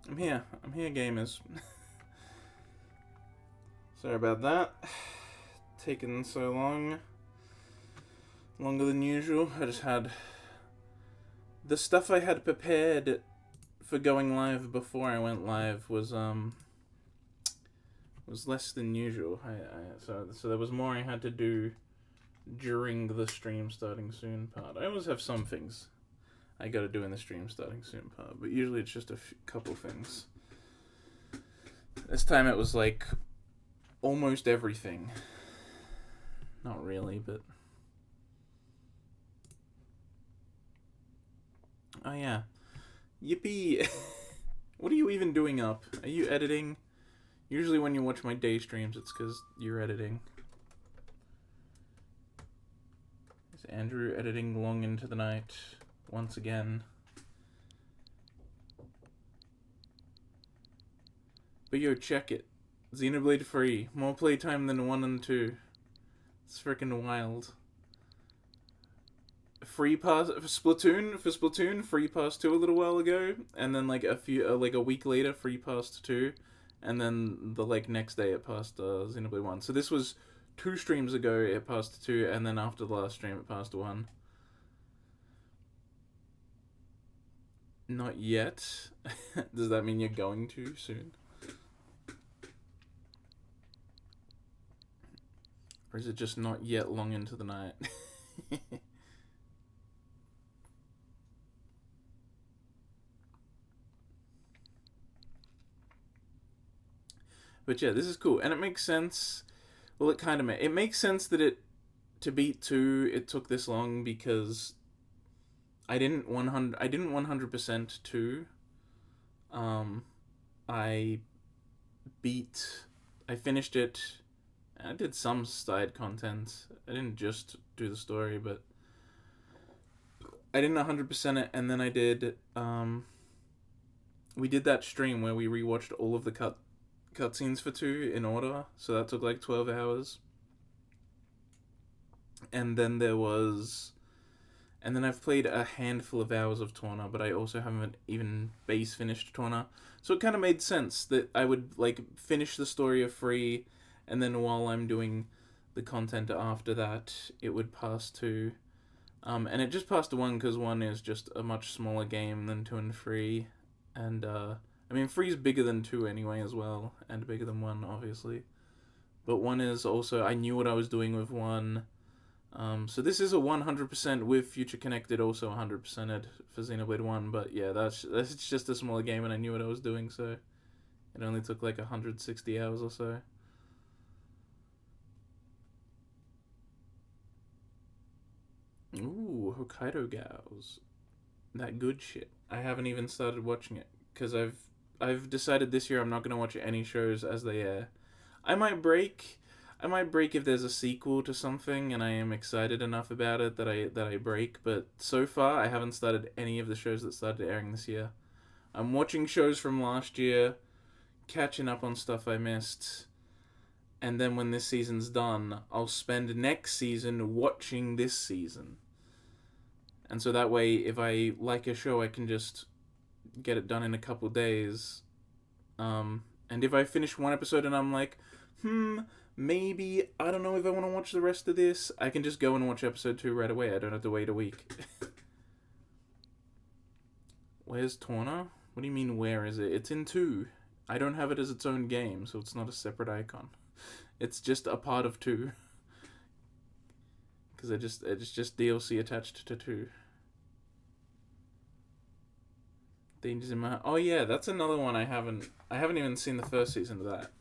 I'm here. I'm here, gamers. Sorry about that. Taking so long. Longer than usual. I just had... The stuff I had prepared for going live before I went live was less than usual. So there was more I had to do during the stream starting soon part. I always have some things I gotta do in the stream starting soon part, but usually it's just a couple things. This time it was like almost everything. Not really, but... Oh yeah. Yippee! What are you even doing up? Are you editing? Usually when you watch my day streams, it's because you're editing. Is Andrew editing long into the night once again? But yo, check it. Xenoblade free. More playtime than 1 and 2. It's freaking wild. Free pass for Splatoon, free pass 2 a little while ago, and then like a week later, free pass 2, and then the next day it passed Xenoblade 1. So this was 2 streams ago it passed 2, and then after the last stream it passed 1. Not yet. Does that mean you're going to soon? Or is it just not yet long into the night? But yeah, this is cool, and it makes sense. Well, it makes sense that to beat 2 it took this long because I didn't 100% 2. I finished it. I did some side content. I didn't just do the story, but I didn't 100% it, and then I did. We did that stream where we rewatched all of the cutscenes for 2 in order, so that took like 12 hours. And then I've played a handful of hours of Torna, but I also haven't even base finished Torna. So it kind of made sense that I would finish the story of Free, and then while I'm doing the content after that, it would pass to... and it just passed to 1 because 1 is just a much smaller game than 2 and 3. And, 3's bigger than 2 anyway as well, and bigger than 1, obviously. But 1 is also... I knew what I was doing with 1. So this is a 100% with Future Connected, also 100%ed for Xenoblade 1, but yeah, that's just a smaller game, and I knew what I was doing, so it only took 160 hours or so. Ooh, Hokkaido Gals. That good shit. I haven't even started watching it, because I've decided this year I'm not going to watch any shows as they air. I might break if there's a sequel to something and I am excited enough about it that I break, but so far I haven't started any of the shows that started airing this year. I'm watching shows from last year, catching up on stuff I missed, and then when this season's done, I'll spend next season watching this season. And so that way, if I like a show, I can just get it done in a couple days. And if I finish 1 episode and I'm like, maybe, I don't know if I want to watch the rest of this, I can just go and watch episode 2 right away. I don't have to wait a week. Where's Torna? What do you mean, where is it? It's in 2. I don't have it as its own game, so it's not a separate icon. It's just a part of 2. Because it's just DLC attached to 2. Dangers in my heart. Oh yeah, that's another one I haven't even seen the first season of that.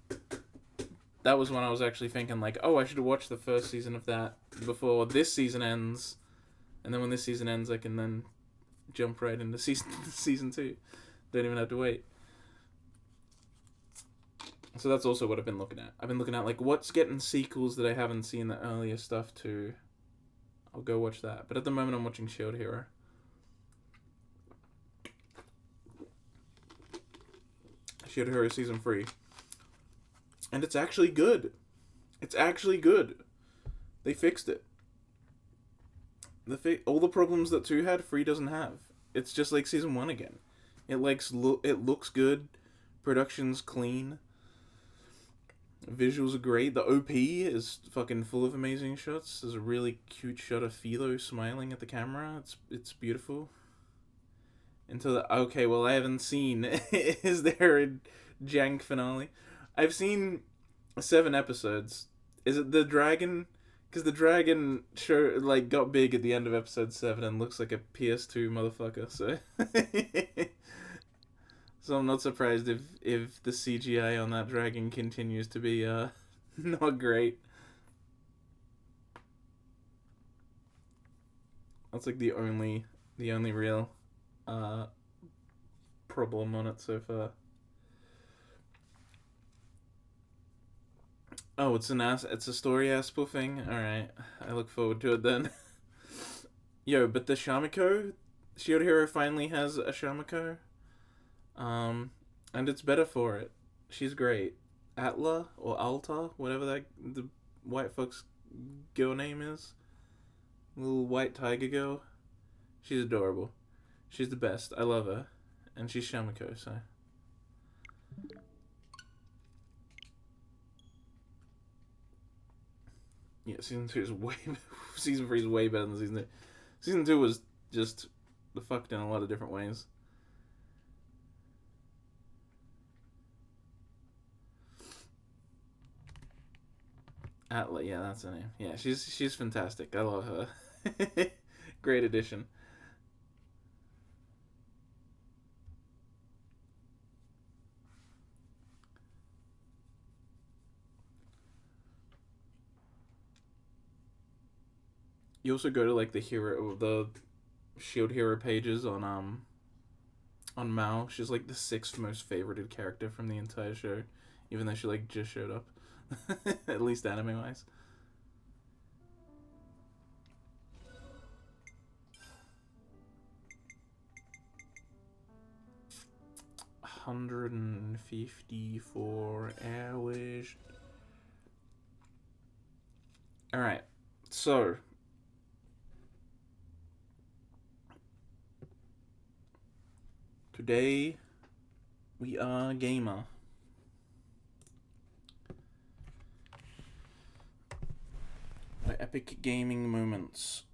That was when I was actually thinking I should watch the first season of that before this season ends, and then when this season ends I can then jump right into season 2. Don't even have to wait. So that's also what I've been looking at. I've been looking at what's getting sequels that I haven't seen the earlier stuff to. I'll go watch that. But at the moment I'm watching Shield Hero. Shield Hero Season 3. And it's actually good. It's actually good. They fixed it. All the problems that 2 had, 3 doesn't have. It's just like Season 1 again. It looks good. Production's clean. Visuals are great. The OP is fucking full of amazing shots. There's a really cute shot of Philo smiling at the camera. It's beautiful. Until okay, well, I haven't seen. Is there a jank finale? I've seen 7 episodes. Is it the dragon? Because the dragon show got big at the end of episode 7 and looks like a PS2 motherfucker. So, so I'm not surprised if the CGI on that dragon continues to be not great. That's like the only real problem on it so far. Oh, it's a story Aspel thing? Alright. I look forward to it then. Yo, but the Shamiko, Shield Hero finally has a Shamiko. And it's better for it. She's great. Atla or Alta, whatever the white fox girl name is. Little white tiger girl. She's adorable. She's the best. I love her. And she's Shamiko, so. Yeah, season 2 is season 3 is way better than season 2. Season 2 was just the fucked in a lot of different ways. Atla, yeah, that's her name. Yeah, she's fantastic. I love her. Great addition. You also go to the Shield Hero pages on Mao. She's like the 6th most favorited character from the entire show, even though she just showed up, at least anime wise. $154 hours. All right, so. Today, we are gamer. My epic gaming moments.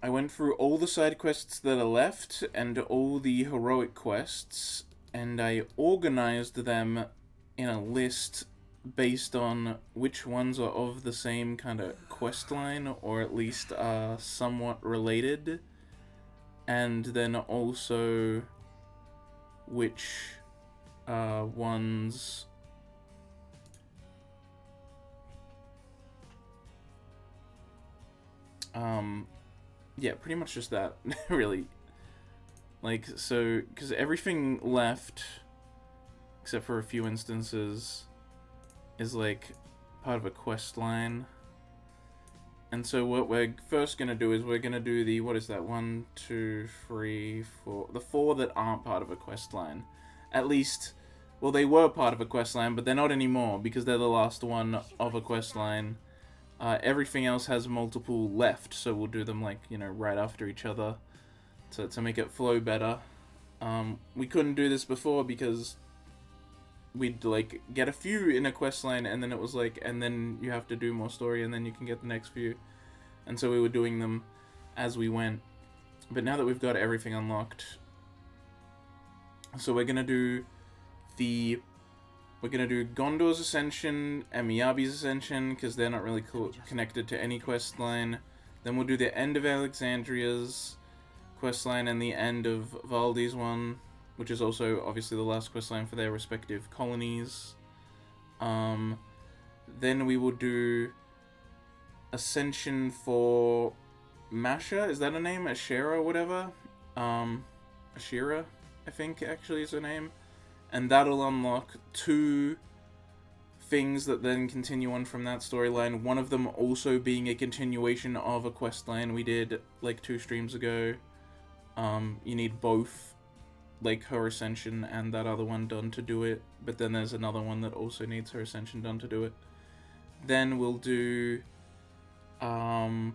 I went through all the side quests that are left and all the heroic quests, and I organized them in a list based on which ones are of the same kind of quest line, or at least are somewhat related, and then also which ones yeah, pretty much just that. Really, so because everything left except for a few instances is part of a quest line. And so what we're first gonna do is we're gonna do the, what is that, 1, 2, 3, 4, the 4 that aren't part of a quest line. At least, well, they were part of a quest line, but they're not anymore because they're the last one of a quest line. Everything else has multiple left, so we'll do them right after each other to make it flow better. We couldn't do this before because we'd get a few in a quest line, and then it was and then you have to do more story, and then you can get the next few. And so we were doing them as we went. But now that we've got everything unlocked, so we're gonna do Gondor's Ascension and Miyabi's Ascension, because they're not really connected to any quest line. Then we'll do the end of Alexandria's quest line and the end of Valdi's one, which is also obviously the last questline for their respective colonies. Then we will do Ascension for Masha, is that her name? Ashera or whatever? Ashira, I think actually is her name. And that'll unlock 2 things that then continue on from that storyline. One of them also being a continuation of a questline we did 2 streams ago. You need both her Ascension and that other one done to do it, but then there's another one that also needs her Ascension done to do it. Then we'll do Promise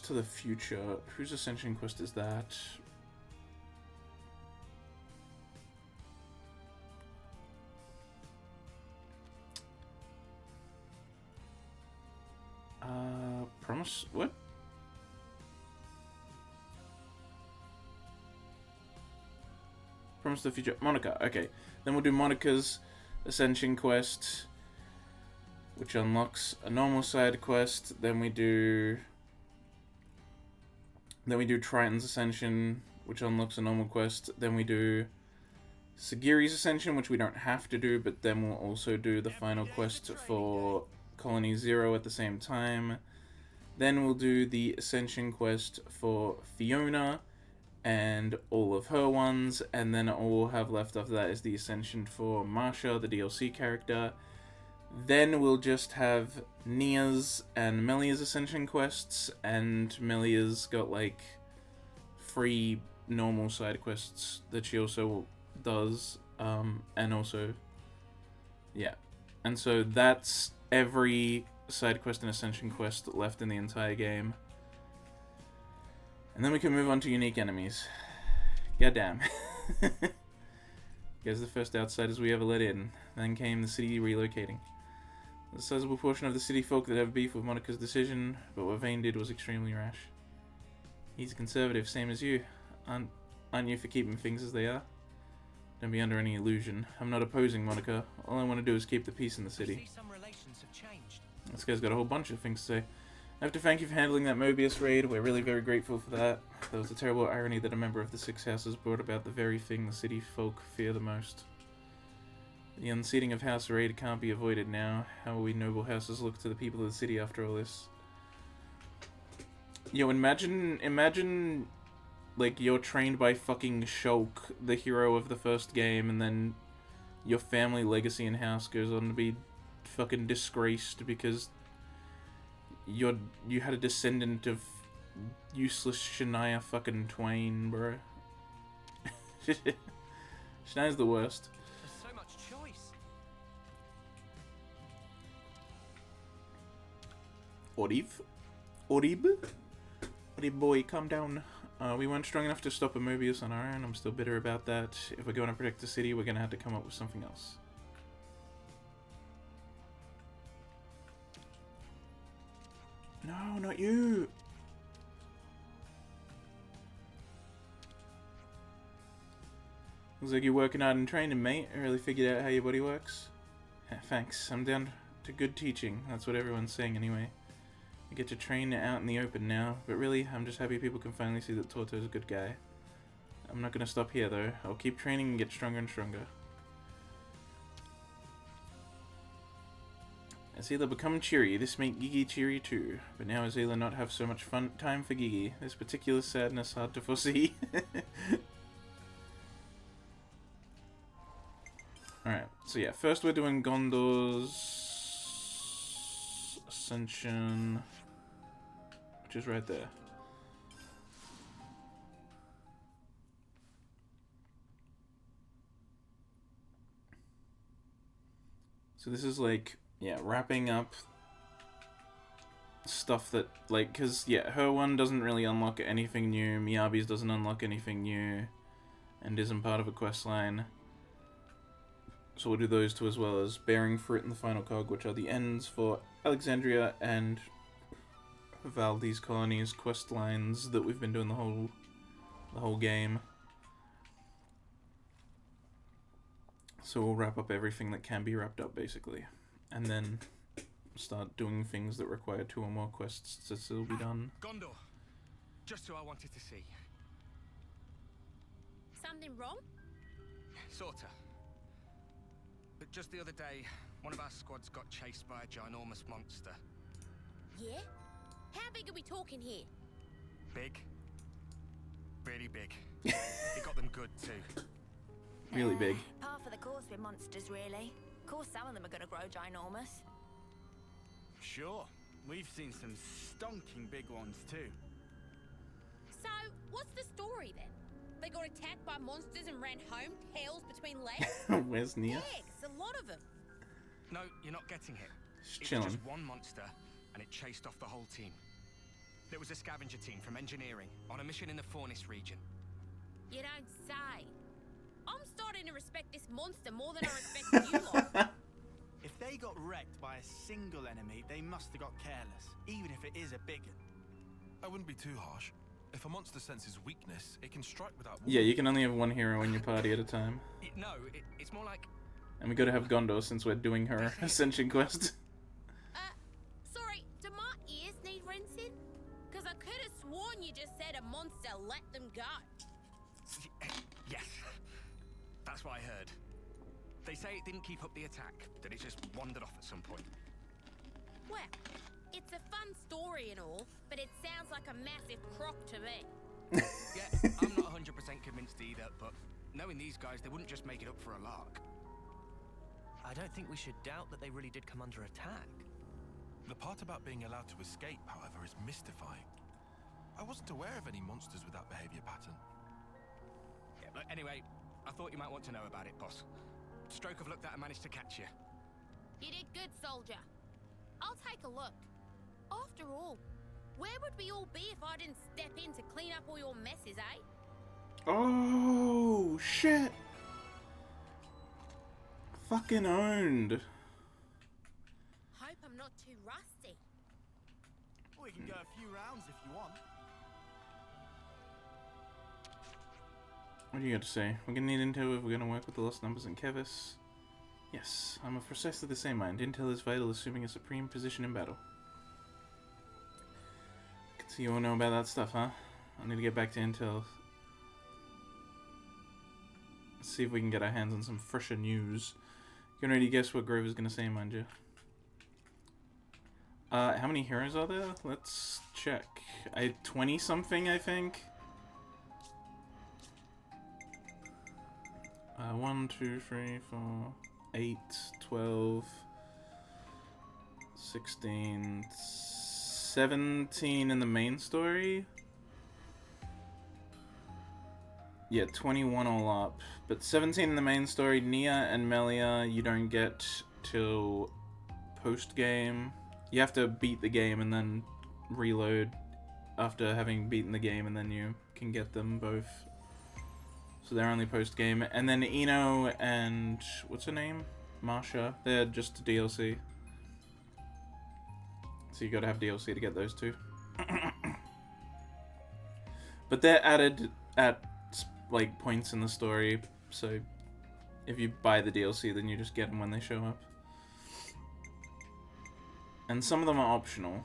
to the Future. Whose Ascension quest is that? Promise... What? Promise to the Future. Monica. Okay. Then we'll do Monica's Ascension quest, which unlocks a normal side quest. Then we do Triton's Ascension, which unlocks a normal quest. Then we do Sagiri's Ascension, which we don't have to do, but then we'll also do the final quest for Colony Zero at the same time. Then we'll do the Ascension quest for Fiona and all of her ones, and then all we'll have left after that is the Ascension for Marsha, the DLC character. Then we'll just have Nia's and Melia's Ascension quests, and Melia's got like 3 normal side quests that she also does, and also, yeah. And so that's every side quest and Ascension quest left in the entire game. And then we can move on to unique enemies. Goddamn. Guys, the first outsiders we ever let in. Then came the city relocating. There's a sizable portion of the city folk that have beef with Monica's decision, but what Vane did was extremely rash. He's a conservative, same as you. Aren't you for keeping things as they are? Don't be under any illusion. I'm not opposing Monica. All I want to do is keep the peace in the city. Some relations have changed. This guy's got a whole bunch of things to say. I have to thank you for handling that Mobius raid. We're really very grateful for that. There was a terrible irony that a member of the Six Houses brought about the very thing the city folk fear the most. The unseating of House Raid can't be avoided now. How will we noble houses look to the people of the city after all this? Yo, imagine, like, you're trained by fucking Shulk, the hero of the first game, and then your family legacy and house goes on to be fucking disgraced because you had a descendant of useless Shania fucking Twain, bro. Shania's the worst. There's so much choice. Orib boy, calm down. We weren't strong enough to stop a Mobius on our own. I'm still bitter about that. If we're going to protect the city, we're going to have to come up with something else. No, not you! Looks like you're working hard and training, mate. I really figured out how your body works. Thanks. I'm down to good teaching. That's what everyone's saying anyway. I get to train out in the open now, but really, I'm just happy people can finally see that Torto's a good guy. I'm not going to stop here, though. I'll keep training and get stronger and stronger. Azela become cheery. This make Gigi cheery too. But now Azela not have so much fun time for Gigi. This particular sadness hard to foresee. Alright, so yeah, first we're doing Gondor's Ascension, which is right there. So this is like, yeah, wrapping up stuff that, like, because, yeah, her one doesn't really unlock anything new, Miyabi's doesn't unlock anything new, and isn't part of a quest line. So we'll do those two as well as Bearing Fruit and the Final Cog, which are the ends for Alexandria and Valdez Colony's quest lines that we've been doing the whole game. So we'll wrap up everything that can be wrapped up, basically. And then start doing things that require 2 or more quests to still be done. Gondor. Just who I wanted to see. Something wrong? Sorta. But just the other day, one of our squads got chased by a ginormous monster. Yeah? How big are we talking here? Big. Really big. It got them good too. Really big. Par for the course with monsters, really. Of course, some of them are going to grow ginormous. Sure. We've seen some stonking big ones too. So, what's the story then? They got attacked by monsters and ran home, tails between legs? Where's Nia? Eggs, a lot of them. No, you're not getting it. Just It was chilling. just one monster, and it chased off the whole team. There was a scavenger team from engineering on a mission in the Fornis region. You don't say. I'm starting to respect this monster more than I respect you lot. If they got wrecked by a single enemy, they must have got careless, even if it is a big one. I wouldn't be too harsh. If a monster senses weakness, it can strike without warning. Yeah, you can only have one hero in your party at a time. No, it's more like... And we gotta have Gondor since we're doing her Ascension quest. Sorry, do my ears need rinsing? Because I could have sworn you just said a monster let them go. Yes, that's what I heard. They say it didn't keep up the attack, that it just wandered off at some point. Well, it's a fun story and all, but it sounds like a massive crock to me. Yeah, I'm not 100% convinced either, but knowing these guys, they wouldn't just make it up for a lark. I don't think we should doubt that they really did come under attack. The part about being allowed to escape, however, is mystifying. I wasn't aware of any monsters with that behavior pattern. Yeah, but anyway, I thought you might want to know about it, boss. Stroke of luck that I managed to catch you. You did good, soldier. I'll take a look. After all, where would we all be if I didn't step in to clean up all your messes, eh? Oh, shit. Fucking owned. Hope I'm not too rusty. We can go a few rounds if you want. What do you got to say? We're gonna need intel if we're gonna work with the lost numbers in Kevis. Yes, I'm of precisely the same mind. Intel is vital, assuming a supreme position in battle. I can see you all know about that stuff, huh? I need to get back to intel. Let's see if we can get our hands on some fresher news. You can already guess what Grover's gonna say, mind you. How many heroes are there? Let's check. 20 something, I think. 1, 2, 3, 4, 8, 12, 16, 17 in the main story. Yeah, 21 all up. But 17 in the main story. Nia and Melia you don't get till post-game. You have to beat the game and then reload after having beaten the game, and then you can get them both. So they're only post-game. And then Eno and... what's her name? Marsha. They're just DLC. So you gotta have DLC to get those two. But they're added at, like, points in the story. So if you buy the DLC, then you just get them when they show up. And some of them are optional.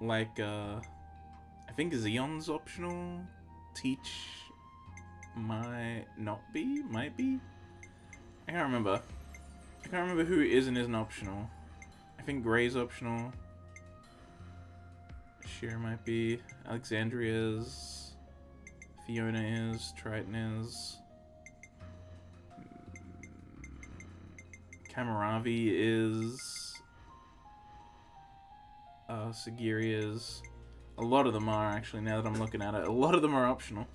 Like, I think Xeon's optional. Teach might not be? Might be? I can't remember. I can't remember who is and isn't optional. I think Gray's optional. Sheer might be. Alexandria is. Fiona is. Triton is. Kamaravi is. Sagiri is. A lot of them are, actually, now that I'm looking at it. A lot of them are optional.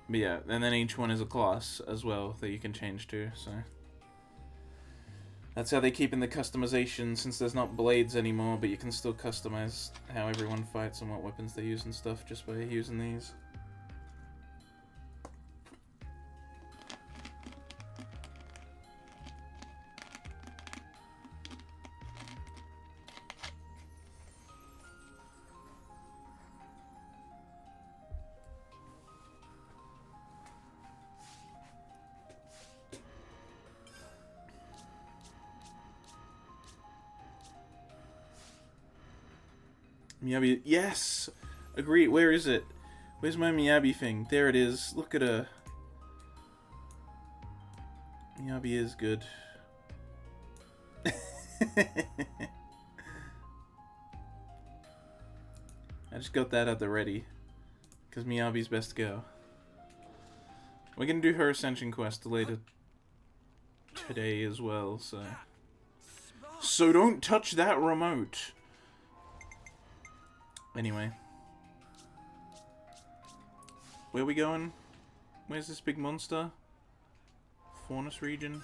But yeah, and then each one is a class as well that you can change to, so... That's how they keep in the customization, since there's not blades anymore, but you can still customize how everyone fights and what weapons they use and stuff just by using these. Miyabi, yes! Agree, where is it? Where's my Miyabi thing? There it is. Look at her. Miyabi is good. I just got that at the ready. Because Miyabi's best to go. We're gonna do her Ascension quest later today as well, so... So don't touch that remote! Anyway. Where are we going? Where's this big monster? Faunus region.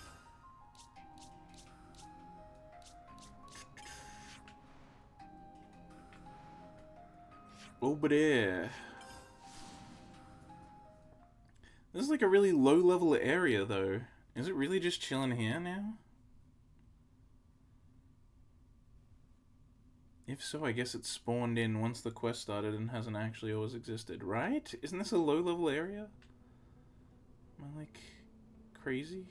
Over there. This is like a really low level area though. Is it really just chilling here now? If so, I guess it spawned in once the quest started and hasn't actually always existed, right? Isn't this a low level area? Am I like crazy?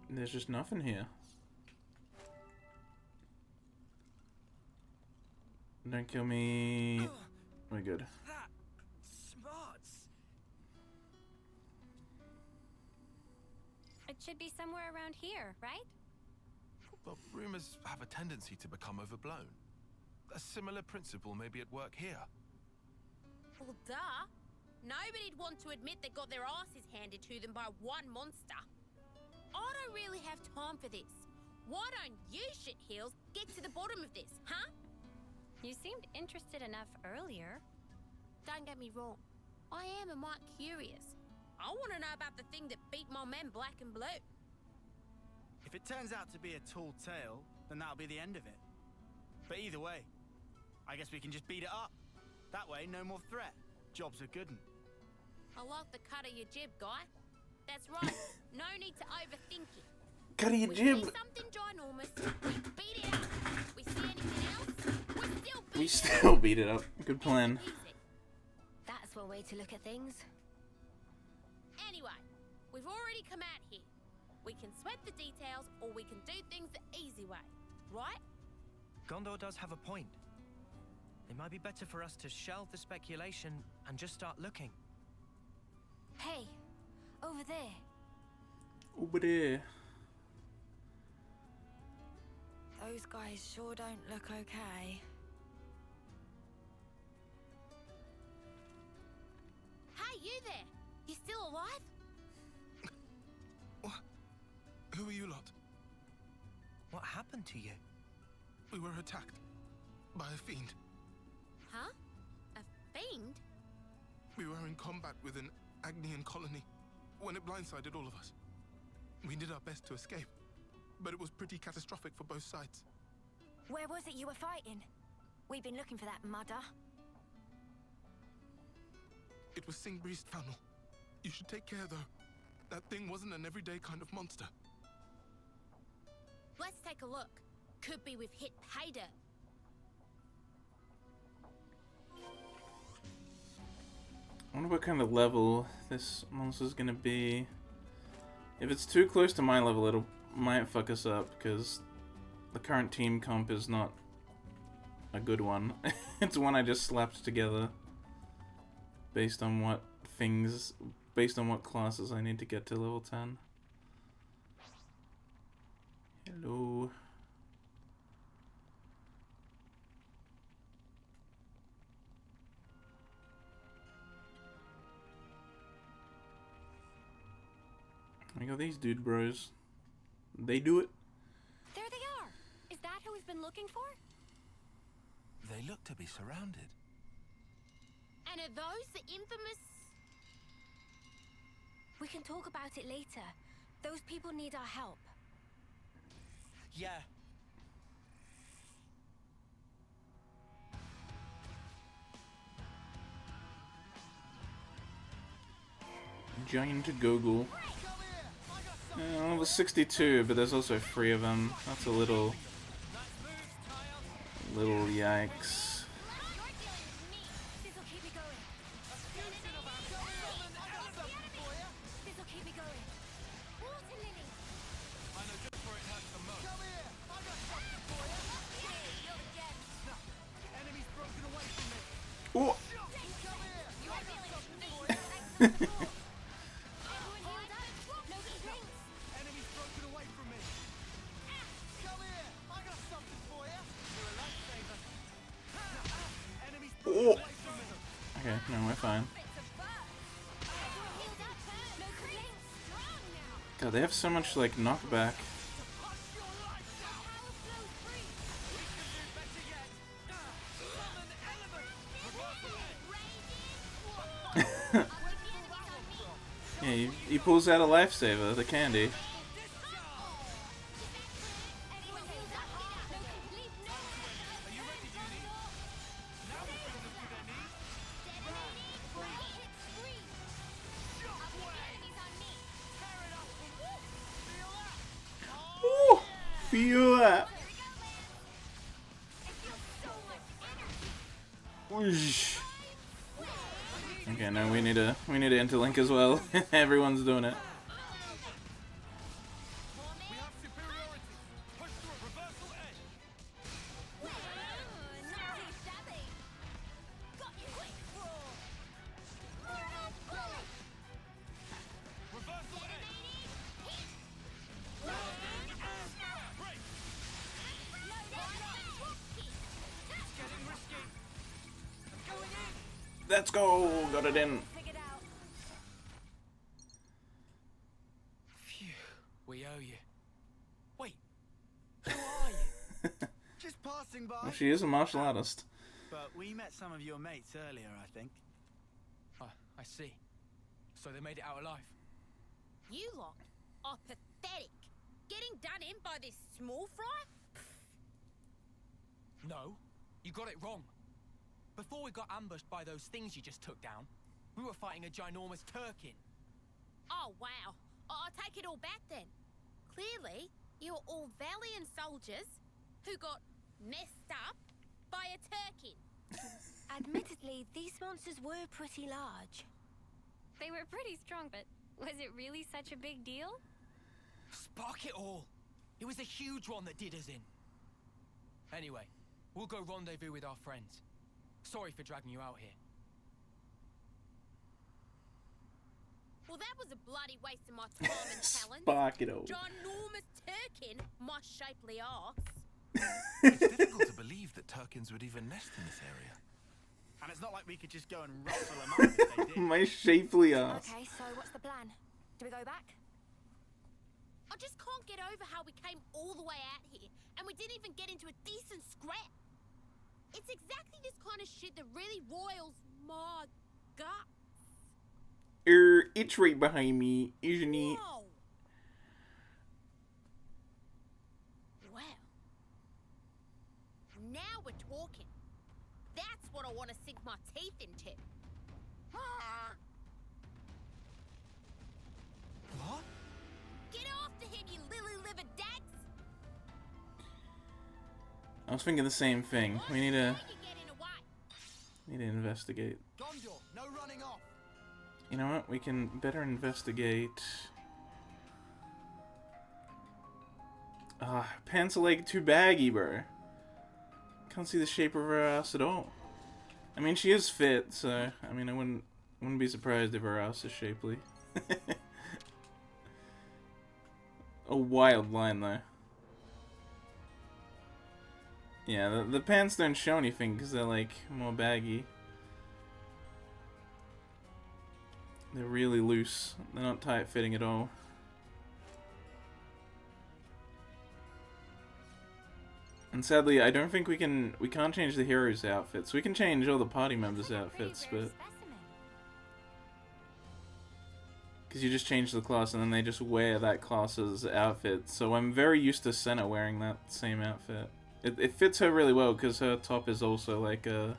There's just nothing here. Don't kill me. We're good. That smarts. It should be somewhere around here, right? Well, rumors have a tendency to become overblown. A similar principle may be at work here. Well, duh. Nobody'd want to admit they got their asses handed to them by one monster. I don't really have time for this. Why don't you shitheels get to the bottom of this, huh? You seemed interested enough earlier. Don't get me wrong. I am a mite curious. I want to know about the thing that beat my men black and blue. If it turns out to be a tall tale, then that'll be the end of it. But either way, I guess we can just beat it up. That way, no more threat. Job's a good 'un. I like the cut of your jib, guy. That's right. No need to overthink it. Cut of your We jib! see something ginormous, we beat it up. We see anything else, we still beat We it still beat it up. Good plan. Easy. That's one way to look at things. Anyway, we've already come out here. We can sweat the details, or we can do things the easy way, right? Gondor does have a point. It might be better for us to shelve the speculation and just start looking. Hey, over there. Over there. Those guys sure don't look okay. Hey, you there! You still alive? What? Who are you lot? What happened to you? We were attacked by a fiend. Huh? A fiend? We were in combat with an Agnian colony when it blindsided all of us. We did our best to escape, but it was pretty catastrophic for both sides. Where was it you were fighting? We've been looking for that mudder. It was Singbriest Fannel. You should take care, though. That thing wasn't an everyday kind of monster. Let's take a look. Could be we've hit pay dirt. I wonder what kind of level this monster's gonna be. If it's too close to my level, it might fuck us up, because the current team comp is not a good one. It's one I just slapped together based on what classes I need to get to level 10. Hello. I got these dude bros. They do it. There they are. Is that who we've been looking for? They look to be surrounded. And are those the infamous... We can talk about it later. Those people need our help. Yeah. Giant Google. Level 62, but there's also 3 of them. That's a little yikes. This'll keep me going. This'll keep me going. Water lily. I know just where it hurts the most. Come here! I got something for you! You're the gem. Snap! Enemy's broken away from me! Oh! Come here! You are feeling it. Everyone healed up. Nobody drinks. Enemy's broken away from me! Come here! I got something for you! You're a lifesaver! Enemy's broken Oh! away from me! Okay, no, we're fine. Everyone healed up. No drinks. God, they have so much like knockback. Yeah, he pulls out a lifesaver, the candy. Ooh, feel that. Whoosh. Okay, no, we need to interlink as well. Everyone's doing it. Let's go! Got it in. Phew, we owe you. Wait, who are you? Just passing by. Well, she is a martial artist. But we met some of your mates earlier, I think. I see. So they made it out alive. You lot are pathetic. Getting done in by this small fry? No, you got it wrong. Before we got ambushed by those things you just took down, we were fighting a ginormous Turkin. Oh, wow. I'll take it all back then. Clearly, you're all valiant soldiers who got messed up by a Turkin. Admittedly, these monsters were pretty large. They were pretty strong, but was it really such a big deal? Spark it all! It was a huge one that did us in. Anyway, we'll go rendezvous with our friends. Sorry for dragging you out here. Well, that was a bloody waste of my time and talent. Spark it all. Ginormous Turkin, my shapely arse. It's difficult to believe that Turkins would even nest in this area. And it's not like we could just go and rustle them up if they did. My shapely ass. Okay, so what's the plan? Do we go back? I just can't get over how we came all the way out here and we didn't even get into a decent scrap. It's exactly this kind of shit that really roils my guts. It's right behind me, isn't it? Whoa. Wow. Now we're talking. That's what I want to sink my teeth into. What? Get after him, you lily-livered dags! I was thinking the same thing. We need to You're getting away. investigate. Gondor, no running off. You know what? We can better investigate. Pants are like too baggy, bro. Can't see the shape of her ass at all. I mean, she is fit, so I mean, I wouldn't be surprised if her ass is shapely. A wild line, though. Yeah, the pants don't show anything because they're like more baggy. They're really loose. They're not tight fitting at all. And sadly, I don't think we can't change the heroes' outfits. We can change all the party members' outfits, but because you just change the class and then they just wear that class's outfit. So I'm very used to Senna wearing that same outfit. It fits her really well because her top is also like a,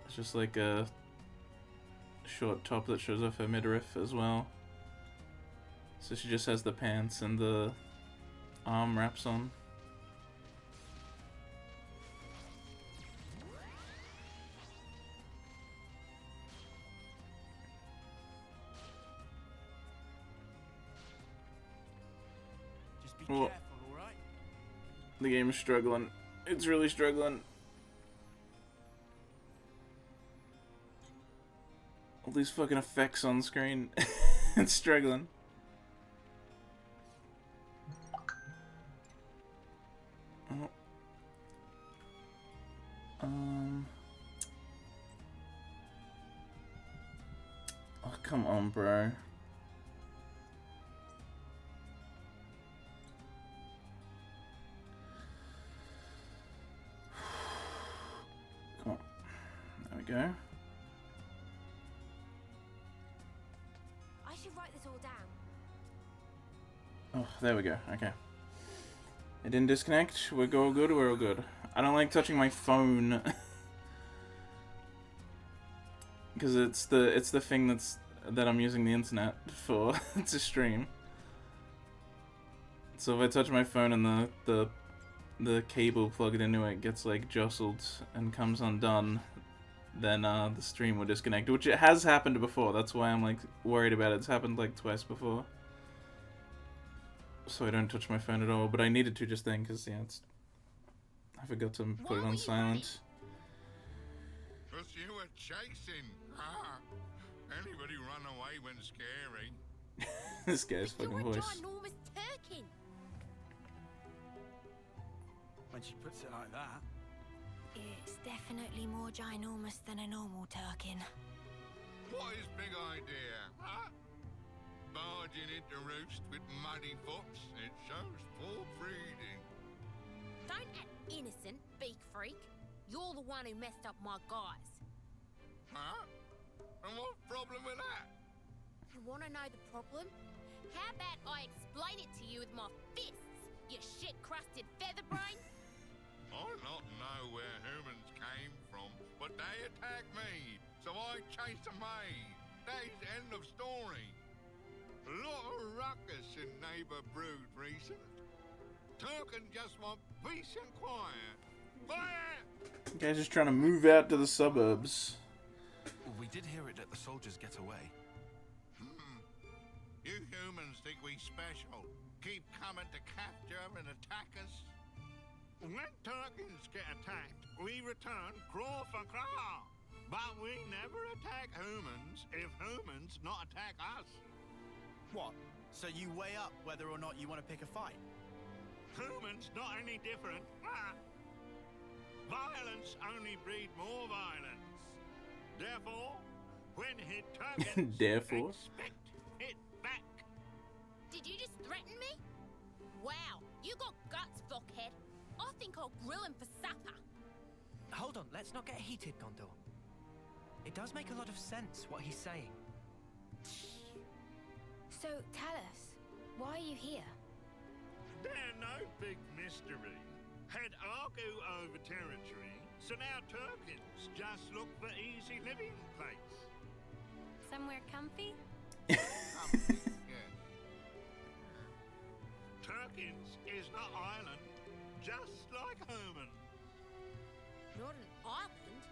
it's just like a short top that shows off her midriff as well. So she just has the pants and the arm wraps on. Just be Well, careful, alright? the game is struggling. It's really struggling. All these fucking effects on screen. It's struggling. Oh. Oh, come on, bro. go. I should write this all down. Oh, there we go. Okay. It didn't disconnect. We're all good. We're all good. I don't like touching my phone because it's the thing that I'm using the internet for to stream. So if I touch my phone and the cable plugged into it gets like jostled and comes undone, then the stream will disconnect, which it has happened before. That's why I'm like worried about it. It's happened like twice before. So I don't touch my phone at all, but I needed to just then because I forgot to put it on silent. Because you were chasing. Ah, anybody run away when scary. This guy's You're fucking a voice. ginormous turkin. When she puts it like that. It's definitely more ginormous than a normal turkin. What is big idea, huh? Barging into roost with muddy foots. It shows poor breeding. Don't act innocent, beak freak. You're the one who messed up my guys. Huh? And what's the problem with that? You want to know the problem? How about I explain it to you with my fists, you shit-crusted featherbrain? I not know where humans came from, but they attacked me, so I chased them away. That's the end of story. A lot of ruckus in neighbour Brood recent. Turkin just want peace and quiet. Fire! You guys just trying to move out to the suburbs. We did hear it let the soldiers get away. You humans think we special. Keep coming to capture and attack us. When Turkins get attacked, we return claw for claw. But we never attack humans if humans not attack us. What? So you weigh up whether or not you want to pick a fight? Humans not any different. Ah. Violence only breed more violence. Therefore, when hit Turkins, Therefore? expect it back. Did you just threaten me? Wow, you got guts, blockhead. I think I'll grill him for supper. Hold on, let's not get heated, Gondor. It does make a lot of sense what he's saying. So tell us, why are you here? They're no big mystery. Had argue over territory, so now Turkins just look for easy living place. Somewhere comfy? Something, yes. Turkins is not island, just like human. Not an island?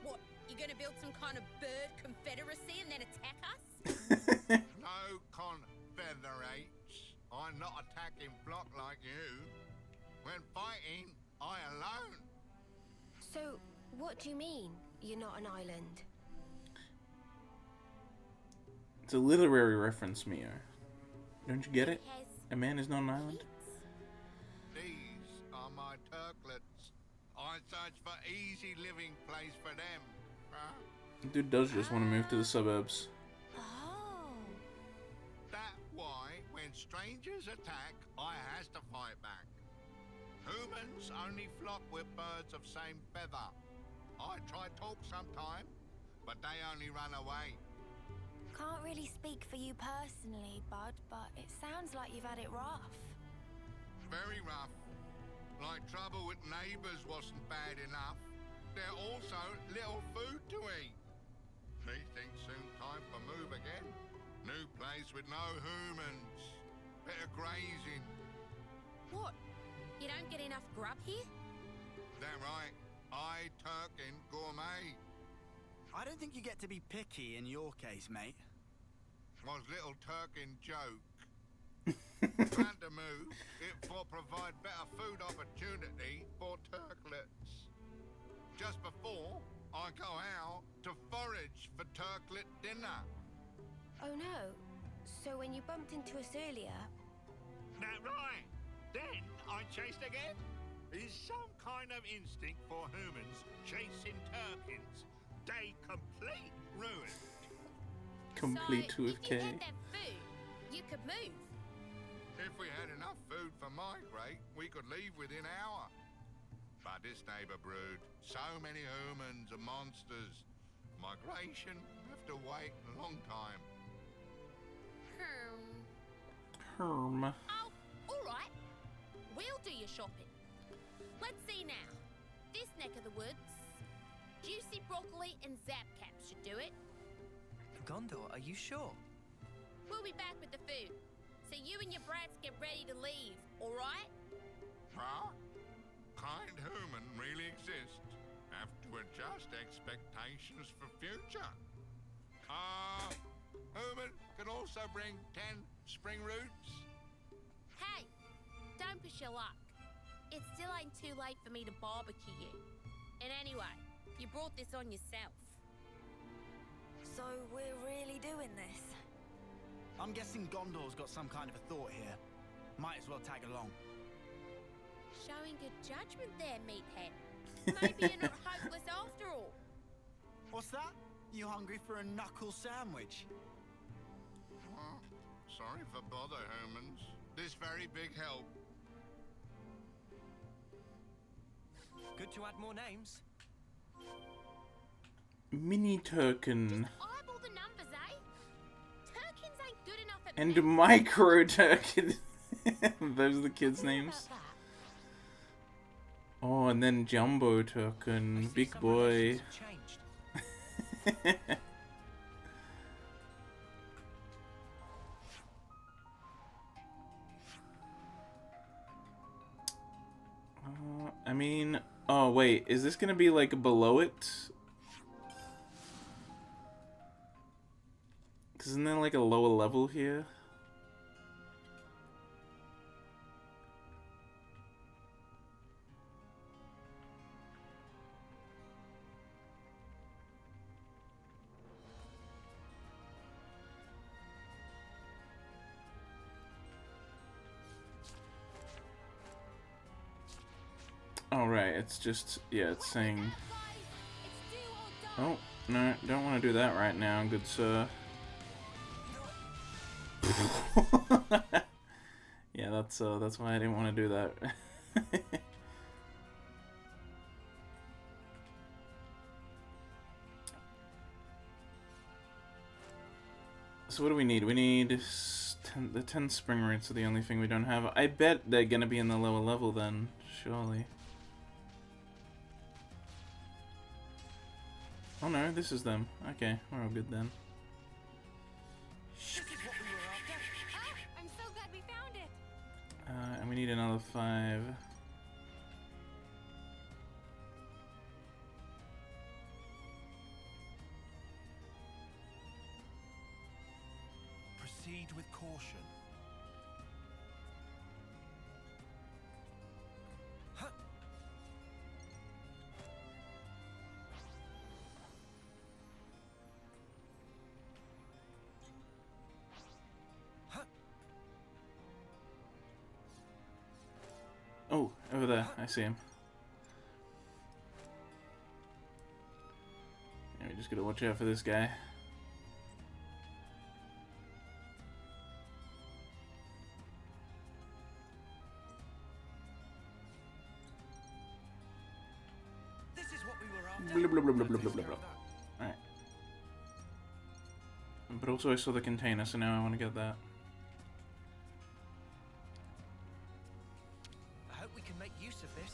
What, you gonna build some kind of bird confederacy and then attack us? No confederates. I'm not attacking flock like you. When fighting, I alone. So, what do you mean, you're not an island? It's a literary reference, Mio. Don't you get it? Has A man is not an island? kids? These are my Turklets. I search for easy living place for them. Huh? Dude does just want to move to the suburbs. Oh. That why, when strangers attack, I has to fight back. Humans only flock with birds of same feather. I try talk sometime, but they only run away. Can't really speak for you personally, Bud, but it sounds like you've had it rough. Very rough. Like trouble with neighbours wasn't bad enough. They're also little food to eat. Me think soon time for move again. New place with no humans. Bit of grazing. What? You don't get enough grub here? Damn right. I Turkin gourmet. I don't think you get to be picky in your case, mate. Was little Turkin joke. Plan to move, it for provide better food opportunity for Turklets. Just before I go out to forage for Turklet dinner. Oh no. So when you bumped into us earlier, That right. Then I chased again. Is some kind of instinct for humans chasing Turkins. They complete ruin. Complete so with if you K. had that food, you could move. If we had enough food for migrate, we could leave within an hour. But this neighbour Brood, so many humans and monsters, Migration have to wait a long time. Herm. Oh, alright. We'll do your shopping. Let's see now. This neck of the woods, juicy broccoli and zap caps should do it. Gondor, are you sure? We'll be back with the food. So you and your brats get ready to leave, alright? Huh? Kind human really exist. Have to adjust expectations for future. Human can also bring 10 spring roots. Hey, don't push your luck. It still ain't too late for me to barbecue you. And anyway, you brought this on yourself. So we're really doing this? I'm guessing Gondor's got some kind of a thought here. Might as well tag along. Showing good judgment there, meathead. Maybe you're not hopeless after all. What's that? You hungry for a knuckle sandwich? Oh, sorry for bother, humans. This very big help. Good to add more names. Mini Turkin. Eyeball the numbers, eh? Turkins ain't good enough at And math. Micro Turkin. Those are the kids' What about names. that? Oh, and then Jumbo Turkin. Big boy. Changed. I mean, oh wait, is this gonna be like below it? Cause isn't there like a lower level here? Oh right, it's just, yeah, it's saying... It's do or die. Oh, no, don't want to do that right now, good sir. Yeah, that's why I didn't want to do that. So what do we need? We need the 10 spring roots are the only thing we don't have. I bet they're gonna be in the lower level then, surely. Oh no, this is them. Okay, we're all good then. This is what we were after. Oh, I'm so glad we found it. And we need another 5. Proceed with caution. Huh. Huh. Oh, over there. I see him. Yeah, we just gotta watch out for this guy. This is what we were after. Blah, blah, blah, blah, blah, That blah, takes blah, care of blah. that. Alright. But also I saw the container, so now I want to get that. I hope we can make use of this.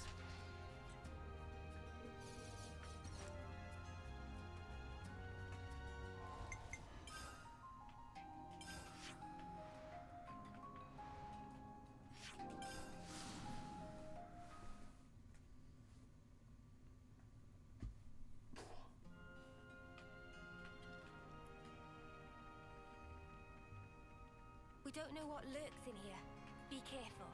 We don't know what lurks in here. Be careful.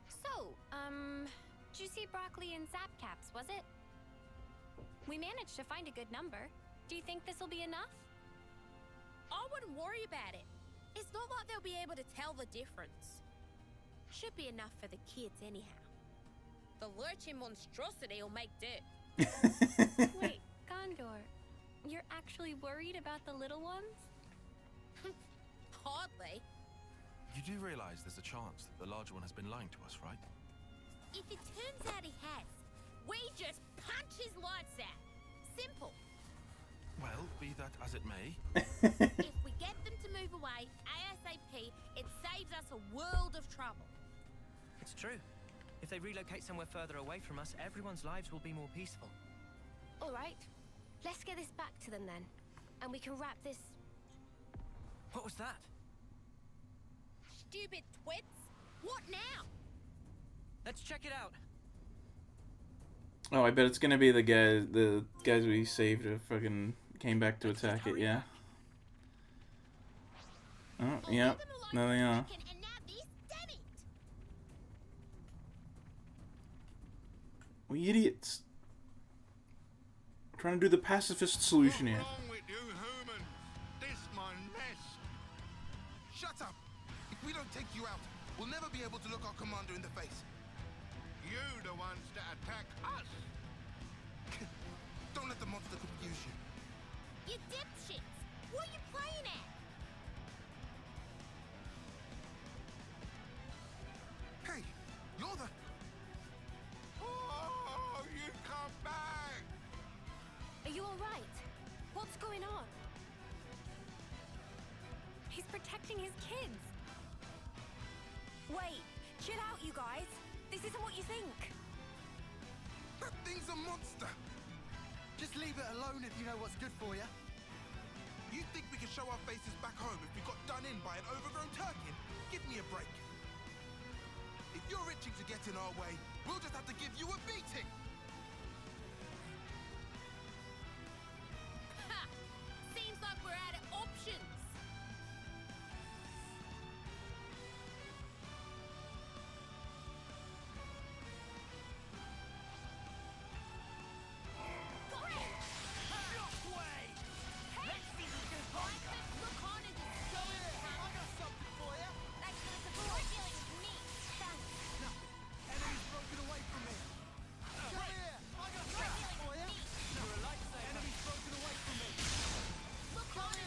So, juicy broccoli and zap caps, was it? We managed to find a good number. Do you think this will be enough? I wouldn't worry about it. It's not like they'll be able to tell the difference. Should be enough for the kids anyhow. The lurching monstrosity will make do. Wait, around, or you're actually worried about the little ones? Hardly. You do realize there's a chance that the larger one has been lying to us, right? If it turns out he has, we just punch his lights out. Simple. Well, be that as it may. If we get them to move away ASAP, it saves us a world of trouble. It's true. If they relocate somewhere further away from us, everyone's lives will be more peaceful. All right. Let's get this back to them then. And we can wrap this... What was that? Stupid twits. What now? Let's check it out. Oh, I bet it's gonna be the guys we saved who fucking came back to attack it, yeah. Oh, yeah. No, they are. And now this, damn it. We idiots. Trying to do the pacifist solution here. What's wrong with you humans? This my mess. Shut up! If we don't take you out, we'll never be able to look our commander in the face. You the ones that attack us. Don't let the monster confuse you. You dipshits. What are you playing at? Hey, you're the... Oh, you come back! Are you all right? What's going on? He's protecting his kids. Wait, chill out, you guys. This isn't what you think. That thing's a monster. Just leave it alone if you know what's good for you. You think we can show our faces back home if we got done in by an overgrown turkin? Give me a break. If you're itching to get in our way, we'll just have to give you a beating. Ha! Seems like we're out of options.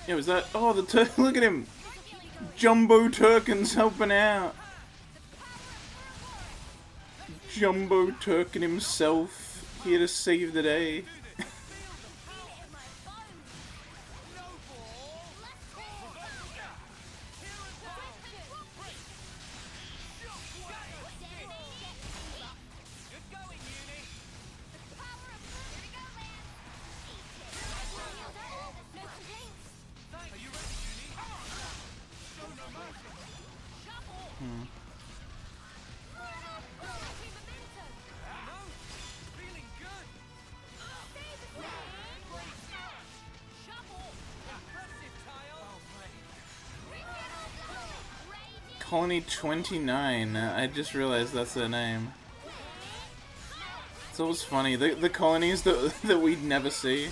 Yeah, was that? Oh, the Turk! Look at him, Jumbo Turkin's helping out. Jumbo Turkin himself here to save the day. Colony 29. I just realized that's their name. It's always funny. The colonies that we'd never see.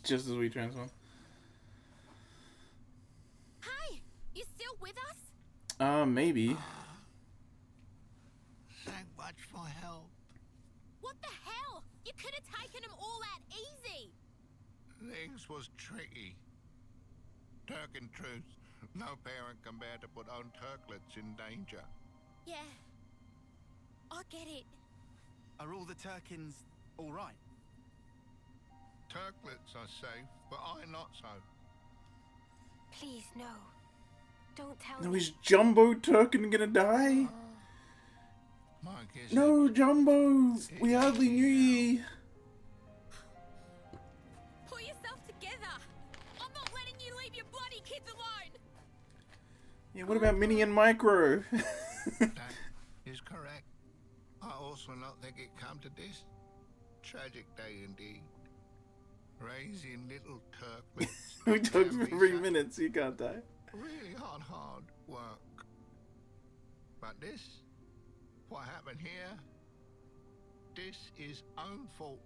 Just as we transform. Hey, you still with us? Maybe. So much for help. What the hell? You could have taken them all out easy. Things was tricky. Turkin truce. No parent can bear to put own turklets in danger. Yeah, I get it. Are all the Turkins all right? turklets are safe, but I'm not so. Please, no. Don't tell No, me. is Jumbo Turkin gonna die? My guess No, Jumbo! We hardly knew ye. Pull yourself together. I'm not letting you leave your bloody kids alone. Yeah, what about Minnie and Micro? that is correct. I also not think it come to this. Tragic day indeed. Raising little turklets. We talked can for be 3 such minutes, you can't die. really hard work. But this, what happened here, this is own fault.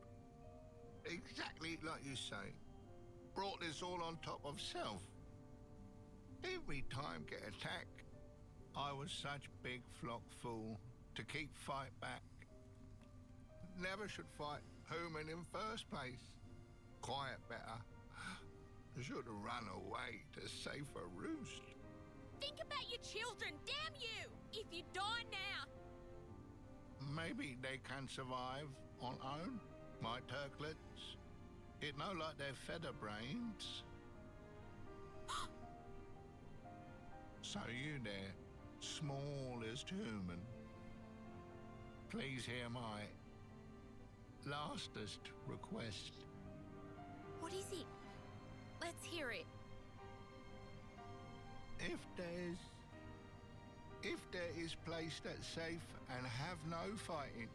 Exactly like you say. Brought this all on top of self. Every time get attacked, I was such big flock fool to keep fight back. Never should fight human in first place. Quiet better. Should have run away to safer roost. Think about your children, damn you! If you die now. Maybe they can survive on own, my turklets. It no like they're feather brains. So you there, smallest human, please hear my lastest request. What is it? Let's hear it. If there is place that's safe and have no fighting,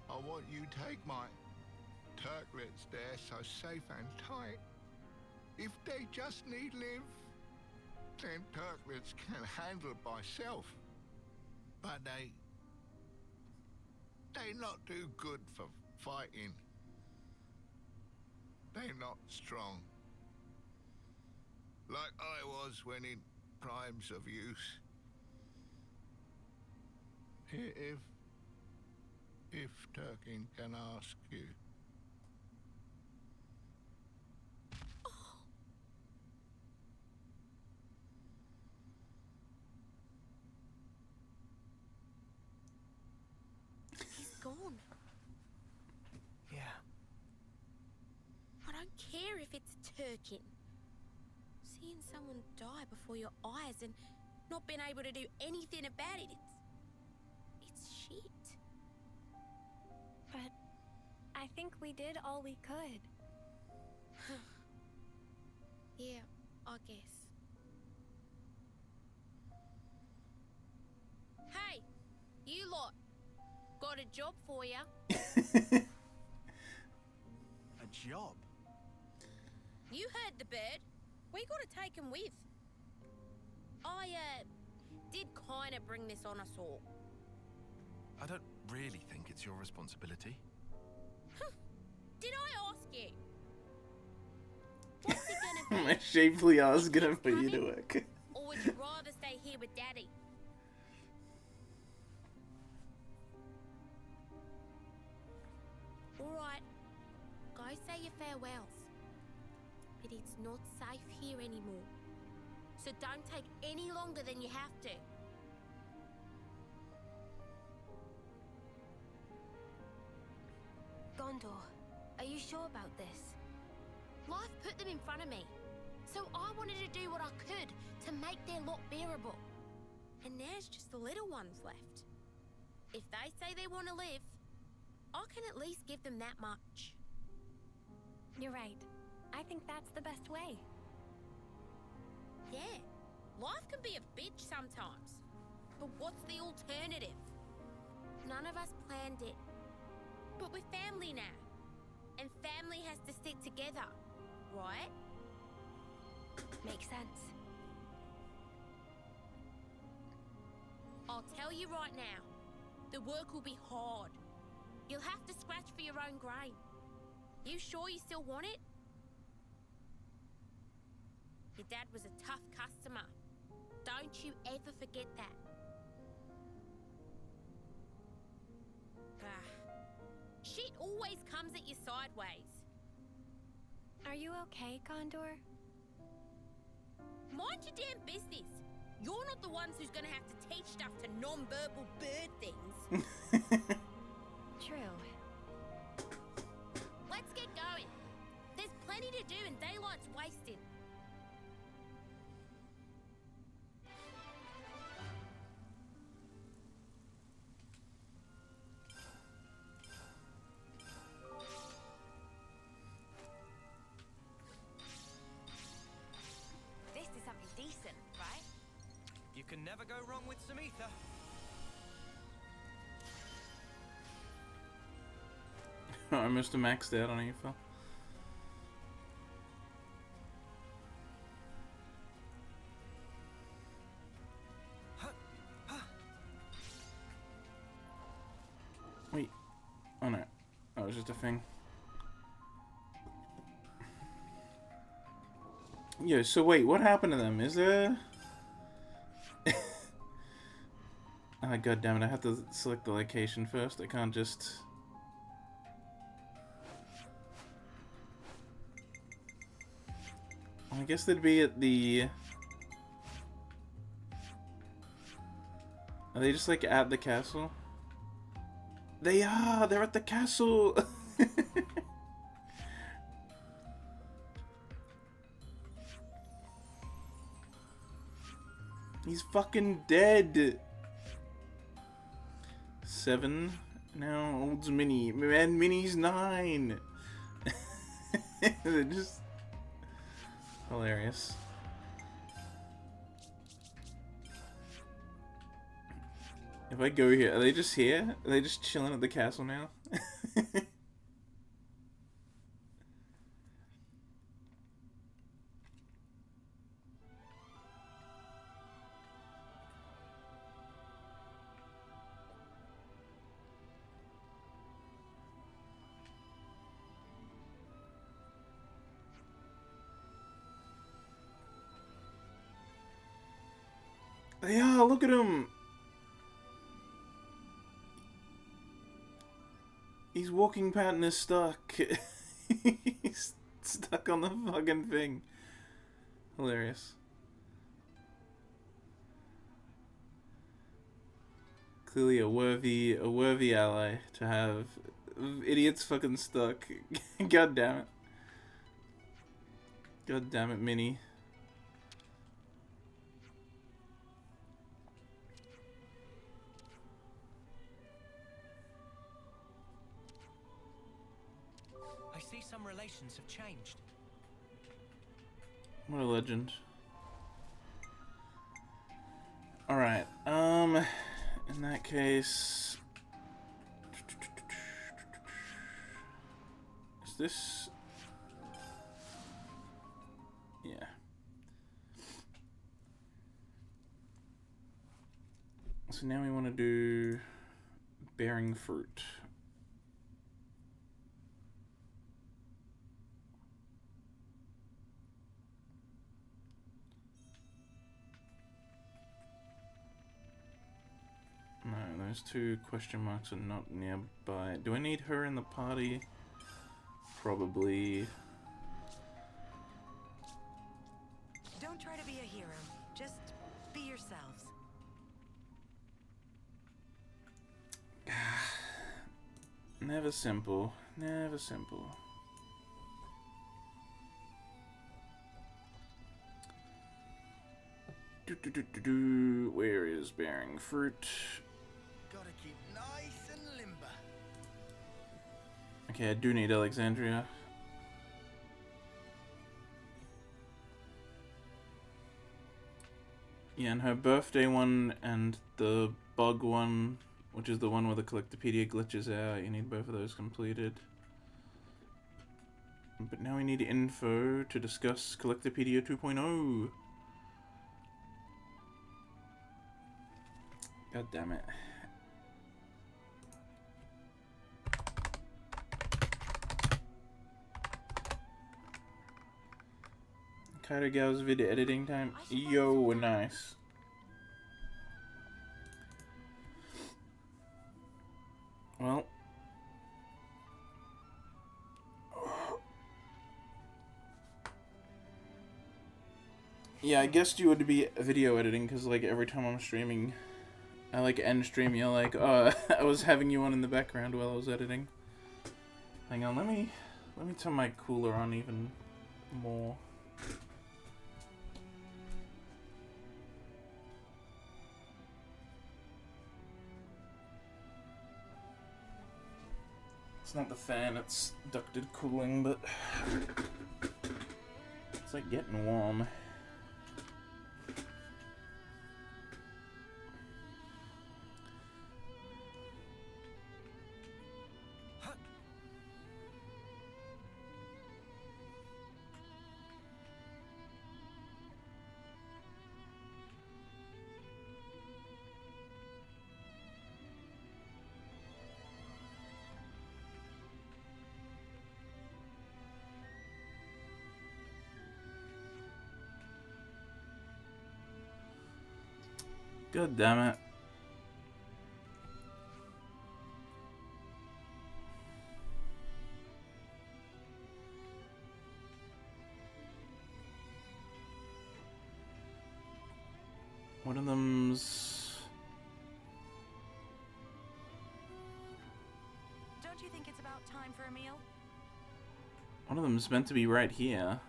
I want you take my turklets there so safe and tight. If they just need live, then turklets can handle by self. But they not do good for fighting. They not strong. Like I was when in primes of use. If Turkin can ask you. He's gone. Yeah. I don't care if it's Turkin. Seeing someone die before your eyes and not being able to do anything about it, it's shit. But I think we did all we could. Yeah, I guess. Hey, you lot. Got a job for you. A job? You heard the bird. We gotta take him with. I, did kinda bring this on us all. I don't really think it's your responsibility. Did I ask you? What's it gonna be? My shapely ass gonna put you to work. Or would you rather stay here with Daddy? Alright, go say your farewells. But it's not safe here anymore. So don't take any longer than you have to. Gondor, are you sure about this? Life put them in front of me. So I wanted to do what I could to make their lot bearable. And there's just the little ones left. If they say they want to live, I can at least give them that much. You're right. I think that's the best way. Yeah, life can be a bitch sometimes. But what's the alternative? None of us planned it. But we're family now. And family has to stick together, right? Makes sense. I'll tell you right now, the work will be hard. You'll have to scratch for your own grain. You sure you still want it? Your dad was a tough customer. Don't you ever forget that. Shit always comes at you sideways. Are you okay, Gondor? Mind your damn business. You're not the ones who's gonna have to teach stuff to non-verbal bird things. True. Let's get going. never go wrong with some ether. I must have maxed out on ether. Wait. Oh no. That was just a thing. Yo, so wait, what happened to them? Is there... Ah, god damn it, I have to select the location first. I can't just... I guess they'd be at the... Are they just like at the castle? They are! They're at the castle! He's fucking dead! 7. Now old's Minnie. Man, Minnie's 9! They're just... hilarious. If I go here, are they just here? Are they just chilling at the castle now? They are, look at him! He's walking pattern is stuck. He's stuck on the fucking thing. Hilarious. Clearly a worthy ally to have. Idiot's fucking stuck. God damn it. God damn it, Minnie. I see some relations have changed. What a legend. Alright, in that case... Is this... Yeah. So now we want to do... bearing fruit. No, those two question marks are not nearby. Do I need her in the party? Probably. Don't try to be a hero. Just be yourselves. Never simple. Never simple. Where is bearing fruit? Gotta keep nice and limber. Okay, I do need Alexandria. Yeah, and her birthday one and the bug one, which is the one where the Collectopedia glitches out, you need both of those completed. But now we need info to discuss Collectopedia 2.0. God damn it. Kairagao's video editing time. Yo, nice. Well. Yeah, I guessed you would be video editing because, like, every time I'm streaming, I, like, end stream, you're like, oh, I was having you on in the background while I was editing. Hang on, let me turn my cooler on even more. It's not the fan, it's ducted cooling, but it's like getting warm. God damn it. One of them's... Don't you think it's about time for a meal? One of them's meant to be right here.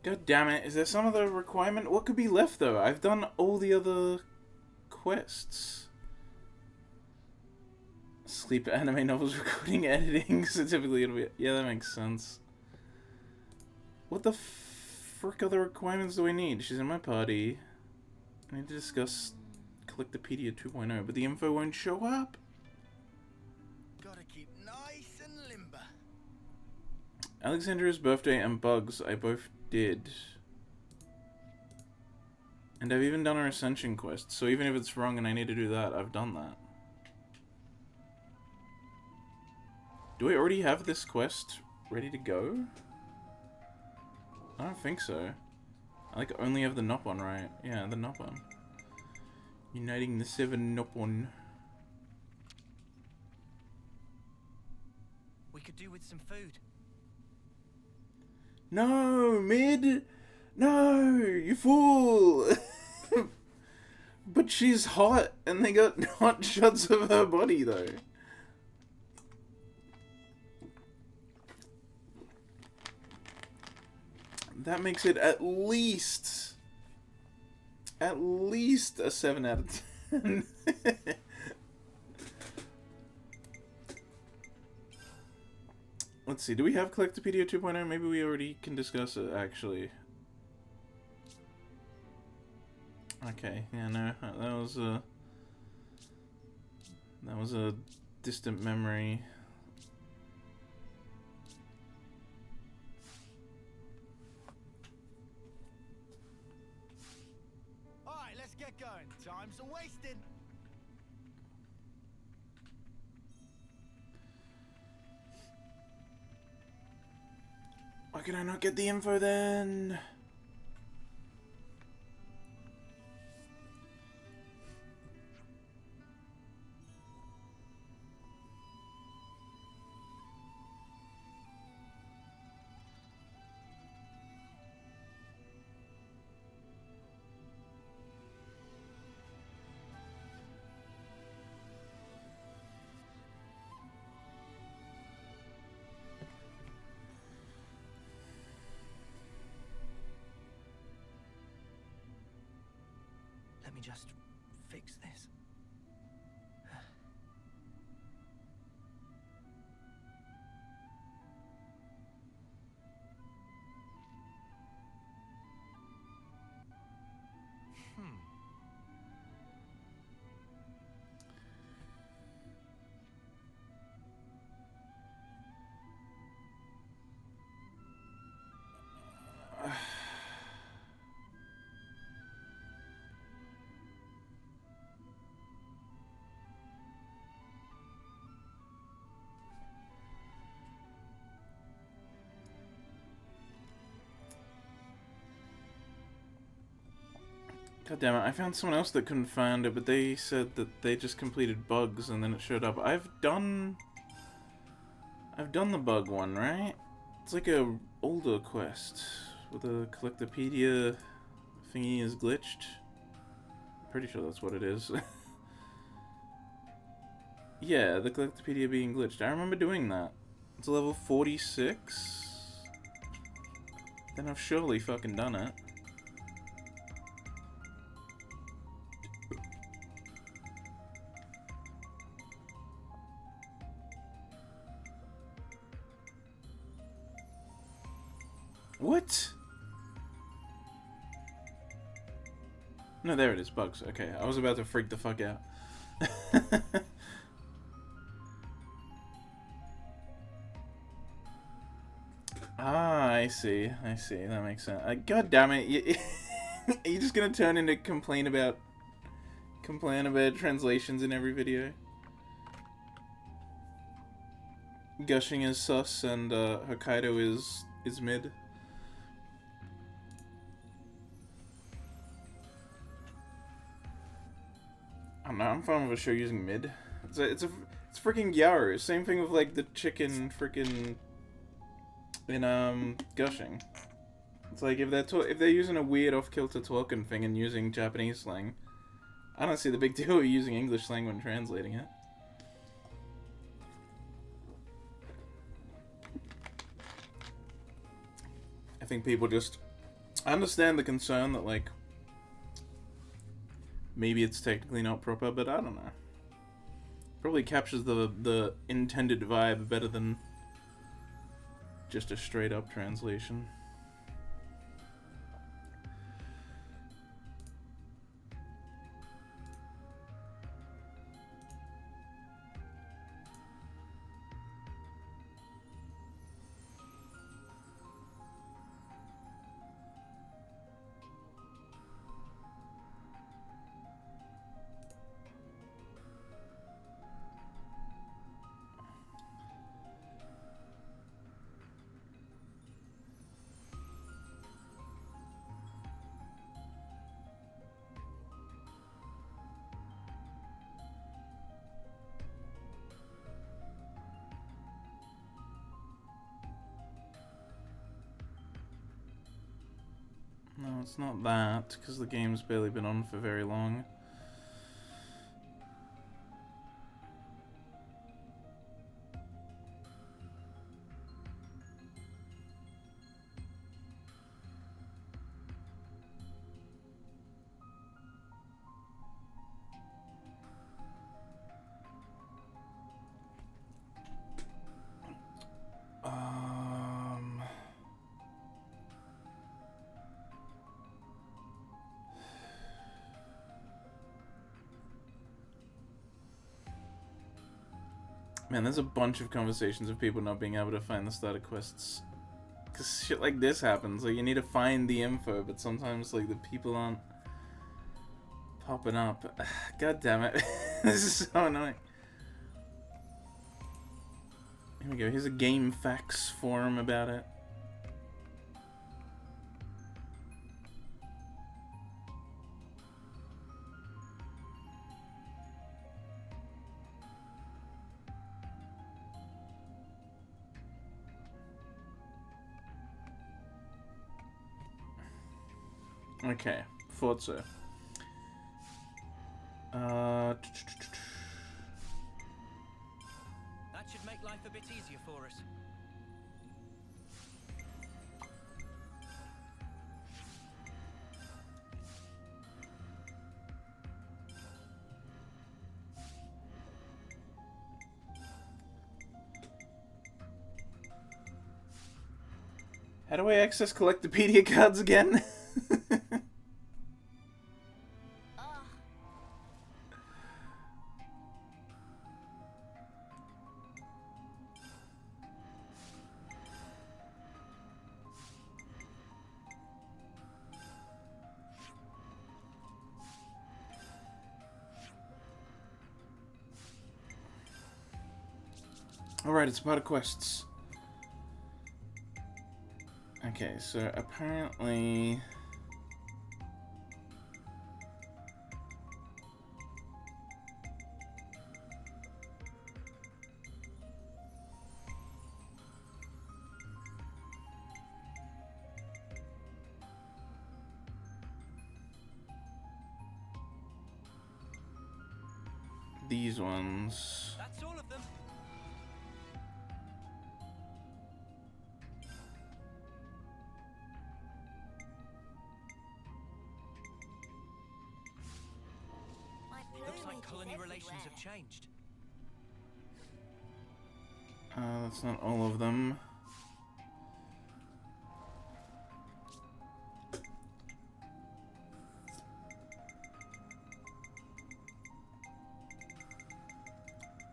God damn it, is there some other requirement? What could be left though? I've done all the other quests. Sleep, anime, novels, recording, editing, so typically it'll be... Yeah, that makes sense. What the frick other requirements do I need? She's in my party. I need to discuss Collectopedia 2.0, but the info won't show up. Gotta keep nice and limber. Alexandra's birthday and bugs, I both did. And I've even done her Ascension quest, so even if it's wrong and I need to do that, I've done that. Do I already have this quest ready to go? I don't think so. I like only have the Nop one, right? Yeah, the Nop one. Uniting the 7 Nop one. We could do with some food. No, Mid! No, you fool! But she's hot, and they got hot shots of her body, though. That makes it at least a 7 out of 10. Let's see, do we have Collectopedia 2.0? Maybe we already can discuss it, actually. Okay, yeah, no, that was a distant memory. Alright, let's get going. Time's a-wasting. Why can I not get the info then? Let me just fix this. God damn it, I found someone else that couldn't find it, but they said that they just completed bugs and then it showed up. I've done the bug one, right? It's like a older quest with a Collectopedia thingy is glitched. Pretty sure that's what it is. Yeah, the Collectopedia being glitched. I remember doing that. It's level 46. Then I've surely fucking done it. What? No, there it is. Bugs. Okay, I was about to freak the fuck out. Ah, I see. I see. That makes sense. God damn it! Are you just gonna turn into complain about translations in every video? Gushing is sus and Hokkaido is mid. I don't know. I'm fine with a show using mid. It's freaking Yaru. Same thing with like the chicken freaking in gushing. It's like if they're using a weird off-kilter Tolkien thing and using Japanese slang, I don't see the big deal with using English slang when translating it. I think people just understand the concern that like maybe it's technically not proper, but I don't know. Probably captures the intended vibe better than just a straight up translation. No, it's not that, because the game's barely been on for very long. Man, there's a bunch of conversations of people not being able to find the starter quests. Because shit like this happens. Like, you need to find the info, but sometimes, like, the people aren't popping up. God damn it. This is so annoying. Here we go. Here's a game facts forum about it. Okay, Forza. That should make life a bit easier for us. How do I access Collectopedia cards again? Alright, it's about quests. Okay, so apparently... these ones... That's all of them. Looks like colony relations have changed. that's not all of them.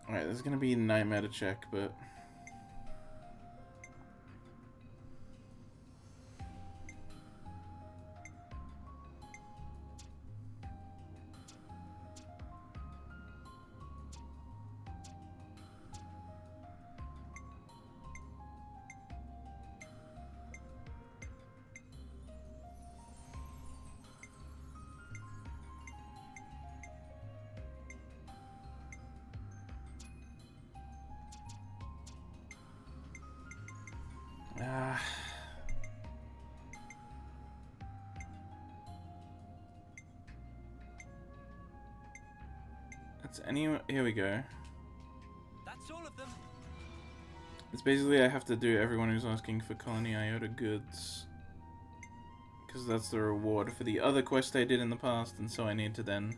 Alright, there's gonna be a nightmare to check, but... That's anyway. Here we go. That's all of them. It's basically I have to do everyone who's asking for Colony Iota goods. Because that's the reward for the other quest I did in the past, and so I need to then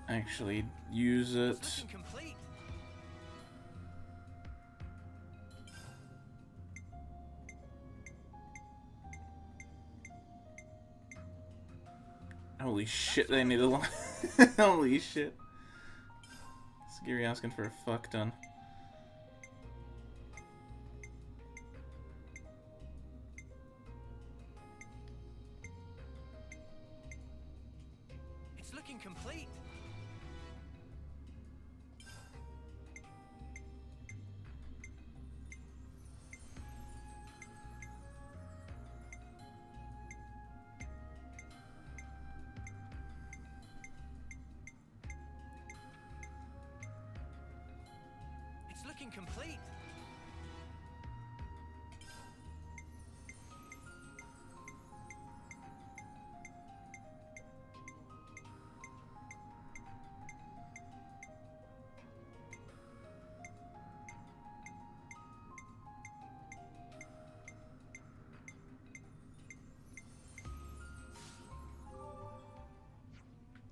actually use it. It's looking complete. Holy shit, they need a lot. Holy shit. Scary asking for a fuck ton. It's looking complete. It's looking complete.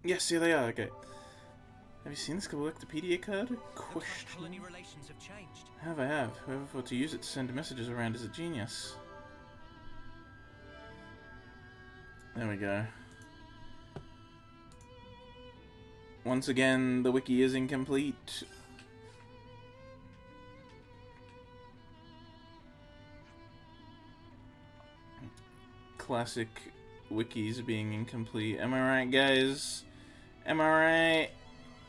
Yes, here they are, okay. Have you seen this Galactopedia card? Looks like Question. colony relations have changed. I have. Whoever thought to use it to send messages around is a genius. There we go. Once again, the wiki is incomplete. Classic wikis being incomplete. Am I right, guys? Am I right?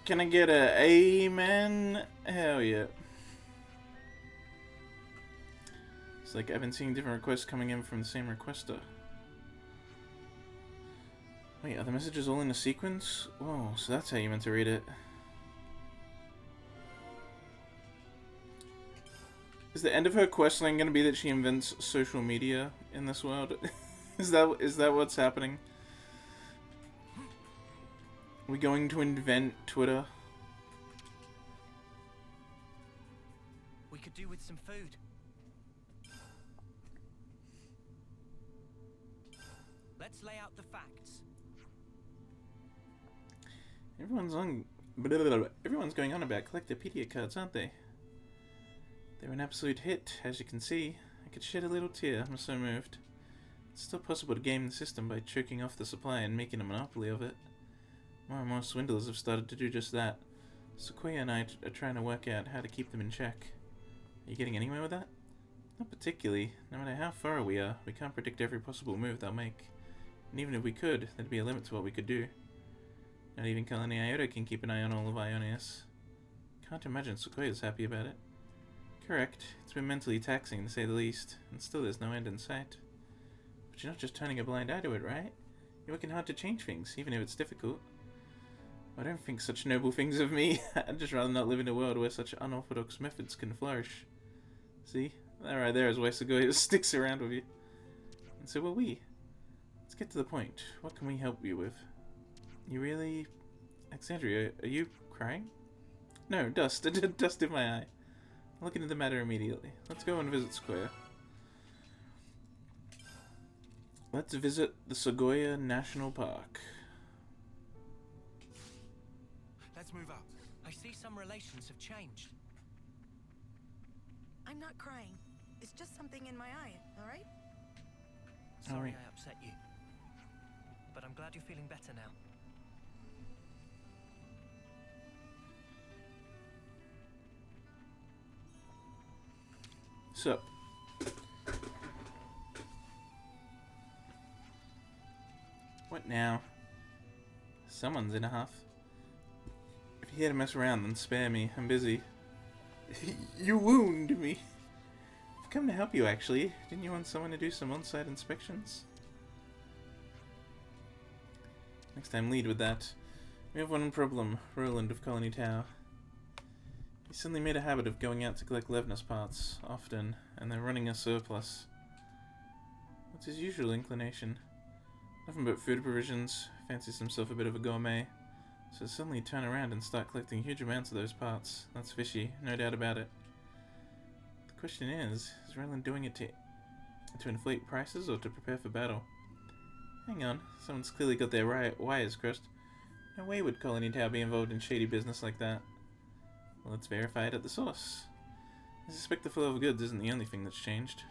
Can I get a amen? Hell yeah. It's like I've been seeing different requests coming in from the same requester. Wait, are the messages all in a sequence? Whoa, so that's how you meant to read it. Is the end of her quest line gonna be that she invents social media in this world? Is that what's happening? Are we going to invent Twitter? We could do with some food. Let's lay out the facts. Everyone's going on about Collectopedia cards, aren't they? They're an absolute hit, as you can see. I could shed a little tear, I'm so moved. It's still possible to game the system by choking off the supply and making a monopoly of it. More and more swindlers have started to do just that. Sequoia and I are trying to work out how to keep them in check. Are you getting anywhere with that? Not particularly. No matter how far we are, we can't predict every possible move they'll make. And even if we could, there'd be a limit to what we could do. Not even Colony Iota can keep an eye on all of Ionius. Can't imagine Sequoia's happy about it. Correct. It's been mentally taxing, to say the least, and still there's no end in sight. But you're not just turning a blind eye to it, right? You're working hard to change things, even if it's difficult. I don't think such noble things of me. I'd just rather not live in a world where such unorthodox methods can flourish. See? That right there is why Sequoia sticks around with you. And so will we. Let's get to the point. What can we help you with? You really... Alexandria, are you crying? No, dust. Dust in my eye. I'll look into the matter immediately. Let's go and visit Sequoia. Let's visit the Sequoia National Park. Let's move up. I see some relations have changed. I'm not crying. It's just something in my eye, all right? Sorry Alright. I upset you. But I'm glad you're feeling better now. So, what now? Someone's in a huff. If you're here to mess around, then spare me. I'm busy. You wound me. I've come to help you, actually. Didn't you want someone to do some on-site inspections? Next time, lead with that. We have one problem. Roland of Colony Tower. He suddenly made a habit of going out to collect Levnus parts, often, and they're running a surplus. What's his usual inclination? Nothing but food provisions. Fancies himself a bit of a gourmet. So suddenly turn around and start collecting huge amounts of those parts. That's fishy, no doubt about it. The question is Roland doing it to inflate prices or to prepare for battle? Hang on, someone's clearly got their wires crossed. No way would Colony Tower be involved in shady business like that. Well, let's verify it at the source. I suspect the flow of goods isn't the only thing that's changed.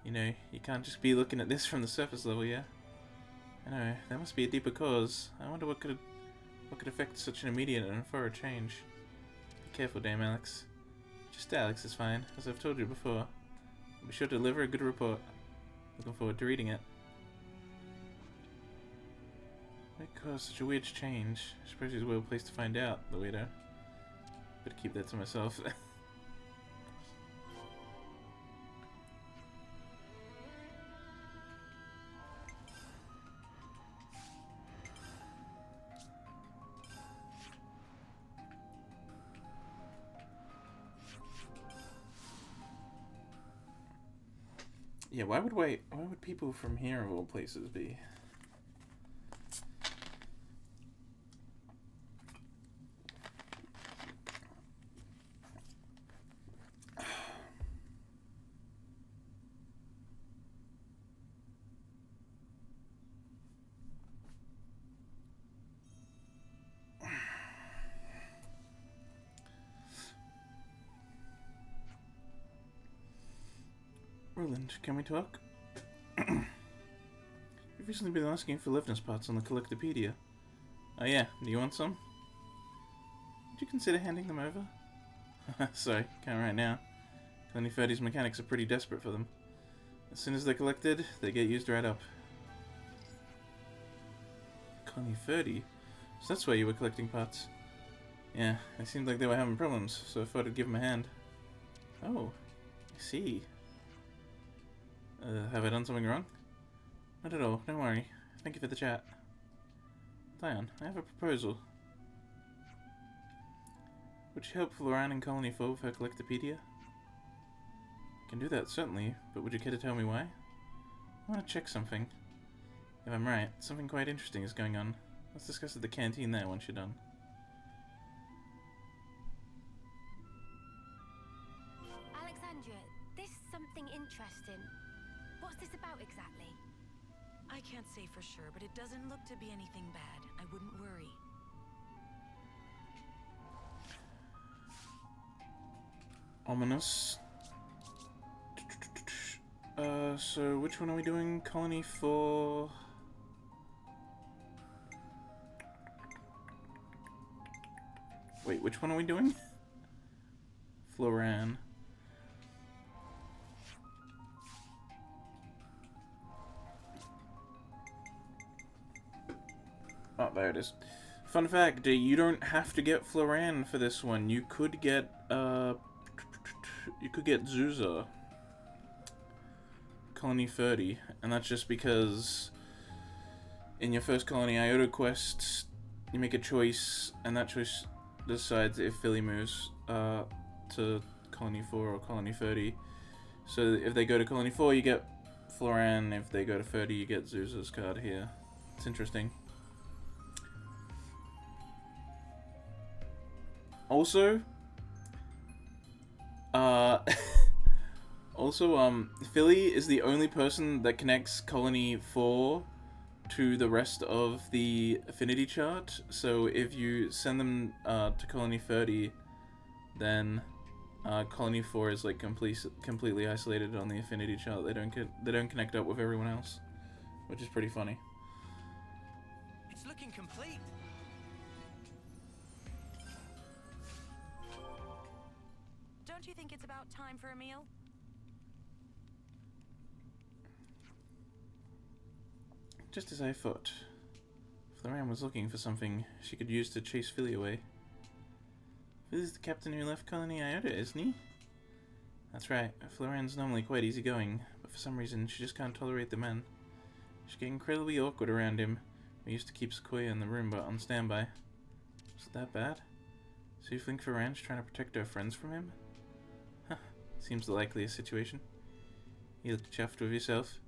You know, you can't just be looking at this from the surface level, yeah? I know, there must be a deeper cause. I wonder what could affect such an immediate and thorough change. Be careful, Dame Alex. Just Alex is fine, as I've told you before. I'll be sure to deliver a good report. Looking forward to reading it. What caused such a weird change? I suppose he's well placed to find out, the weirdo. Better keep that to myself. Yeah, why would people from here of all places be? Roland, can we talk? You've recently been asking for liveness parts on the Collectopedia. Oh yeah, do you want some? Would you consider handing them over? Sorry, can't right now. Colony 30's mechanics are pretty desperate for them. As soon as they're collected, they get used right up. Colony 30? So that's why you were collecting parts. Yeah, it seemed like they were having problems, so I thought I'd give them a hand. Oh, I see. Have I done something wrong? Not at all, don't worry. Thank you for the chat. Dion, I have a proposal. Would you help Floran and Colony 4 with her Collectopedia? I can do that, certainly, but would you care to tell me why? I want to check something. If I'm right, something quite interesting is going on. Let's discuss at the canteen there once you're done. Alexandria, this is something interesting. What's this about exactly? I can't say for sure, but it doesn't look to be anything bad. I wouldn't worry. Ominous. So which one are we doing? Colony 4... Wait, which one are we doing? Floran. Oh, there it is. Fun fact, you don't have to get Floran for this one. You could get, Zuza. Colony 30. And that's just because in your first Colony Iota quest, you make a choice, and that choice decides if Philly moves to Colony 4 or Colony 30. So if they go to Colony 4, you get Floran. If they go to 30, you get Zuza's card here. It's interesting. Also, Philly is the only person that connects Colony 4 to the rest of the affinity chart. So if you send them to Colony 30, then Colony 4 is like completely isolated on the affinity chart. They don't connect up with everyone else, which is pretty funny. It's looking complete. Don't you think it's about time for a meal? Just as I thought. Floran was looking for something she could use to chase Philly away. Philly's the captain who left Colony Iota, isn't he? That's right. Floran's normally quite easygoing, but for some reason she just can't tolerate the men. She get incredibly awkward around him. We used to keep Sequoia in the room but on standby. Was it that bad? So you think Floran's trying to protect her friends from him? Huh. Seems the likeliest situation. You look chuffed with yourself.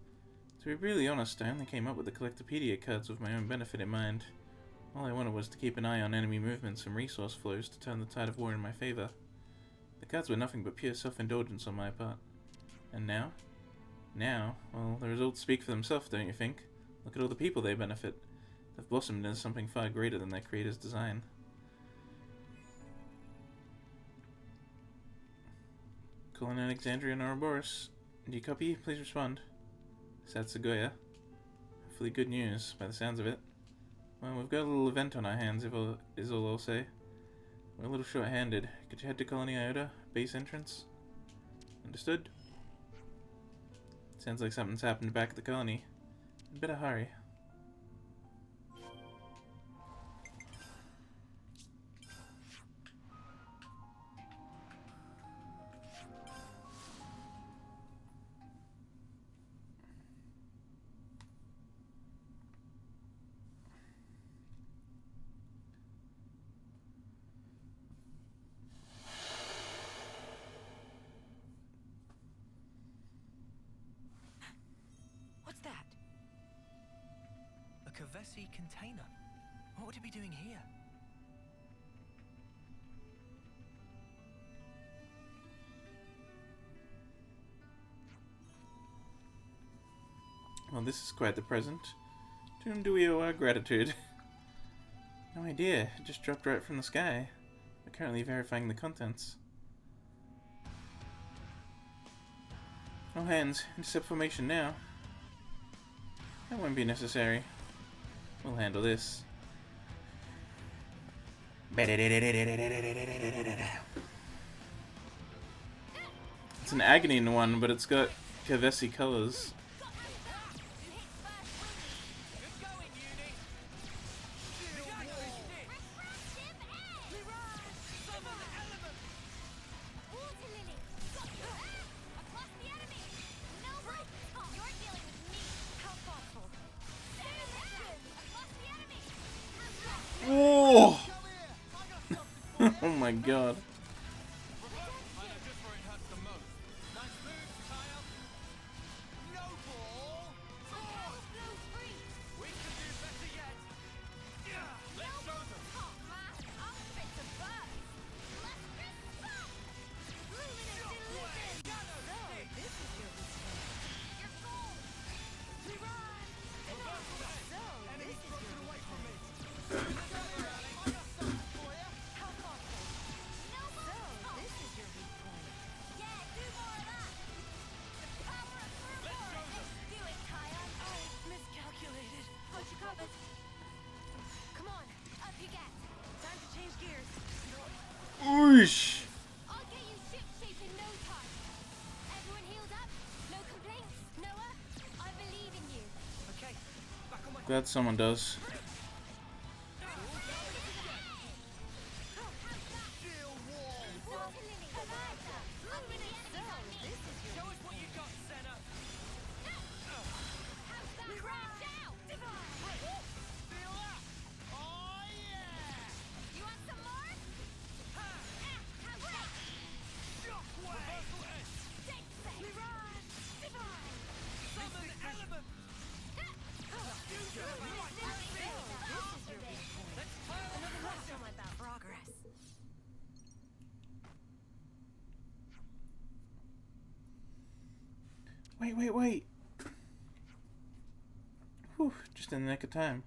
To be really honest, I only came up with the Collectopedia cards with my own benefit in mind. All I wanted was to keep an eye on enemy movements and resource flows to turn the tide of war in my favor. The cards were nothing but pure self-indulgence on my part. And now? Now, well, the results speak for themselves, don't you think? Look at all the people they benefit. They've blossomed into something far greater than their creator's design. Calling Alexandria and Ouroboros. Do you copy? Please respond. Satsugoya. Hopefully good news, by the sounds of it. Well, we've got a little event on our hands, is all I'll say. We're a little short-handed. Could you head to Colony Iota? Base entrance? Understood? Sounds like something's happened back at the colony. Better hurry. What's that? A Kavesi container. What would it be doing here? Well, this is quite the present. To whom do we owe our gratitude? No idea. It just dropped right from the sky. We're currently verifying the contents. All hands, intercept formation now. That won't be necessary. We'll handle this. It's an Agony one, but it's got Kavesi colors. Oh! Oh my god. Oosh! I'll get you ship-shape in no time. Everyone healed up? No complaints? Noah? I believe in you. Okay, back on my... Glad someone does. Wait. Whew, just in the nick of time.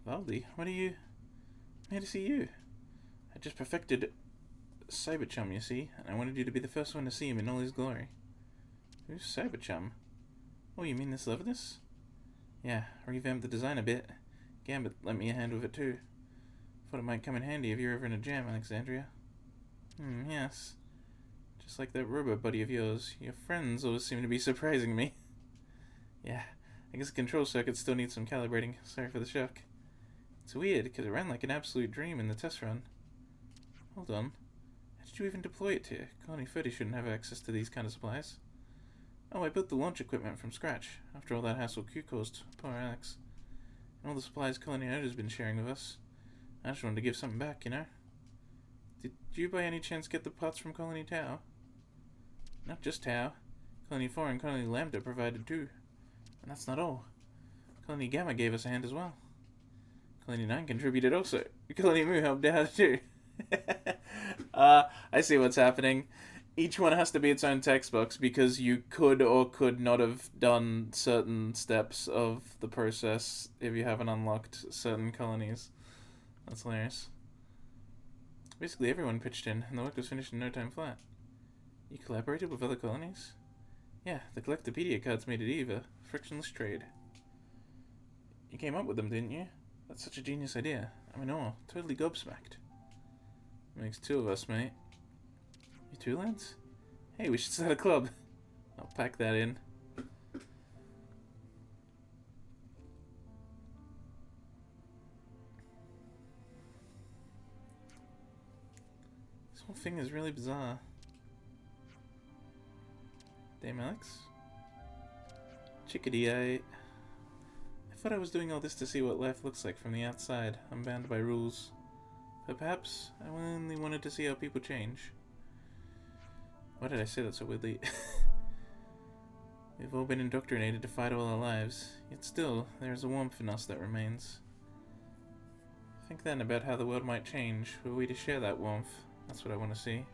Valdi, what are you... I'm here to see you. I just perfected Cyberchum, you see, and I wanted you to be the first one to see him in all his glory. Who's Cyberchum? Oh, you mean this Levinus? Yeah, revamped the design a bit. Gambit lent me a hand with it too. Thought it might come in handy if you're ever in a jam, Alexandria. Yes. Just like that robot buddy of yours, your friends always seem to be surprising me. Yeah, I guess the control circuit still needs some calibrating. Sorry for the shock. It's weird, because it ran like an absolute dream in the test run. Hold on. How did you even deploy it to? Colony 30 shouldn't have access to these kind of supplies. Oh, I built the launch equipment from scratch, after all that hassle Q caused. Poor Alex. And all the supplies Colony Oda's been sharing with us. I just wanted to give something back, you know? Did you by any chance get the parts from Colony Tau? Not just Tau. Colony 4 and Colony Lambda provided too. And that's not all. Colony Gamma gave us a hand as well. Colony 9 contributed also. Colony Moo helped out too. I see what's happening. Each one has to be its own text box because you could or could not have done certain steps of the process if you haven't unlocked certain colonies. That's hilarious. Basically everyone pitched in, and the work was finished in no time flat. You collaborated with other colonies? Yeah, the Collectopedia cards made it either. Frictionless trade. You came up with them, didn't you? That's such a genius idea. I'm in awe. Totally gobsmacked. Makes two of us, mate. You two lads? Hey, we should start a club. I'll pack that in. This whole thing is really bizarre. Dame Alex? Chickadee, I thought I was doing all this to see what life looks like from the outside. I'm bound by rules. But perhaps I only wanted to see how people change. Why did I say that so weirdly? We've all been indoctrinated to fight all our lives, yet still, there is a warmth in us that remains. Think then about how the world might change, were we to share that warmth. That's what I want to see.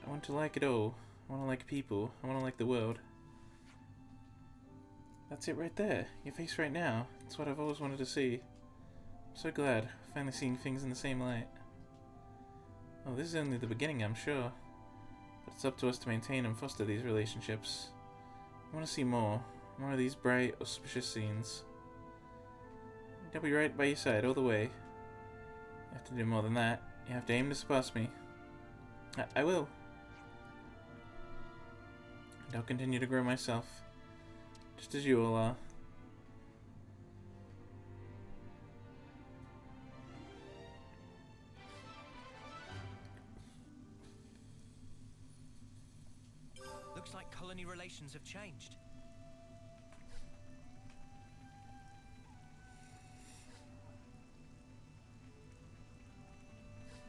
I want to like it all. I want to like people. I want to like the world. That's it right there. Your face right now. It's what I've always wanted to see. I'm so glad. Finally seeing things in the same light. Oh, this is only the beginning, I'm sure. But it's up to us to maintain and foster these relationships. I want to see more. More of these bright, auspicious scenes. I'll be right by your side all the way. You have to do more than that. You have to aim to surpass me. I will. And I'll continue to grow myself. Just as you all are. Looks like colony relations have changed.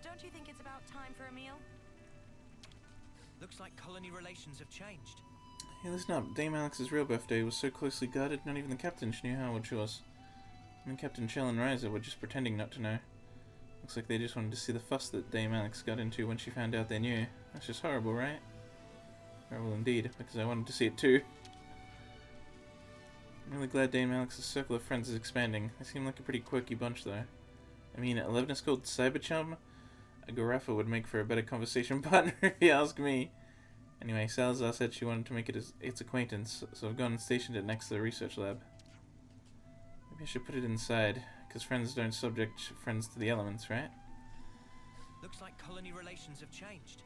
Don't you think it's about time for a meal? Looks like colony relations have changed. Hey, listen up. Dame Alex's real birthday was so closely guarded, not even the captain knew how old she was. And Captain Shell and Riser were just pretending not to know. Looks like they just wanted to see the fuss that Dame Alex got into when she found out they knew. That's just horrible, right? Horrible indeed, because I wanted to see it too. I'm really glad Dame Alex's circle of friends is expanding. They seem like a pretty quirky bunch, though. I mean, 11 is called Cyberchum? A Garaffa would make for a better conversation partner, if you ask me. Anyway, Salazar said she wanted to make it its acquaintance, so I've gone and stationed it next to the research lab. Maybe I should put it inside, because friends don't subject friends to the elements, right? Looks like colony relations have changed.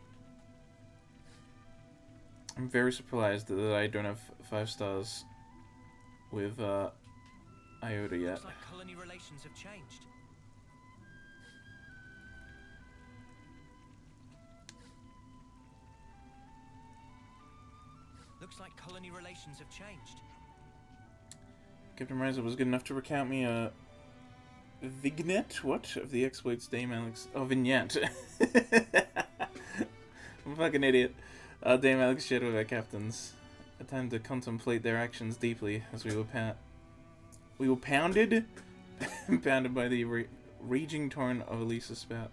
I'm very surprised that I don't have 5 stars with Iota yet. Looks like colony relations have changed. Looks like colony relations have changed. Captain Riser was good enough to recount me a vignette, what? Of the exploits Dame Alex... Oh, vignette. I'm a fucking idiot. Dame Alex shared with our captains. A time to contemplate their actions deeply as we were pounded? Pounded by the raging torrent of Elisa's spout.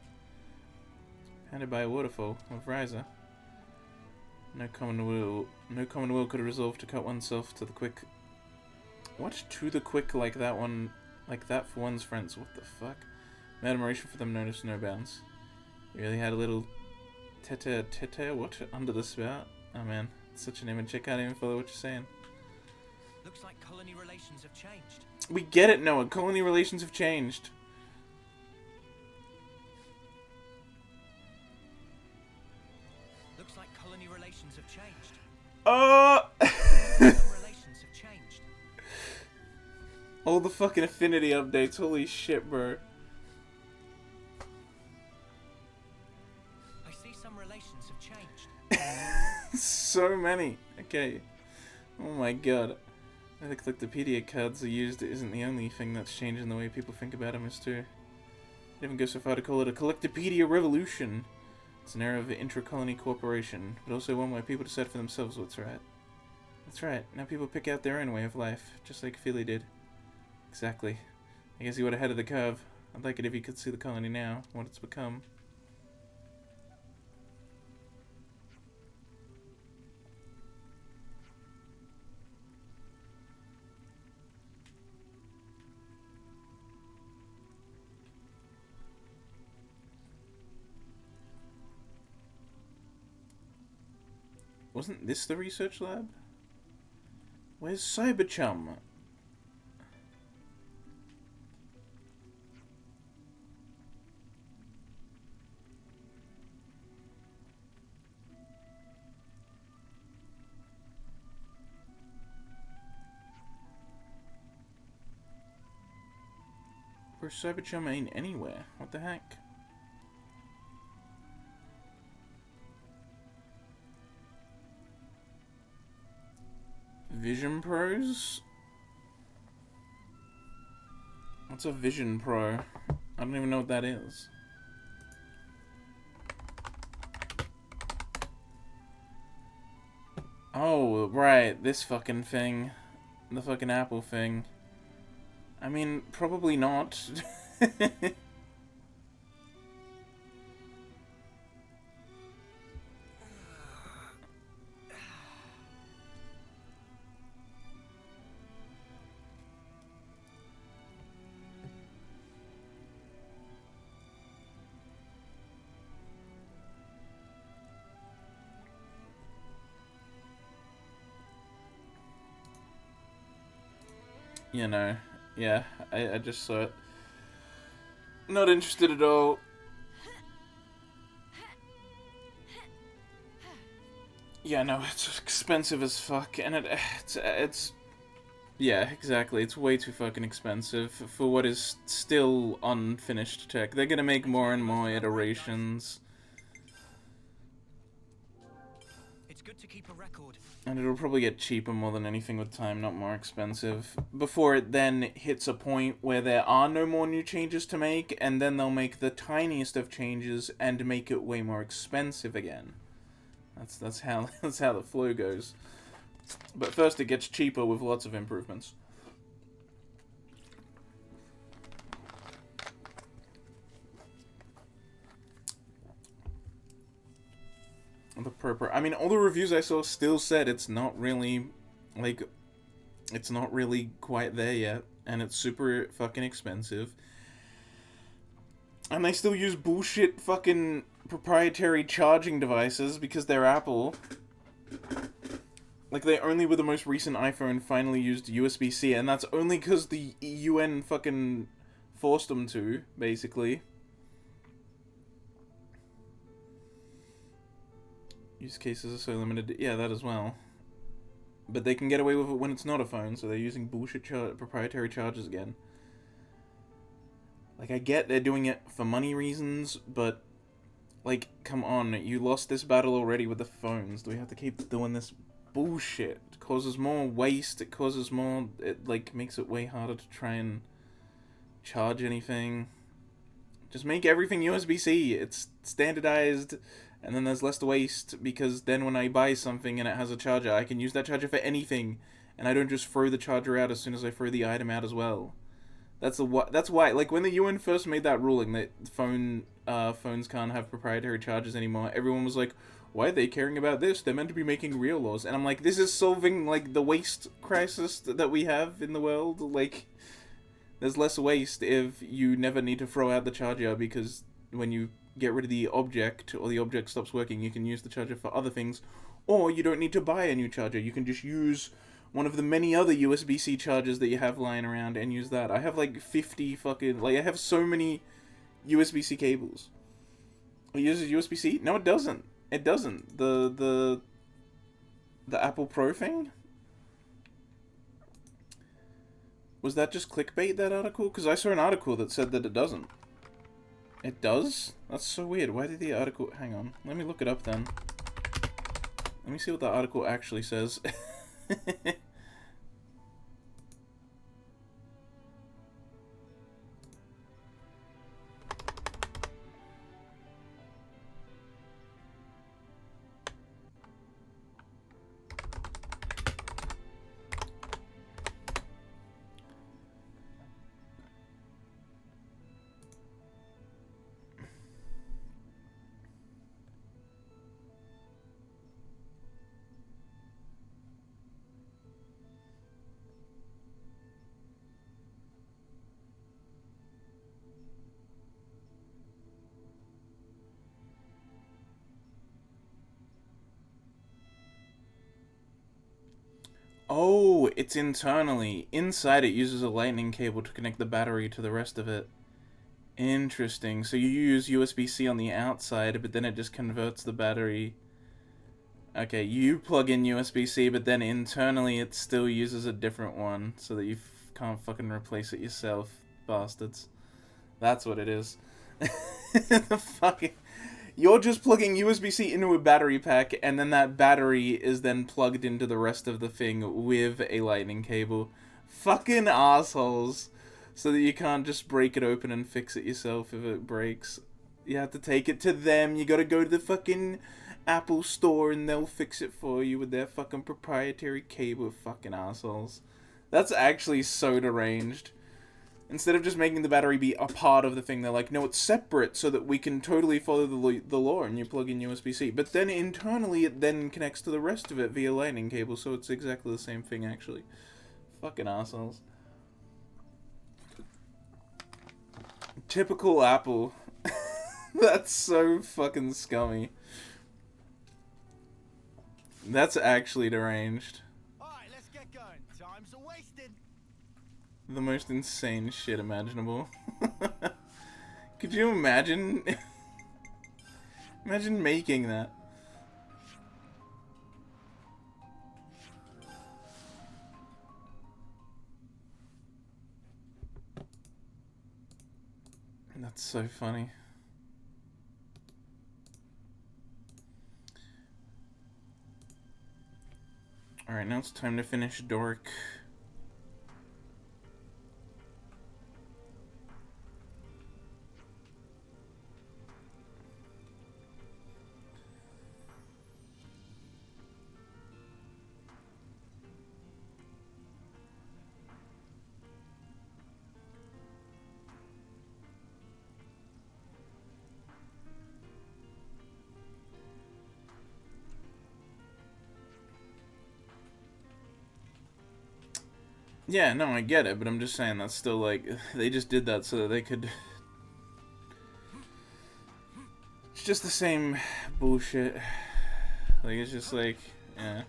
Pounded by a waterfall of Riser. No common will could resolve to cut oneself to the quick. What? To the quick like that one, like that for one's friends. What the fuck? My admiration for them noticed no bounds. You really had a little tete what? Under the spout? Oh man, it's such an image, I can't even follow what you're saying. Looks like colony relations have changed. We get it, Noah. Colony relations have changed. Looks like colony relations have changed. Relations have changed. All the fucking affinity updates. Holy shit, bro. I see some relations have changed. So many. Okay. Oh my god. I think Collectopedia cards are used isn't the only thing that's changing the way people think about them is too. I'd even go so far to call it a Collectopedia revolution. It's an era of intra-colony cooperation, but also one where people decide for themselves what's right. That's right, now people pick out their own way of life, just like Philly did. Exactly. I guess he went ahead of the curve. I'd like it if you could see the colony now, what it's become. Wasn't this the research lab? Where's Cyberchum? Where's Cyberchum ain't anywhere. What the heck? Vision Pros? What's a Vision Pro? I don't even know what that is. Oh, right, this fucking thing. The fucking Apple thing. I mean, probably not. You know, yeah, I just saw it. Not interested at all. Yeah, no, it's expensive as fuck, and it's yeah, exactly. It's way too fucking expensive for what is still unfinished tech. They're gonna make more and more iterations. It's good to keep a record. And it'll probably get cheaper more than anything with time, not more expensive. Before it then hits a point where there are no more new changes to make, and then they'll make the tiniest of changes and make it way more expensive again. That's how the flow goes. But first it gets cheaper with lots of improvements. I mean, all the reviews I saw still said it's not really, like, it's not really quite there yet, and it's super fucking expensive. And they still use bullshit fucking proprietary charging devices because they're Apple. Like, they only with the most recent iPhone finally used USB-C, and that's only because the UN fucking forced them to, basically. Use cases are so limited. Yeah, that as well. But they can get away with it when it's not a phone, so they're using bullshit proprietary chargers again. Like, I get they're doing it for money reasons, but, like, come on, you lost this battle already with the phones. Do we have to keep doing this bullshit? It causes more waste, it causes more... It, like, makes it way harder to try and charge anything. Just make everything USB-C. It's standardized... And then there's less waste, because then when I buy something and it has a charger, I can use that charger for anything, and I don't just throw the charger out as soon as I throw the item out as well. That's why, like, when the UN first made that ruling that phones can't have proprietary chargers anymore, everyone was like, why are they caring about this? They're meant to be making real laws. And I'm like, this is solving, like, the waste crisis that we have in the world. Like, there's less waste if you never need to throw out the charger, because when you get rid of the object, or the object stops working, you can use the charger for other things, or you don't need to buy a new charger. You can just use one of the many other USB-C chargers that you have lying around and use that. I have like 50 fucking, like, I have so many USB-C cables. It uses USB-C? No, it doesn't. It doesn't. The Apple Pro thing? Was that just clickbait, that article? Because I saw an article that said that it doesn't. It does? That's so weird. Why did the article... Hang on. Let me look it up then. Let me see what the article actually says. Oh, it's internally. Inside it uses a lightning cable to connect the battery to the rest of it. Interesting. So you use USB-C on the outside, but then it just converts the battery. Okay, you plug in USB-C, but then internally it still uses a different one, so that you can't fucking replace it yourself, bastards. That's what it is. The fucking... You're just plugging USB-C into a battery pack, and then that battery is then plugged into the rest of the thing with a lightning cable. Fucking assholes. So that you can't just break it open and fix it yourself if it breaks. You have to take it to them. You gotta go to the fucking Apple store and they'll fix it for you with their fucking proprietary cable. Fucking assholes. That's actually so deranged. Instead of just making the battery be a part of the thing, they're like, no, it's separate so that we can totally follow the law, and you plug in USB-C. But then internally it then connects to the rest of it via lightning cable, so it's exactly the same thing, actually. Fucking assholes. Typical Apple. That's so fucking scummy. That's actually deranged. Alright, let's get going. Time's a wasted. The most insane shit imaginable. Could you imagine? Imagine making that. That's so funny. Alright, now it's time to finish Dork. Yeah, no, I get it, but I'm just saying that's still like, they just did that so that they could... It's just the same bullshit. Like, it's just like, yeah.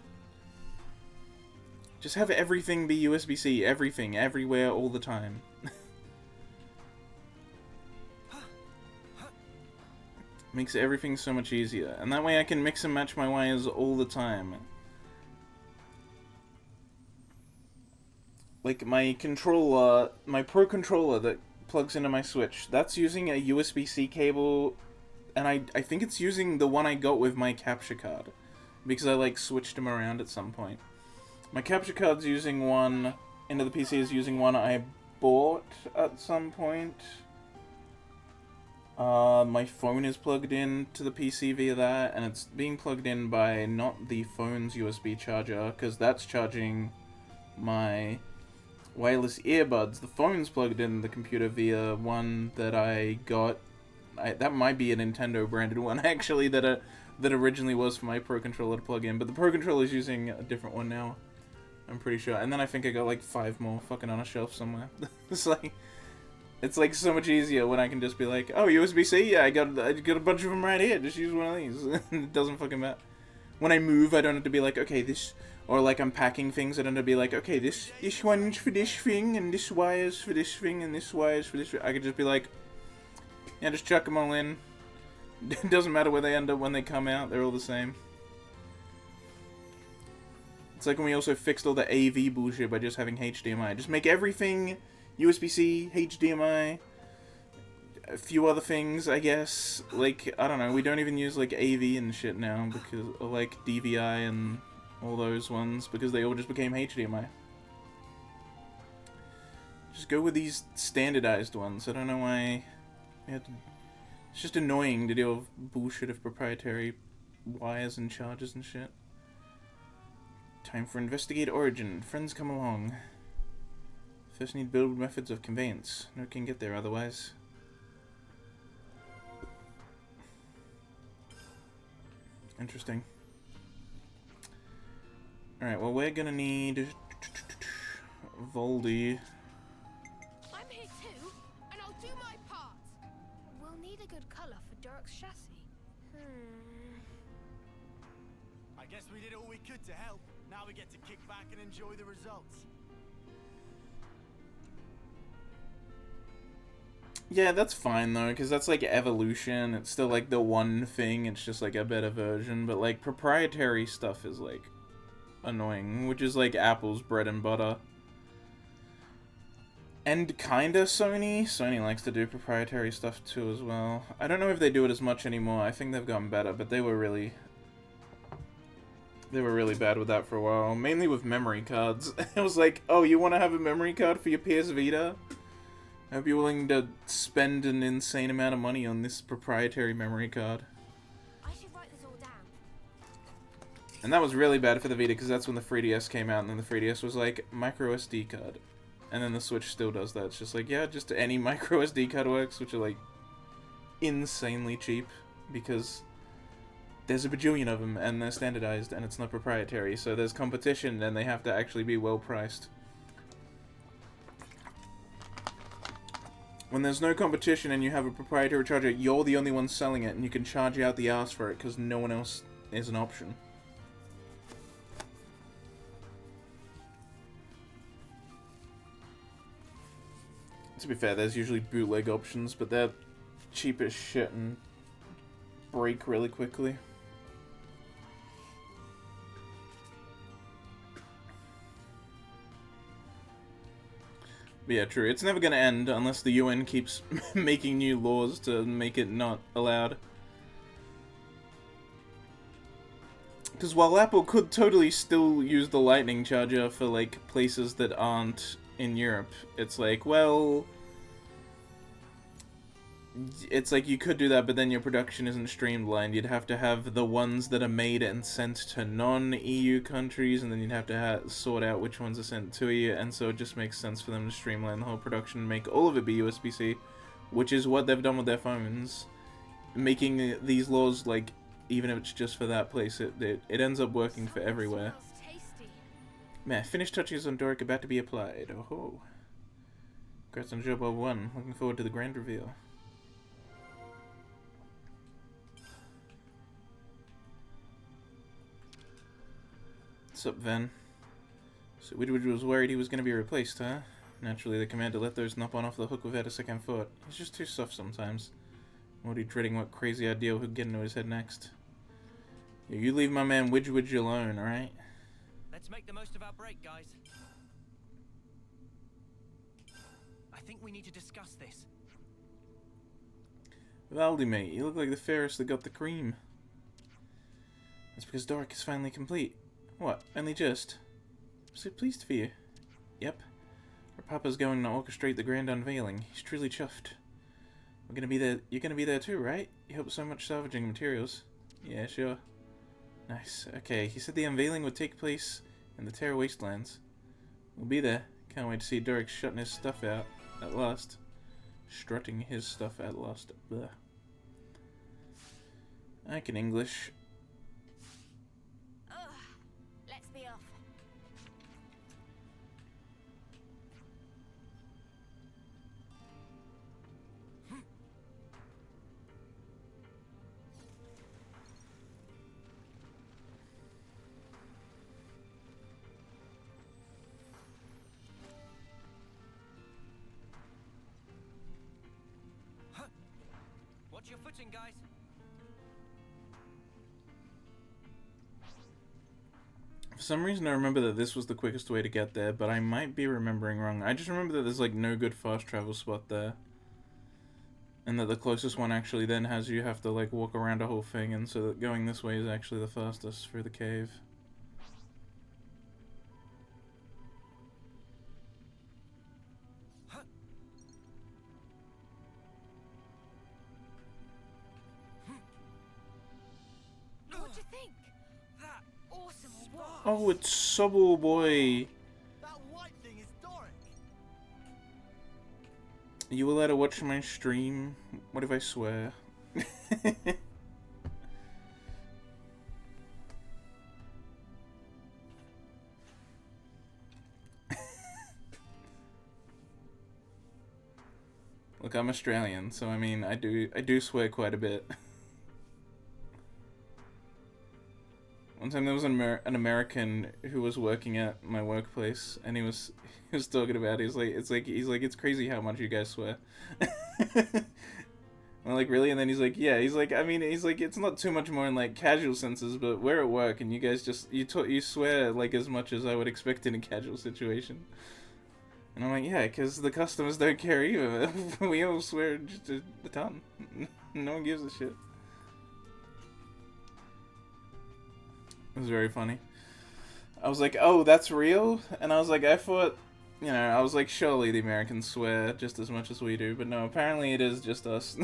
Just have everything be USB-C, everything, everywhere, all the time. Makes everything so much easier. And that way I can mix and match my wires all the time. Like my controller, my Pro controller that plugs into my Switch, that's using a USB-C cable, and I think it's using the one I got with my capture card, because I like switched them around at some point. My capture card's using one, into the PC is using one I bought at some point. My phone is plugged in to the PC via that, and it's being plugged in by not the phone's USB charger, because that's charging my wireless earbuds. The phone's plugged in the computer via one that I got. That might be a Nintendo branded one actually that originally was for my Pro controller to plug in, but the Pro controller is using a different one now, I'm pretty sure. And then I think I got like 5 more fucking on a shelf somewhere. It's like so much easier when I can just be like, oh, USB-C, yeah, I got a bunch of them right here. Just use one of these. It doesn't fucking matter. When I move, I don't have to be like, okay, this. Or like I'm packing things, I don't have to be like, okay, this one's for this thing, and this wire's for this thing, and this wire's for this thing. I could just be like, yeah, just chuck them all in. It doesn't matter where they end up when they come out, they're all the same. It's like when we also fixed all the AV bullshit by just having HDMI. Just make everything USB-C, HDMI, a few other things, I guess. Like, I don't know, we don't even use like AV and shit now, because, or like DVI and all those ones, because they all just became HDMI. Just go with these standardized ones. I don't know why we have to... It's just annoying to deal with bullshit of proprietary wires and chargers and shit. Time for investigate origin. Friends come along. First need build methods of conveyance. No can get there otherwise. Interesting. Alright, well we're gonna need Voldy. I'm here too, and I'll do my part. We'll need a good colour for Dirk's chassis. I guess we did all we could to help. Now we get to kick back and enjoy the results. Yeah, that's fine though, because that's like evolution. It's still like the one thing, it's just like a better version. But like proprietary stuff is like annoying, which is like Apple's bread and butter. And kinda Sony. Sony likes to do proprietary stuff too as well. I don't know if they do it as much anymore. I think they've gotten better, but they were really bad with that for a while. Mainly with memory cards. It was like, oh, you want to have a memory card for your PS Vita? I hope you're willing to spend an insane amount of money on this proprietary memory card. I should write this all down. And that was really bad for the Vita, because that's when the 3DS came out, and then the 3DS was like, micro SD card. And then the Switch still does that. It's just like, yeah, just any micro SD card works, which are like insanely cheap, because there's a bajillion of them, and they're standardized, and it's not proprietary, so there's competition, and they have to actually be well priced. When there's no competition and you have a proprietary charger, you're the only one selling it, and you can charge out the ass for it because no one else is an option. To be fair, there's usually bootleg options, but they're cheap as shit and break really quickly. But yeah, true. It's never going to end unless the UN keeps making new laws to make it not allowed. Because while Apple could totally still use the Lightning charger for, like, places that aren't in Europe, it's like, well... It's like you could do that, but then your production isn't streamlined. You'd have to have the ones that are made and sent to non-EU countries, and then you'd have to sort out which ones are sent to you, and so it just makes sense for them to streamline the whole production and make all of it be USB-C, which is what they've done with their phones. Making these laws, like, even if it's just for that place, it ends up working for everywhere. Man, finished touches on Doric about to be applied. Oh ho. Congrats on Job 1. Looking forward to the grand reveal. What's up, Ven? So Widwidge was worried he was going to be replaced, huh? Naturally, the commander let those not on off the hook without a second thought. He's just too soft sometimes. Already dreading what crazy idea would get into his head next. Yeah, you leave my man Widwidge alone, alright? Let's make the most of our break, guys. I think we need to discuss this. Valdi, mate, you look like the fairest that got the cream. That's because Doric is finally complete. What? Only just? I'm so pleased for you. Yep. Our Papa's going to orchestrate the grand unveiling. He's truly chuffed. We're gonna be there. You're gonna be there too, right? You help so much salvaging materials. Yeah, sure. Nice. Okay, he said the unveiling would take place in the Terra Wastelands. We'll be there. Can't wait to see Doric shutting his stuff out at last. Strutting his stuff at last. Blech. I can English. Let's be off. Watch your footing, guys. For some reason I remember that this was the quickest way to get there, but I might be remembering wrong. I just remember that there's like no good fast travel spot there. And that the closest one actually then has you have to like walk around a whole thing, and so that going this way is actually the fastest through the cave. What'd you think? That awesome what? Oh, it's Sobble Boy. That white thing is Doric. Are you allowed to watch my stream? What if I swear? Look, I'm Australian, so I mean, I do swear quite a bit. One time there was an American who was working at my workplace, and he was talking about it. It's crazy how much you guys swear. I'm like, really? And then he's like, yeah. He's like, I mean, he's like, it's not too much more in like casual senses, but we're at work and you guys just you swear like as much as I would expect in a casual situation. And I'm like, yeah, because the customers don't care either. We all swear just a ton. No one gives a shit. It was very funny. I was like, oh, that's real? And I was like, I thought, you know, I was like, surely the Americans swear just as much as we do. But no, apparently it is just us.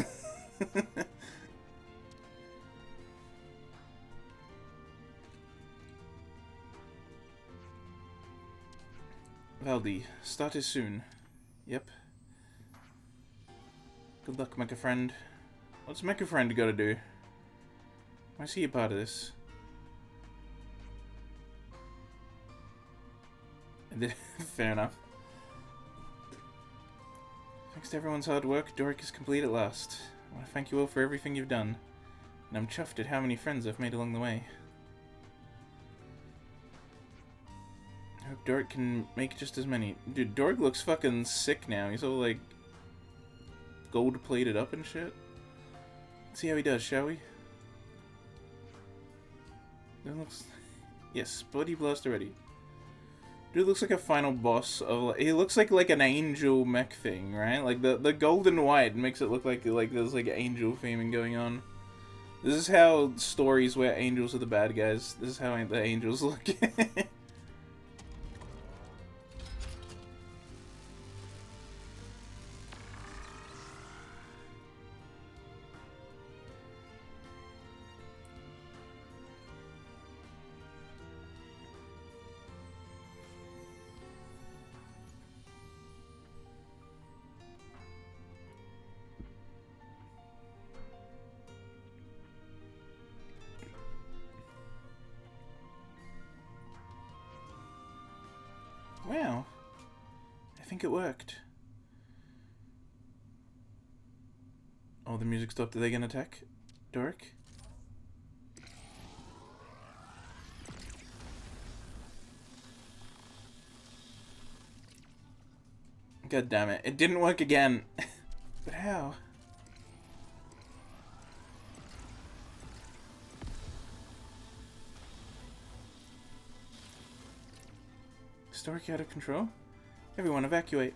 Valdi, start is soon. Yep. Good luck, Mecha Friend. What's Mecha Friend gotta do? Why is he a part of this? Fair enough. Thanks to everyone's hard work, Doric is complete at last. I want to thank you all for everything you've done. And I'm chuffed at how many friends I've made along the way. I hope Doric can make just as many. Dude, Doric looks fucking sick now. He's all like gold plated up and shit. Let's see how he does, shall we? That looks... Yes, Bloody Blaster ready. Dude looks like a final boss of... He looks like an angel mech thing, right? Like the gold and white makes it look like there's like angel theming going on. This is how stories where angels are the bad guys. This is how the angels look. Wow. I think it worked. Oh, the music stopped. Are they gonna attack Doric? God damn it. It didn't work again. But how? Is Doric out of control? Everyone evacuate.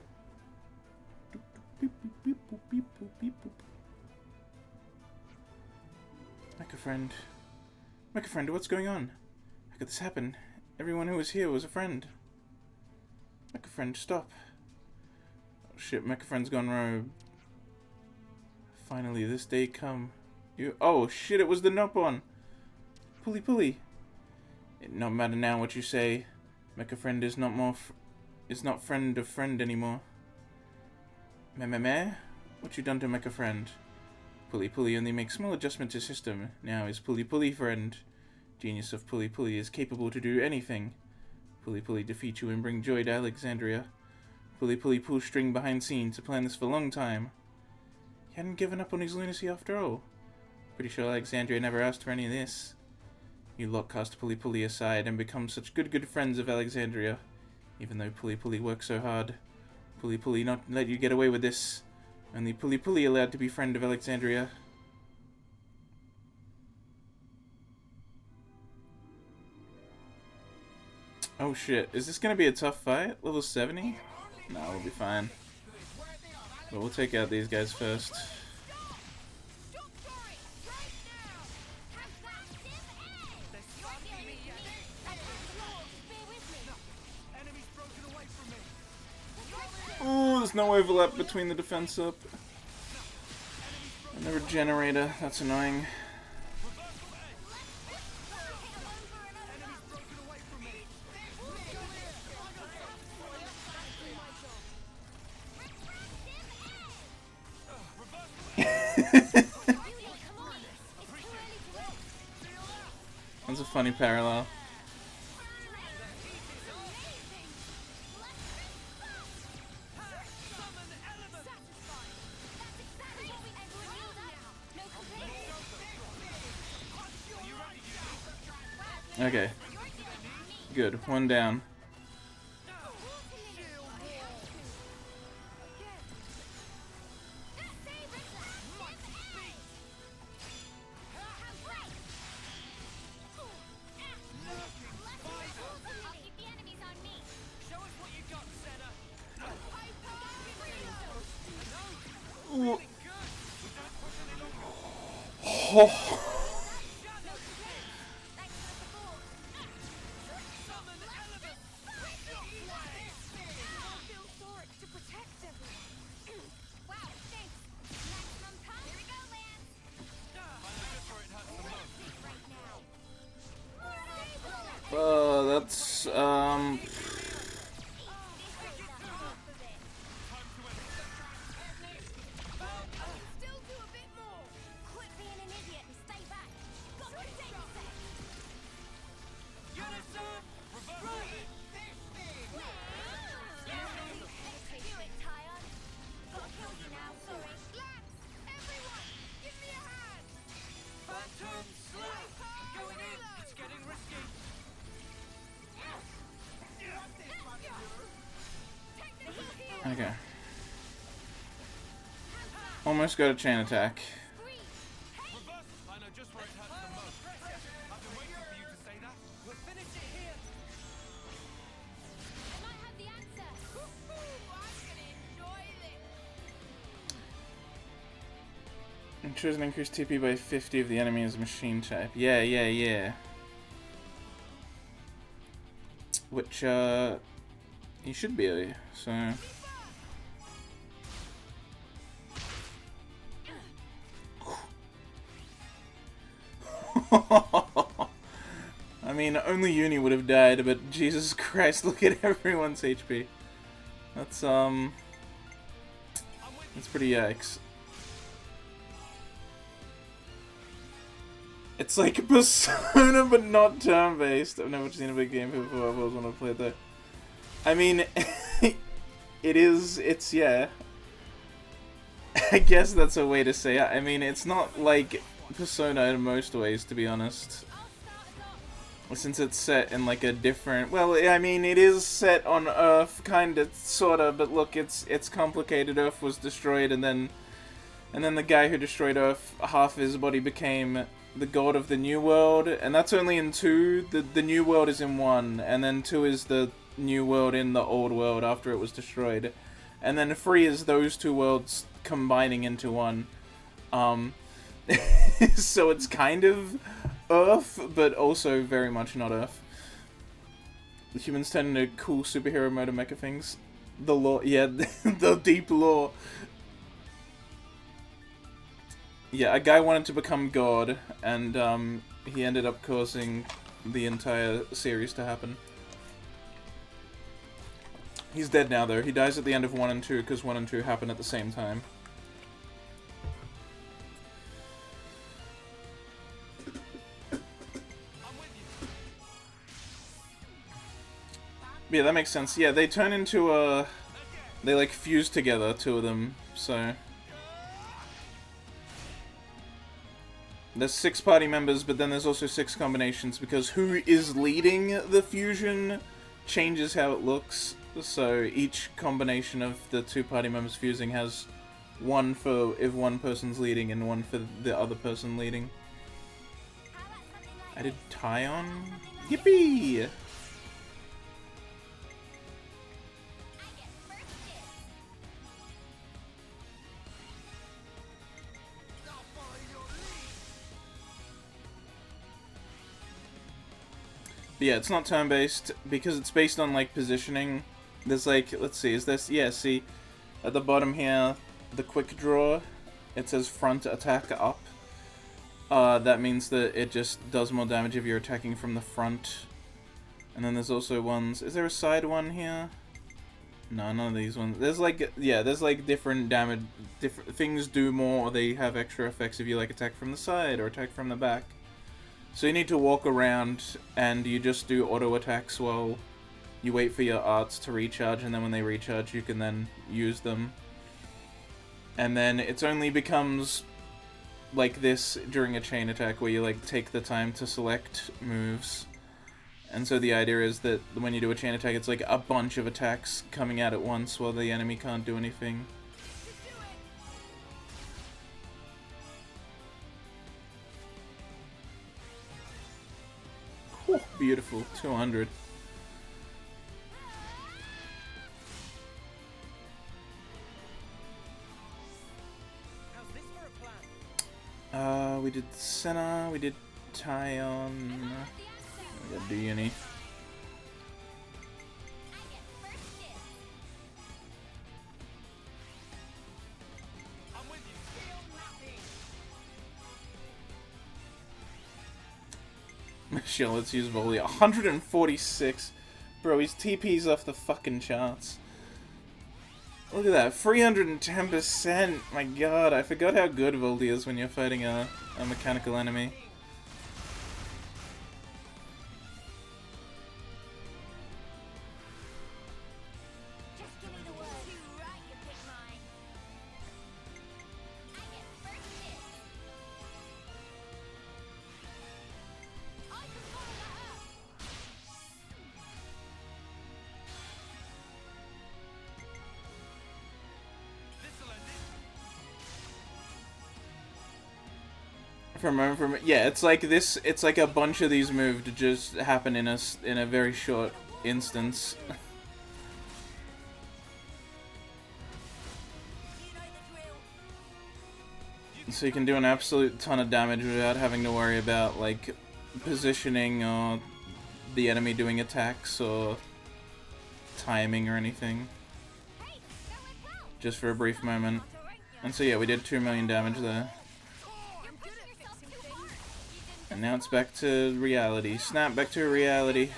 Mecha friend. Mecha friend, what's going on? How could this happen? Everyone who was here was a friend. Mecha friend, stop. Oh shit, Mecha friend's gone rogue. Finally, this day come. You. Oh shit, it was the Nopon. Pulley pulley. It not matter now what you say. Mecha friend is not friend of friend anymore. Meh? What you done to Mecha friend? Pulley pulley only makes small adjustment to system. Now is pulley pulley friend. Genius of pulley pulley is capable to do anything. Pulley pulley defeat you and bring joy to Alexandria. Pulley pulley pull string behind scene to plan this for a long time. He hadn't given up on his lunacy after all. Pretty sure Alexandria never asked for any of this. You lot cast Pulley Pulley aside and become such good friends of Alexandria. Even though Pulley Pulley works so hard. Pulley Pulley not let you get away with this. Only Pulley Pulley allowed to be friend of Alexandria. Oh shit, is this gonna be a tough fight? Level 70? No, we'll be fine. But we'll take out these guys first. Oh, there's no overlap between the defense up and the regenerator. That's annoying. That's a funny parallel. Okay. Good. One down. Oh. That's okay. Almost got a chain attack. And choose an increased TP by 50 if the enemy is machine type. Yeah, yeah, yeah. Which, he should be, so... I mean, only Uni would have died, but Jesus Christ, look at everyone's HP. That's pretty yikes. It's like Persona, but not turn-based. I've never seen a big game before. I've always wanted to play it though. I mean, it's, yeah. I guess that's a way to say it. I mean, it's not like Persona in most ways, to be honest. Since it's set in like a different... Well, I mean, it is set on Earth, kinda, sorta, but look, it's complicated. Earth was destroyed, and then the guy who destroyed Earth, half his body became the god of the New World, and that's only in 2. The New World is in 1, and then 2 is the New World in the Old World after it was destroyed. And then 3 is those two worlds combining into one. So it's kind of Earth, but also very much not Earth. The humans turn into cool superhero motor mecha things. The lore, yeah, the deep lore. Yeah, a guy wanted to become God, and he ended up causing the entire series to happen. He's dead now, though. He dies at the end of 1 and 2, because 1 and 2 happen at the same time. Yeah, that makes sense. Yeah, they turn into they like fuse together, 2 of them, so... There's 6 party members, but then there's also 6 combinations, because who is leading the fusion changes how it looks. So each combination of the 2 party members fusing has one for if one person's leading and one for the other person leading. I did Tyon? Yippee! But yeah, it's not turn-based, because it's based on, like, positioning. There's, like, let's see, is this... Yeah, see, at the bottom here, the quick draw, it says front attack up. That means that it just does more damage if you're attacking from the front. And then there's also ones... Is there a side one here? No, none of these ones. There's, like, yeah, there's, like, different damage... Different things do more, or they have extra effects if you, like, attack from the side or attack from the back. So you need to walk around, and you just do auto attacks while you wait for your arts to recharge, and then when they recharge you can then use them. And then it only becomes like this during a chain attack, where you like take the time to select moves, And so the idea is that when you do a chain attack, it's like a bunch of attacks coming out at once while the enemy can't do anything. Whew, beautiful. 200. We did Senna, we did Tyon, we got Uni. Michelle, let's use volley. 146. Bro, his TP's off the fucking charts. Look at that, 310%! My god, I forgot how good Voldy is when you're fighting a mechanical enemy. Yeah, it's like this. It's like a bunch of these moves to just happen in a very short instance. So you can do an absolute ton of damage without having to worry about like positioning or the enemy doing attacks or timing or anything. Just for a brief moment. And so yeah, we did 2 million damage there. And now it's back to reality. Snap back to reality.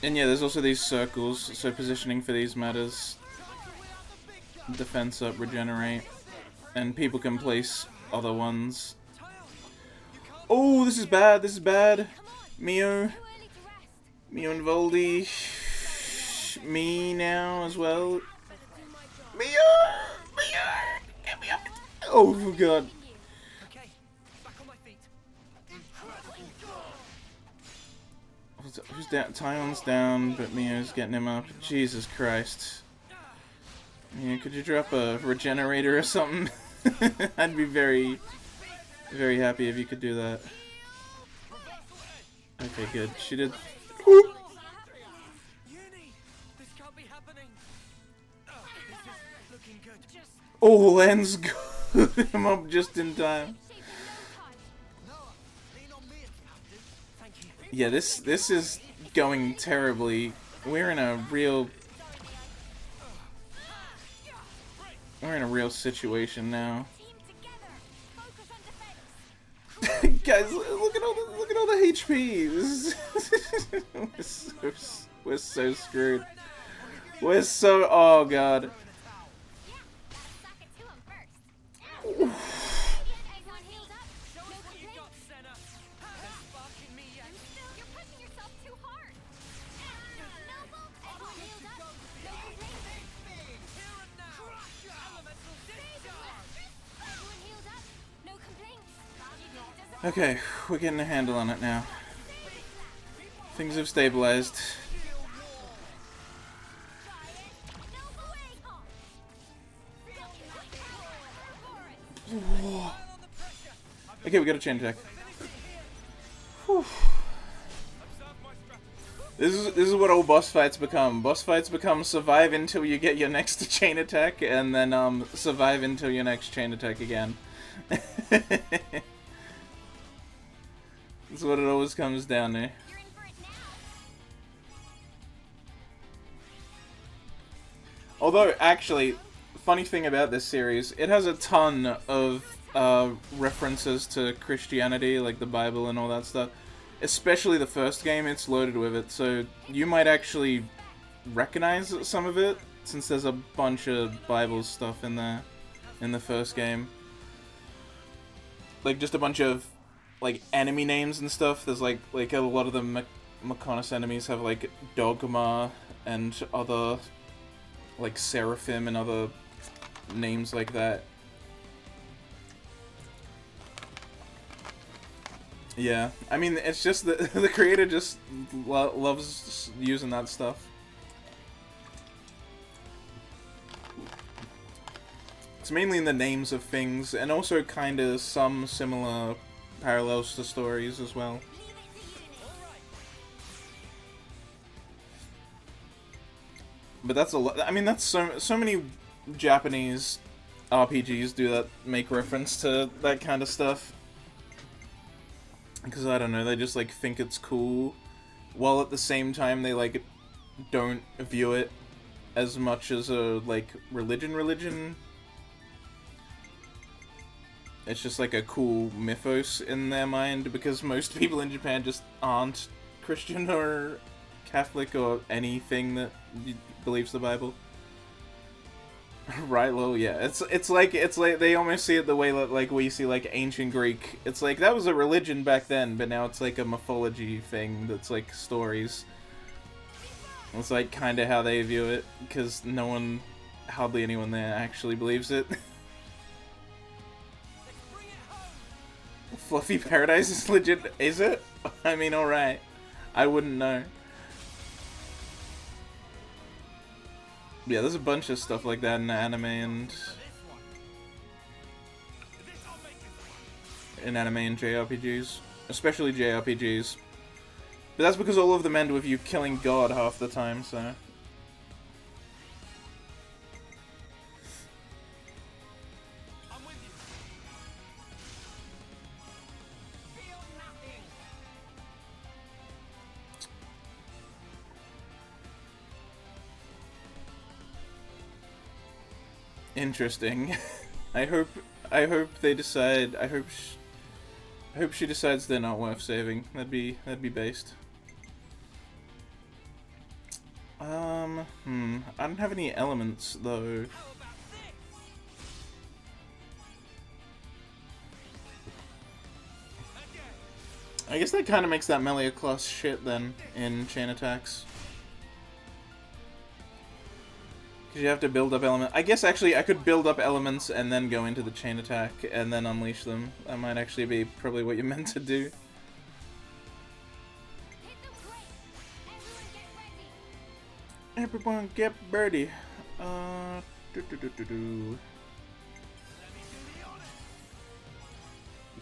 And yeah, there's also these circles, so positioning for these matters. Defense up, regenerate. And people can place other ones. Oh, this is bad, this is bad. Mio and Voldy. Me now as well. Mio! Get me up! Oh god. Who's down? Tyon's down, but Mio's getting him up. Jesus Christ. Yeah, could you drop a regenerator or something? I'd be very, very happy if you could do that. Okay, good. She did. Whoop. Oh, Len's good. I'm up just in time. Yeah, this is going terribly. We're in a real situation now. Guys, look at all the HP. We're so screwed. We're so, oh god. Okay, we're getting a handle on it now. Things have stabilized. Okay, we got a chain attack. Whew. This is what all boss fights become. Boss fights become survive until you get your next chain attack, and then survive until your next chain attack again. That's what it always comes down to. Although, actually, funny thing about this series, it has a ton of references to Christianity, like the Bible and all that stuff. Especially the first game, it's loaded with it, so you might actually recognize some of it, since there's a bunch of Bible stuff in there, in the first game. Like, just a bunch of like enemy names and stuff. There's like a lot of the Mechonis enemies have like Dogma and other, like, seraphim and other names like that. Yeah, I mean, it's just that the creator just loves using that stuff. It's mainly in the names of things, and also kind of some similar parallels to stories as well. But that's a lot. I mean, that's so many Japanese RPGs do that, make reference to that kind of stuff. Because, I don't know, they just, like, think it's cool, while at the same time they, like, don't view it as much as a, like, religion. It's just, like, a cool mythos in their mind, because most people in Japan just aren't Christian or Catholic or anything that believes the Bible. Right, well, yeah, it's like they almost see it the way that, like, we see, like, ancient Greek. It's like, that was a religion back then, but now it's like a mythology thing that's like stories. It's like kind of how they view it, because hardly anyone there actually believes it. Fluffy Paradise is legit, is it? I mean, alright. I wouldn't know. Yeah, there's a bunch of stuff like that in anime and JRPGs, especially JRPGs. But that's because all of them end with you killing God half the time, so. Interesting. I hope they decide. I hope she decides they're not worth saving. That'd be based. I don't have any elements though. I guess that kind of makes that melee class shit then in chain attacks. Because you have to build up elements. I guess actually I could build up elements and then go into the chain attack and then unleash them. That might actually be probably what you're meant to do. Everyone get birdie.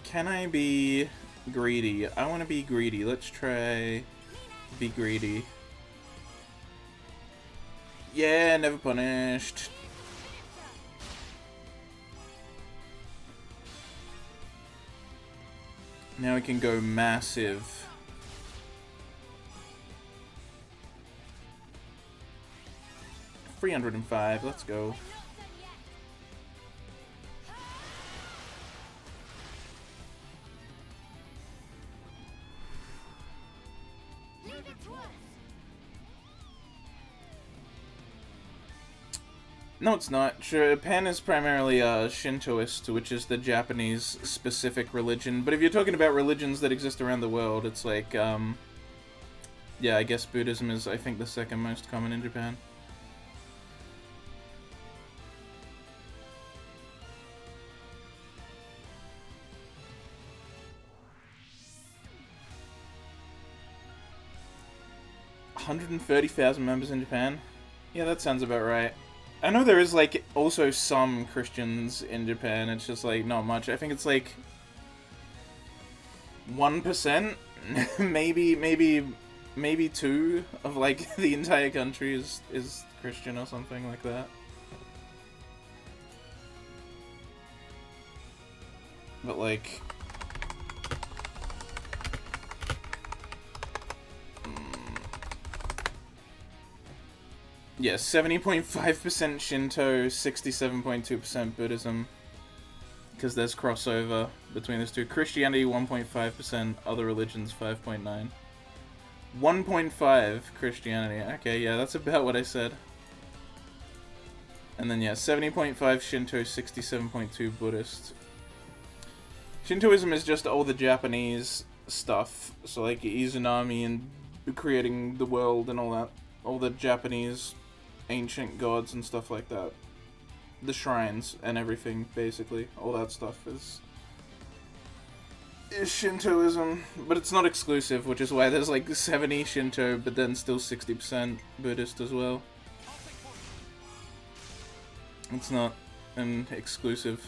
Can I be greedy? I want to be greedy. Let's try be greedy. Yeah, never punished. Now we can go massive. $305, let's go. No, it's not. Japan is primarily Shintoist, which is the Japanese specific religion. But if you're talking about religions that exist around the world, it's like, yeah, I guess Buddhism is, I think, the second most common in Japan. $130,000 members in Japan? Yeah, that sounds about right. I know there is, like, also some Christians in Japan, it's just, like, not much. I think it's, like, 1%? maybe 2 of, like, the entire country is Christian or something like that. But, like... yeah, 70.5% Shinto, 67.2% Buddhism. Because there's crossover between those two. Christianity, 1.5%, other religions, 5.9. 1.5 Christianity. Okay, yeah, that's about what I said. And then, yeah, 70.5 Shinto, 67.2 Buddhist. Shintoism is just all the Japanese stuff. So, like, Izanami and creating the world and all that. all the Japanese ancient gods and stuff like that. The shrines and everything, basically. All that stuff is Shintoism, but it's not exclusive, which is why there's like 70 Shinto, but then still 60% Buddhist as well. It's not an exclusive.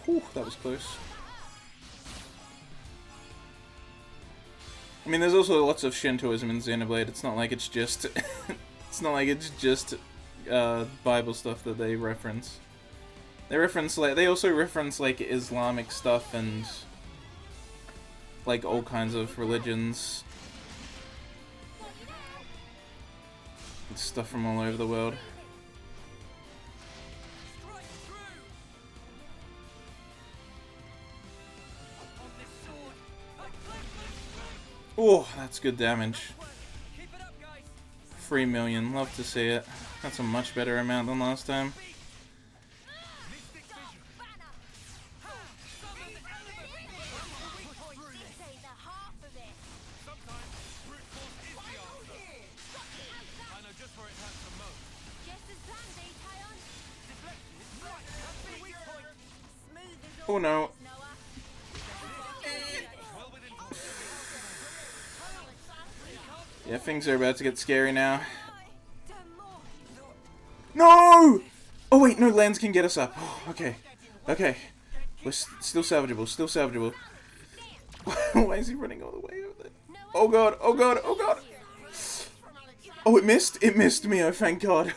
Whew, that was close. I mean, there's also lots of Shintoism in Xenoblade. It's not like it's just it's not like it's just Bible stuff that they reference. They also reference like Islamic stuff and like all kinds of religions. Stuff from all over the world. Oh, that's good damage. 3 million, love to see it. That's a much better amount than last time. Oh no. Yeah, things are about to get scary now. No! Oh wait, no, lands can get us up. Oh, okay. Okay. We're still salvageable, still salvageable. Why is he running all the way over there? Oh god, oh god, oh god! Oh, it missed? It missed me, oh thank god.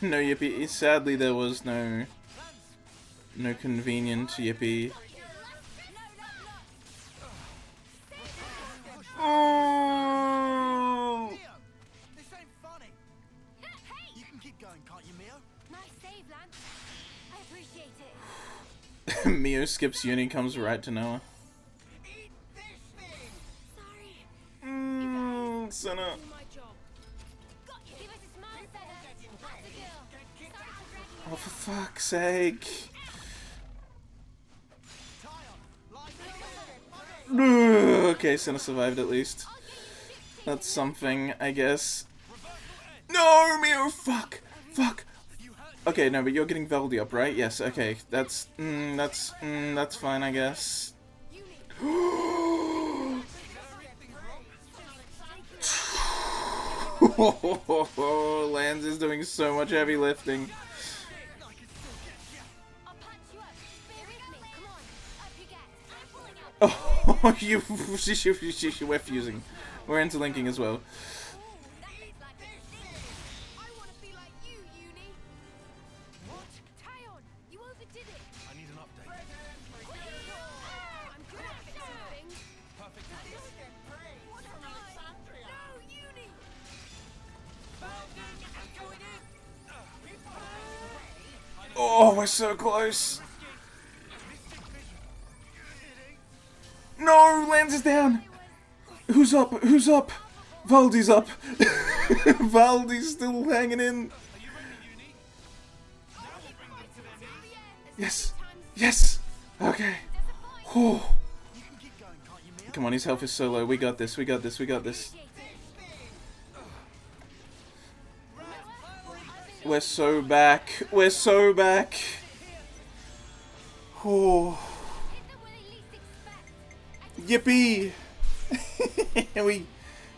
No Yippee. Sadly, there was no convenient Yippee. Oh! This ain't funny. You can keep going, can't you, Mio? Nice save, Lance. I appreciate it. Mio skips uni, comes right to Noah. Senna. Oh, for fuck's sake. Okay, Senna survived at least. That's something, I guess. No, Mio, fuck. Fuck. Okay, no, but you're getting Veldy up, right? Yes, okay. That's fine, I guess. Lance is doing so much heavy lifting. Oh, we're fusing. We're interlinking as well. I need an update. Oh, we're so close. No, Lance is down. Who's up? Who's up? Valdi's up. Valdi's still hanging in. Yes. Yes. Okay. Oh. Come on, his health is so low. We got this. We got this. We got this. We're so back. We're so back. Oh. Yippee!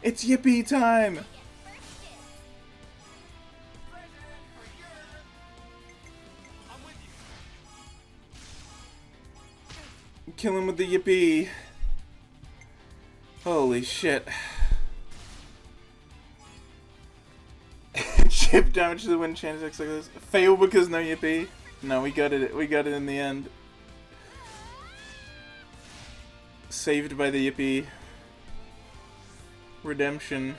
It's Yippee time! Kill him with the Yippee. Holy shit. Chip damage to the wind change X like this. Fail because no Yippee. No, we got it. We got it in the end. Saved by the Yippee. Redemption.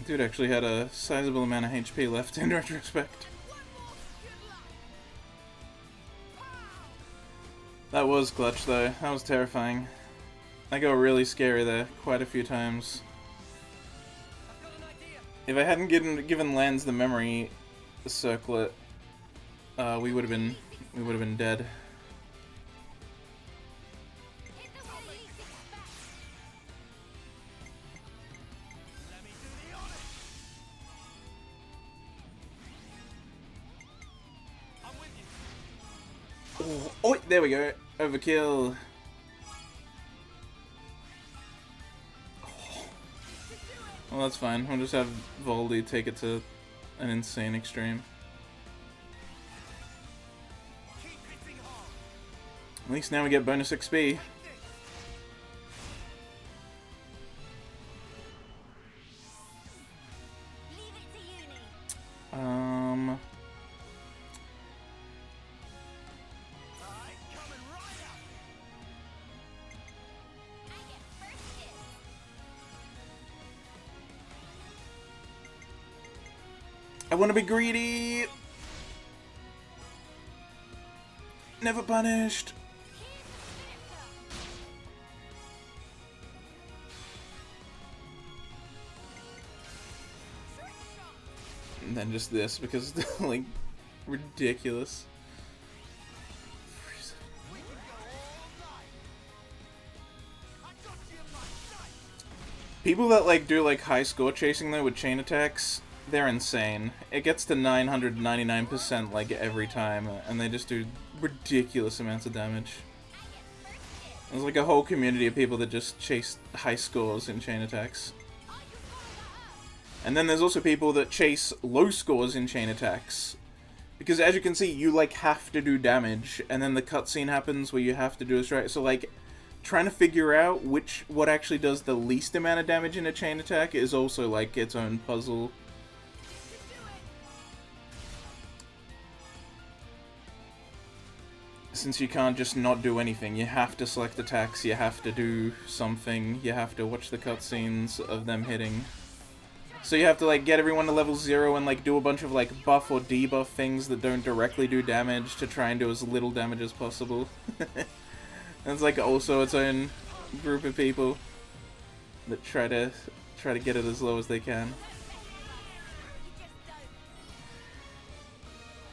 Dude actually had a sizable amount of HP left in retrospect. That was clutch though. That was terrifying. I got really scary there quite a few times. If I hadn't given Lance the memory circlet, we would have been dead. Oh, there we go. Overkill. Well, that's fine. We'll just have Voldy take it to an insane extreme. At least now we get bonus XP. I want to be greedy. Never punished. And then just this because it's like ridiculous. People that like do like high score chasing though with chain attacks, they're insane. It gets to 999% like every time, and they just do ridiculous amounts of damage. There's like a whole community of people that just chase high scores in chain attacks. And then there's also people that chase low scores in chain attacks. Because as you can see, you like have to do damage, and then the cutscene happens where you have to do a strike. So like, trying to figure out what actually does the least amount of damage in a chain attack is also like its own puzzle. Since you can't just not do anything, you have to select attacks, you have to do something, you have to watch the cutscenes of them hitting. So you have to like get everyone to level 0 and like do a bunch of like buff or debuff things that don't directly do damage to try and do as little damage as possible. It's like also its own group of people that try to get it as low as they can.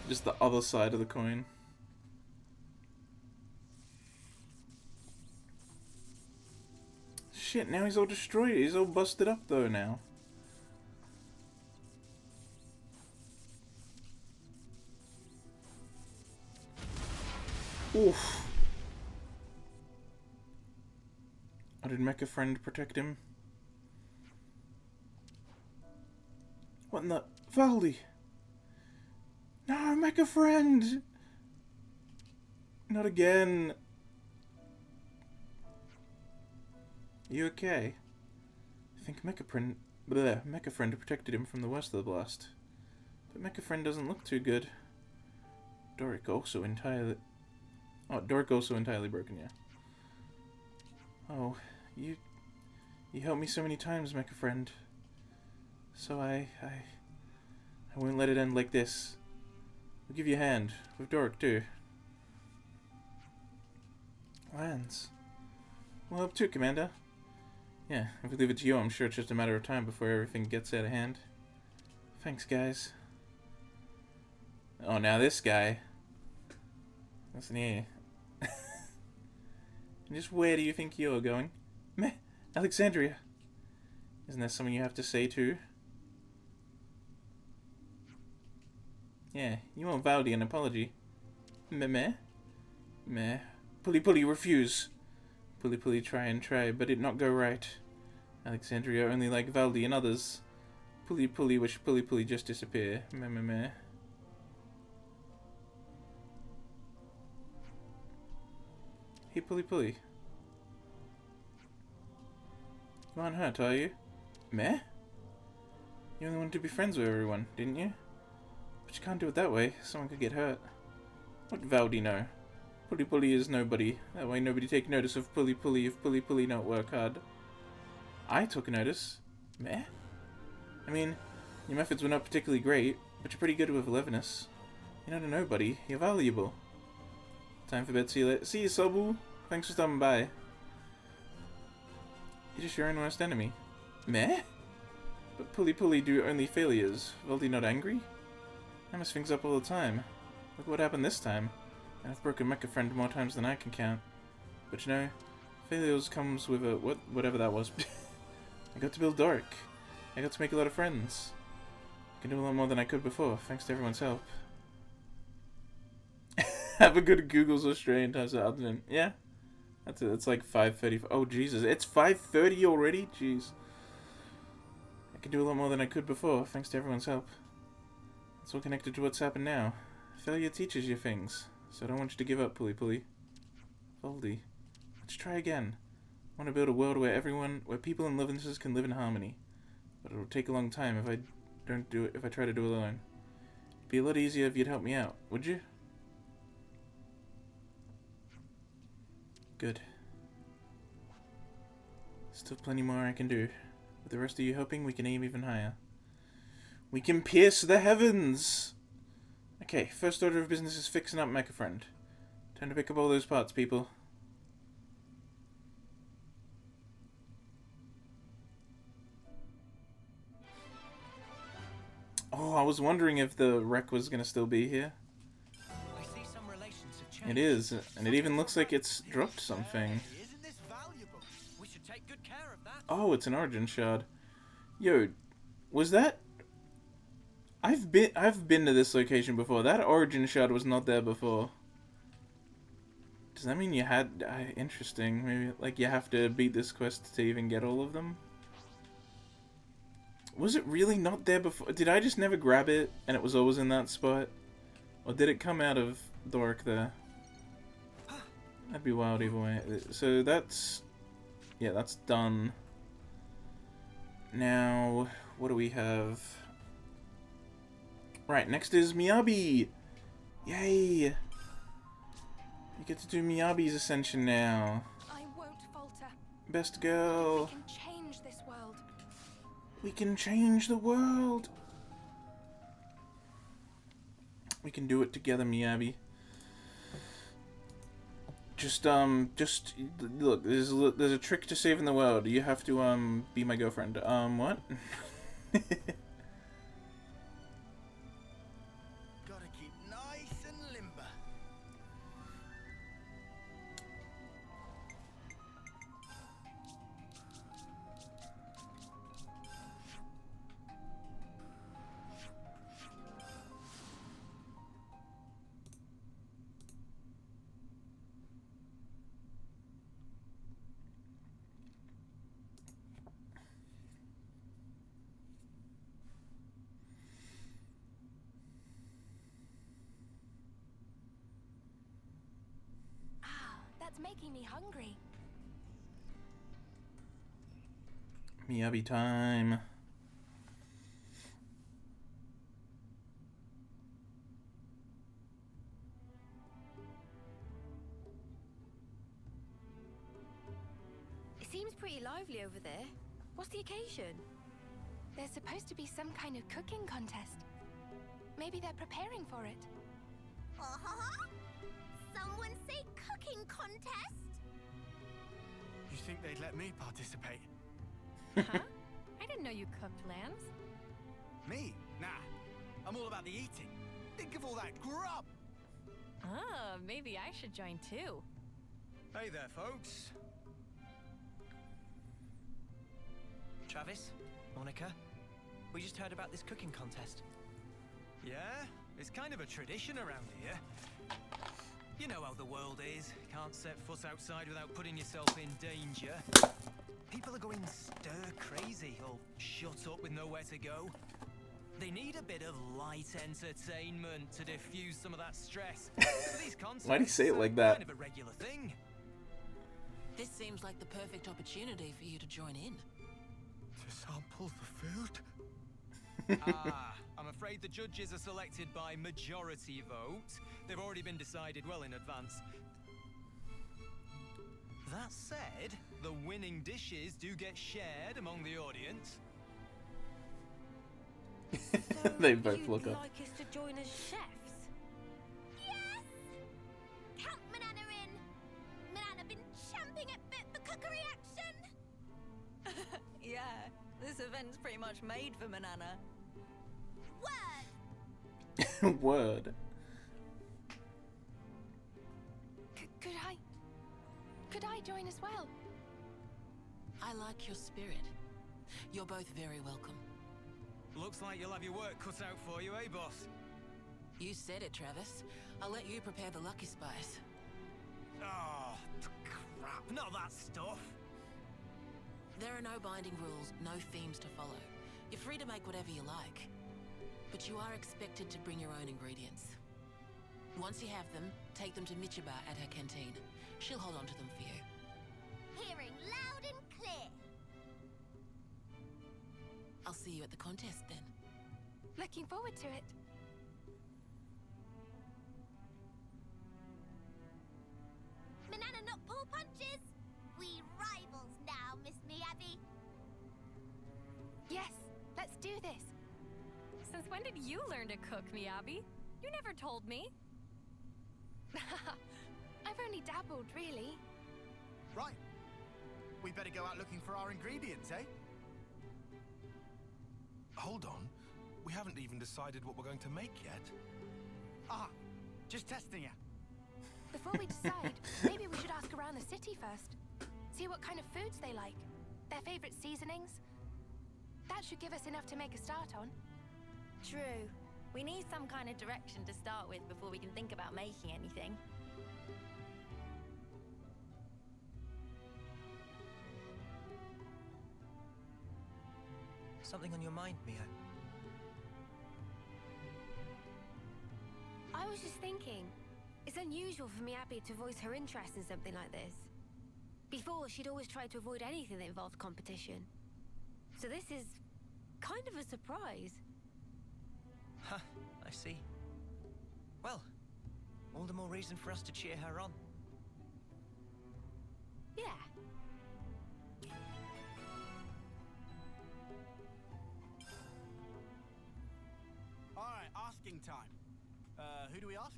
Just the other side of the coin. Shit, now he's all destroyed. He's all busted up though now. Oof. Oh, did Mecha Friend protect him? What in the... Valdi! No, Mecha Friend! Not again. You okay? I think Mecha Friend protected him from the worst of the blast. But Mecha Friend doesn't look too good. Doric also entirely... Oh, Doric also entirely broken, yeah. Oh, you helped me so many times, Mecha Friend. So I won't let it end like this. I'll give you a hand. With Doric, too. Lance. Well, help too, Commander. Yeah, if we leave it to you, I'm sure it's just a matter of time before everything gets out of hand. Thanks, guys. Oh, now this guy. Listen here. Just where do you think you're going? Meh, Alexandria. Isn't that something you have to say too? Yeah, you owe Valdi an apology. Meh? Meh. Pulley refuse. Pulley try and try, but it not go right. Alexandria only like Valdi and others. Pulley wish Pulley just disappear. Meh. Hey, Pulley. You aren't hurt, are you? Meh? You only wanted to be friends with everyone, didn't you? But you can't do it that way. Someone could get hurt. What Valdi know? Pulley is nobody. That way nobody take notice of Pulley if Pulley not work hard. I took notice. Meh? I mean, your methods were not particularly great, but you're pretty good with Levinus. You're not a nobody. You're valuable. Time for bed. See you later. See you, Sobu. Thanks for stopping by. You're just your own worst enemy. Meh? But Pulley do only failures. Valdi not angry? I mess things up all the time. Look what happened this time. And I've broken Mecha Friend more times than I can count. But you know, failures comes with a whatever that was. I got to build Dark. I got to make a lot of friends. I can do a lot more than I could before, thanks to everyone's help. Have a good Google's Australian times of afternoon. Yeah. That's it. It's like 5:30. Oh Jesus, it's 5:30 already? Jeez. I can do a lot more than I could before, thanks to everyone's help. It's all connected to what's happened now. Failure teaches you things, so I don't want you to give up, Pulley. Valdi, let's try again. I want to build a world where people and Levinuses can live in harmony. But it'll take a long time if I try to do it alone. It'd be a lot easier if you'd help me out, would you? Good. Still plenty more I can do. With the rest of you helping, we can aim even higher. We can pierce the heavens! Okay, first order of business is fixing up Mecha Friend. Time to pick up all those parts, people. Oh, I was wondering if the wreck was gonna still be here. I see some relations have changed. It is, and it even looks like it's dropped something. Isn't this valuable? We should take good care of that. Oh, it's an origin shard. Yo, was that? I've been to this location before. That origin shard was not there before. Does that mean you had? Interesting. Maybe like you have to beat this quest to even get all of them. Was it really not there before? Did I just never grab it and it was always in that spot? Or did it come out of Dork there? That'd be wild either way. So that's... yeah, that's done. Now, what do we have? Right, next is Miyabi! Yay! You get to do Miyabi's ascension now. I won't falter. Best girl. We can change this world. We can change the world. We can do it together, Miyabi. Just look. There's a trick to saving the world. You have to be my girlfriend. What? Gotta keep nice and limber. That's making me hungry. Miyabi time. It seems pretty lively over there. What's the occasion? There's supposed to be some kind of cooking contest. Maybe they're preparing for it. Someone say cooking contest? You think they'd let me participate? Huh? I didn't know you cooked lambs. Me? Nah. I'm all about the eating. Think of all that grub! Oh, maybe I should join too. Hey there, folks. Travis, Monica, we just heard about this cooking contest. Yeah? It's kind of a tradition around here. You know how the world is. Can't set foot outside without putting yourself in danger. People are going stir crazy, all shut up with nowhere to go. They need a bit of light entertainment to diffuse some of that stress. These concerts Why'd he say it like that? Kind of a regular thing. This seems like the perfect opportunity for you to join in. To sample the food? I'm afraid the judges are selected by majority vote. They've already been decided well in advance. That said, the winning dishes do get shared among the audience. They both look you'd up. like us to join as chefs? Yes! Count Manana in! Manana been champing at bit for cookery action! Yeah, this event's pretty much made for Manana. Word! Word. Could I join as well? I like your spirit. You're both very welcome. Looks like you'll have your work cut out for you, eh, boss? You said it, Travis. I'll let you prepare the Lucky Spice. Oh, crap. Not that stuff. There are no binding rules, no themes to follow. You're free to make whatever you like. But you are expected to bring your own ingredients. Once you have them, take them to Michiba at her canteen. She'll hold on to them for you. Hearing loud and clear. I'll see you at the contest then. Looking forward to it. Manana not pull punches? We rivals now, Miss Miyabi. Yes, let's do this. Since when did you learn to cook, Miyabi? You never told me. I've only dabbled, really. Right. We better go out looking for our ingredients, eh? Hold on. We haven't even decided what we're going to make yet. Ah, just testing ya. Before we decide, maybe we should ask around the city first. See what kind of foods they like. Their favorite seasonings. That should give us enough to make a start on. True. We need some kind of direction to start with before we can think about making anything. Something on your mind, Mio? I was just thinking, it's unusual for Miyabi to voice her interest in something like this. Before, she'd always tried to avoid anything that involved competition. So this is kind of a surprise. Huh, I see. Well, all the more reason for us to cheer her on. Yeah. Alright, asking time. Who do we ask?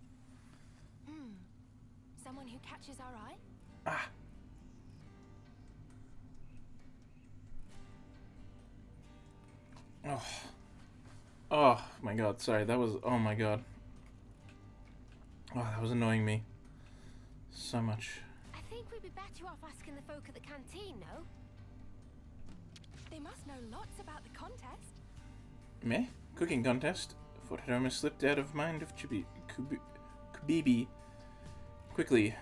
Someone who catches our eye? Ah. Oh. Oh my god, sorry, that was, oh my god. Oh, that was annoying me. So much. I think we'd be better off asking the folk at the canteen, no? They must know lots about the contest. Me? Cooking contest? Thought it almost slipped out of mind of Kubibi. Quickly.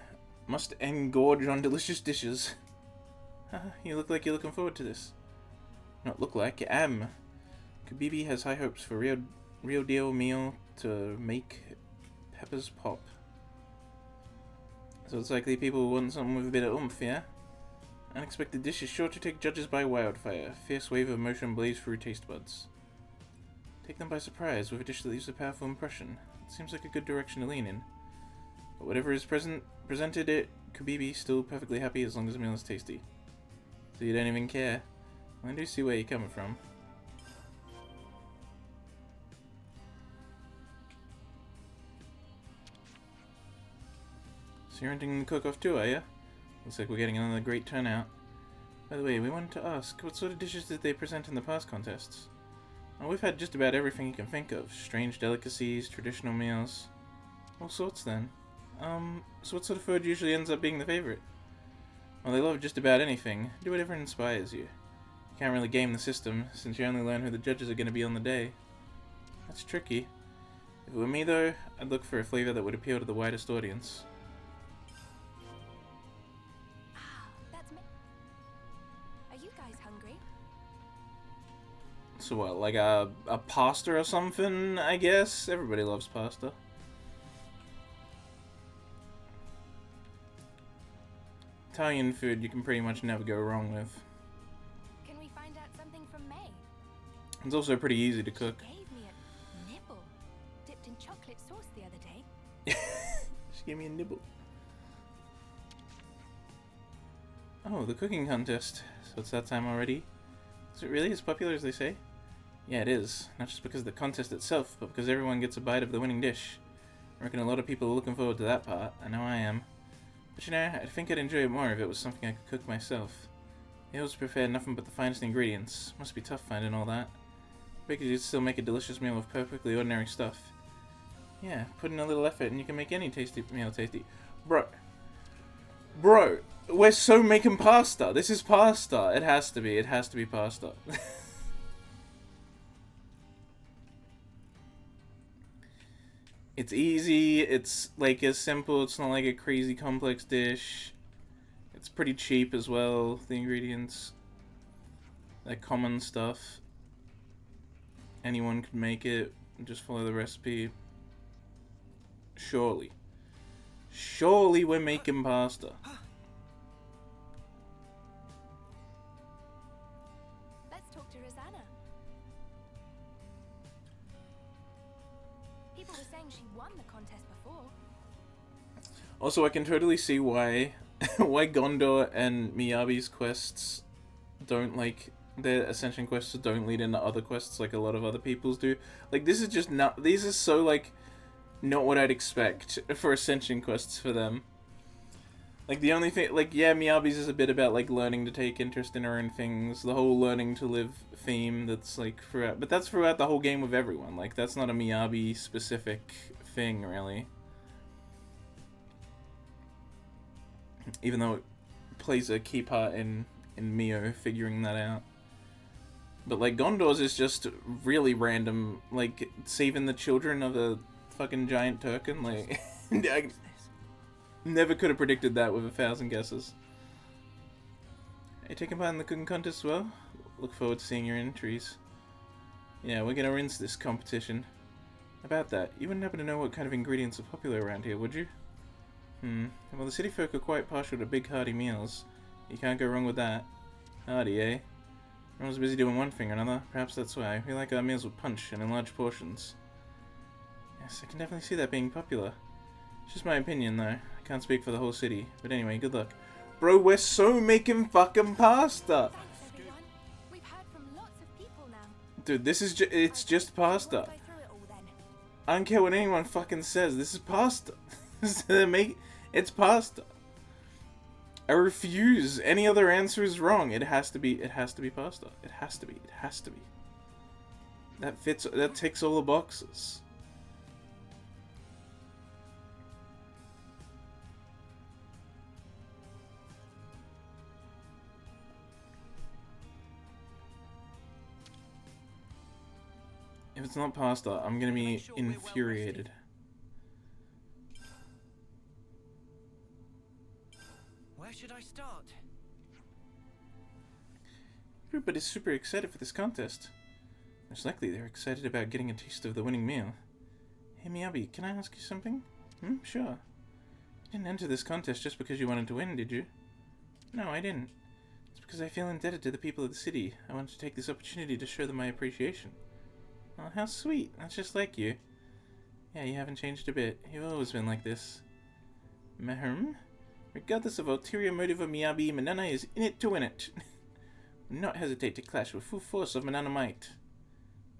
Must engorge on delicious dishes. You look like you're looking forward to this. Not look like, I am. Kubibi has high hopes for real deal meal to make peppers pop. So it's likely people want something with a bit of oomph, yeah? Unexpected dish is sure to take judges by wildfire. Fierce wave of emotion blaze through taste buds. Take them by surprise with a dish that leaves a powerful impression. It seems like a good direction to lean in. But whatever is presented it, Kubibi still perfectly happy as long as the meal is tasty. So you don't even care. Well, I do see where you're coming from. So you're entering the cook-off too, are you? Looks like we're getting another great turnout. By the way, we wanted to ask, what sort of dishes did they present in the past contests? Well, we've had just about everything you can think of. Strange delicacies, traditional meals. All sorts then. So what sort of food usually ends up being the favorite? Well, they love just about anything. Do whatever inspires you. You can't really game the system, since you only learn who the judges are going to be on the day. That's tricky. If it were me though, I'd look for a flavor that would appeal to the widest audience. That's me. Are you guys hungry? So what, like a pasta or something, I guess? Everybody loves pasta. Italian food you can pretty much never go wrong with. Can we find out something from May? It's also pretty easy to cook. She gave me a nibble, dipped in chocolate sauce the other day. She gave me a nibble. Oh, the cooking contest. So it's that time already? Is it really as popular as they say? Yeah, it is. Not just because of the contest itself, but because everyone gets a bite of the winning dish. I reckon a lot of people are looking forward to that part. I know I am. But you know, I think I'd enjoy it more if it was something I could cook myself. The elves prepared nothing but the finest ingredients. Must be tough finding all that. Bakers you'd still make a delicious meal with perfectly ordinary stuff. Yeah, put in a little effort and you can make any tasty meal tasty. Bro, we're so making pasta. This is pasta. It has to be. It has to be pasta. It's easy. It's like as simple. It's not like a crazy complex dish. It's pretty cheap as well, the ingredients. They're common stuff. Anyone could make it. Just follow the recipe. Surely. Surely we're making pasta. Let's talk to Rosanna. People were saying she won the contest before. Also, I can totally see why why Gondor and Miyabi's quests don't, like, their ascension quests don't lead into other quests like a lot of other people's do. Like, this is just not, these are so, like, not what I'd expect for ascension quests for them. Like, the only thing, like, yeah, Miyabi's is a bit about, like, learning to take interest in her own things, the whole learning to live theme that's, like, throughout, but that's throughout the whole game with everyone. Like, that's not a Miyabi specific thing, really. Even though it plays a key part in Mio figuring that out. But, like, Gondor's is just really random, like, saving the children of a fucking giant Turkin, like, I never could have predicted that with 1,000 guesses. Are you taking part in the cooking contest as well? Look forward to seeing your entries. Yeah, we're gonna rinse this competition. About that, you wouldn't happen to know what kind of ingredients are popular around here, would you? Well, the city folk are quite partial to big hearty meals. You can't go wrong with that. Hearty, eh? Everyone's busy doing one thing or another. Perhaps that's why. We like our meals with punch and in large portions. Yes, I can definitely see that being popular. It's just my opinion, though. I can't speak for the whole city. But anyway, good luck. Bro, we're so making fucking pasta! Thanks, everyone. We've heard from lots of people now. Dude, this is it's just pasta. Go through it all then. I don't care what anyone fucking says. This is pasta. It's pasta. I refuse. Any other answer is wrong. It has to be pasta. It has to be. That ticks all the boxes. If it's not pasta, I'm gonna be infuriated. Where should I start? Everybody's super excited for this contest. Most likely they're excited about getting a taste of the winning meal. Hey Miyabi, can I ask you something? Sure. You didn't enter this contest just because you wanted to win, did you? No, I didn't. It's because I feel indebted to the people of the city. I wanted to take this opportunity to show them my appreciation. Oh, how sweet. That's just like you. Yeah, you haven't changed a bit. You've always been like this. Regardless of ulterior motive of Miyabi, Manana is in it to win it. Will not hesitate to clash with full force of Manana might.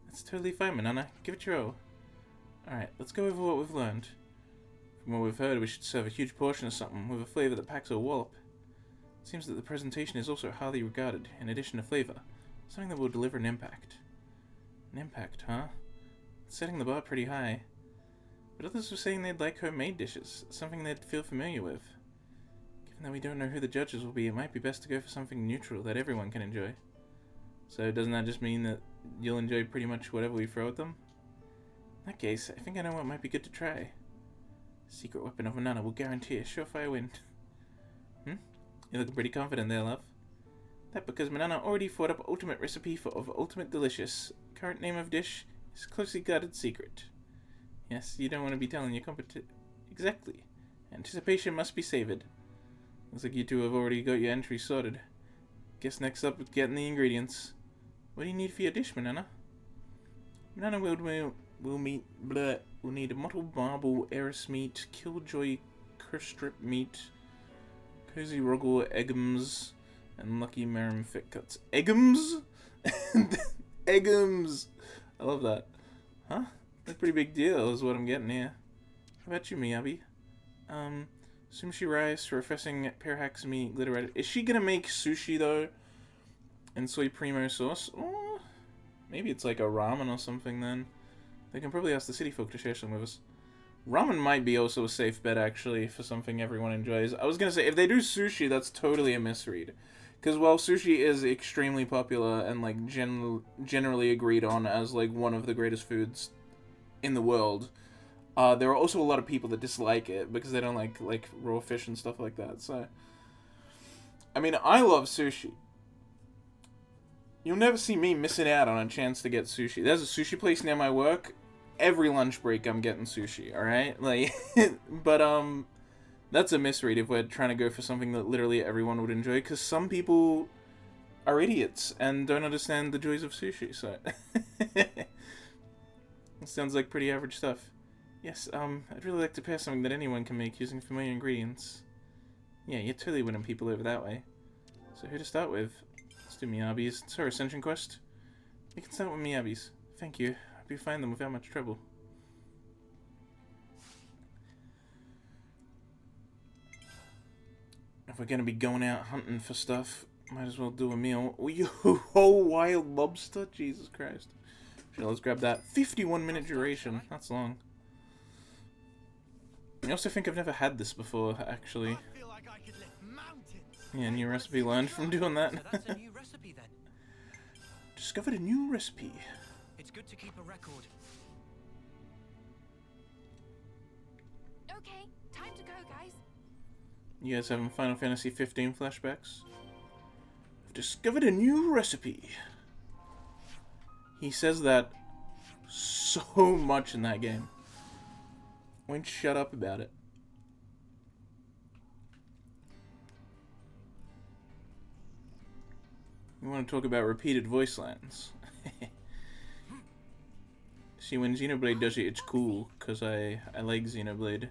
That's totally fine, Manana. Give it your all. Alright, let's go over what we've learned. From what we've heard, we should serve a huge portion of something with a flavor that packs a wallop. It seems that the presentation is also highly regarded, in addition to flavor. Something that will deliver an impact. An impact, huh? It's setting the bar pretty high. But others were saying they'd like homemade dishes, something they'd feel familiar with. Given that we don't know who the judges will be, it might be best to go for something neutral that everyone can enjoy. So doesn't that just mean that you'll enjoy pretty much whatever we throw at them? In that case, I think I know what might be good to try. Secret weapon of Manana will guarantee a surefire win. You're looking pretty confident there, love. That because Manana already thought up ultimate recipe of ultimate delicious. Current name of dish is closely guarded secret. Yes, you don't want to be telling your Exactly. Anticipation must be savored. Looks like you two have already got your entry sorted. Guess next up is getting the ingredients. What do you need for your dish, Manana? Manana will need a mottled marble, eris meat, killjoy curstrip meat, cozy roggle eggums, and lucky marum thick cuts. Eggums? Eggums! I love that. Huh? That's a pretty big deal is what I'm getting here. How about you, Miyabi? Sushi rice, refreshing pear hacks meat, glitter red. Is she gonna make sushi, though? And soy primo sauce? Oh, maybe it's like a ramen or something, then. They can probably ask the city folk to share some with us. Ramen might be also a safe bet, actually, for something everyone enjoys. I was gonna say, if they do sushi, that's totally a misread. Because while sushi is extremely popular and, like, generally agreed on as, like, one of the greatest foods in the world, there are also a lot of people that dislike it because they don't like raw fish and stuff like that. So, I mean, I love sushi. You'll never see me missing out on a chance to get sushi. There's a sushi place near my work. Every lunch break, I'm getting sushi. All right, like, but that's a misread if we're trying to go for something that literally everyone would enjoy. Because some people are idiots and don't understand the joys of sushi. So, it sounds like pretty average stuff. Yes, I'd really like to pair something that anyone can make using familiar ingredients. Yeah, you're totally winning people over that way. So who to start with? Let's do Miyabi's. It's our Ascension quest. We can start with Miyabi's. Thank you. Hope you find them without much trouble. If we're gonna be going out hunting for stuff, might as well do a meal. Oh, wild lobster? Jesus Christ. Sure, let's grab that. 51-minute duration. That's long. I also think I've never had this before, actually. Yeah, new recipe learned from doing that. So that's a new recipe then. Discovered a new recipe. It's good to keep a record. Okay, time to go, guys. You guys having Final Fantasy 15 flashbacks? I've discovered a new recipe. He says that so much in that game. Won't shut up about it. You want to talk about repeated voice lines? See, when Xenoblade does it, it's cool because I like Xenoblade.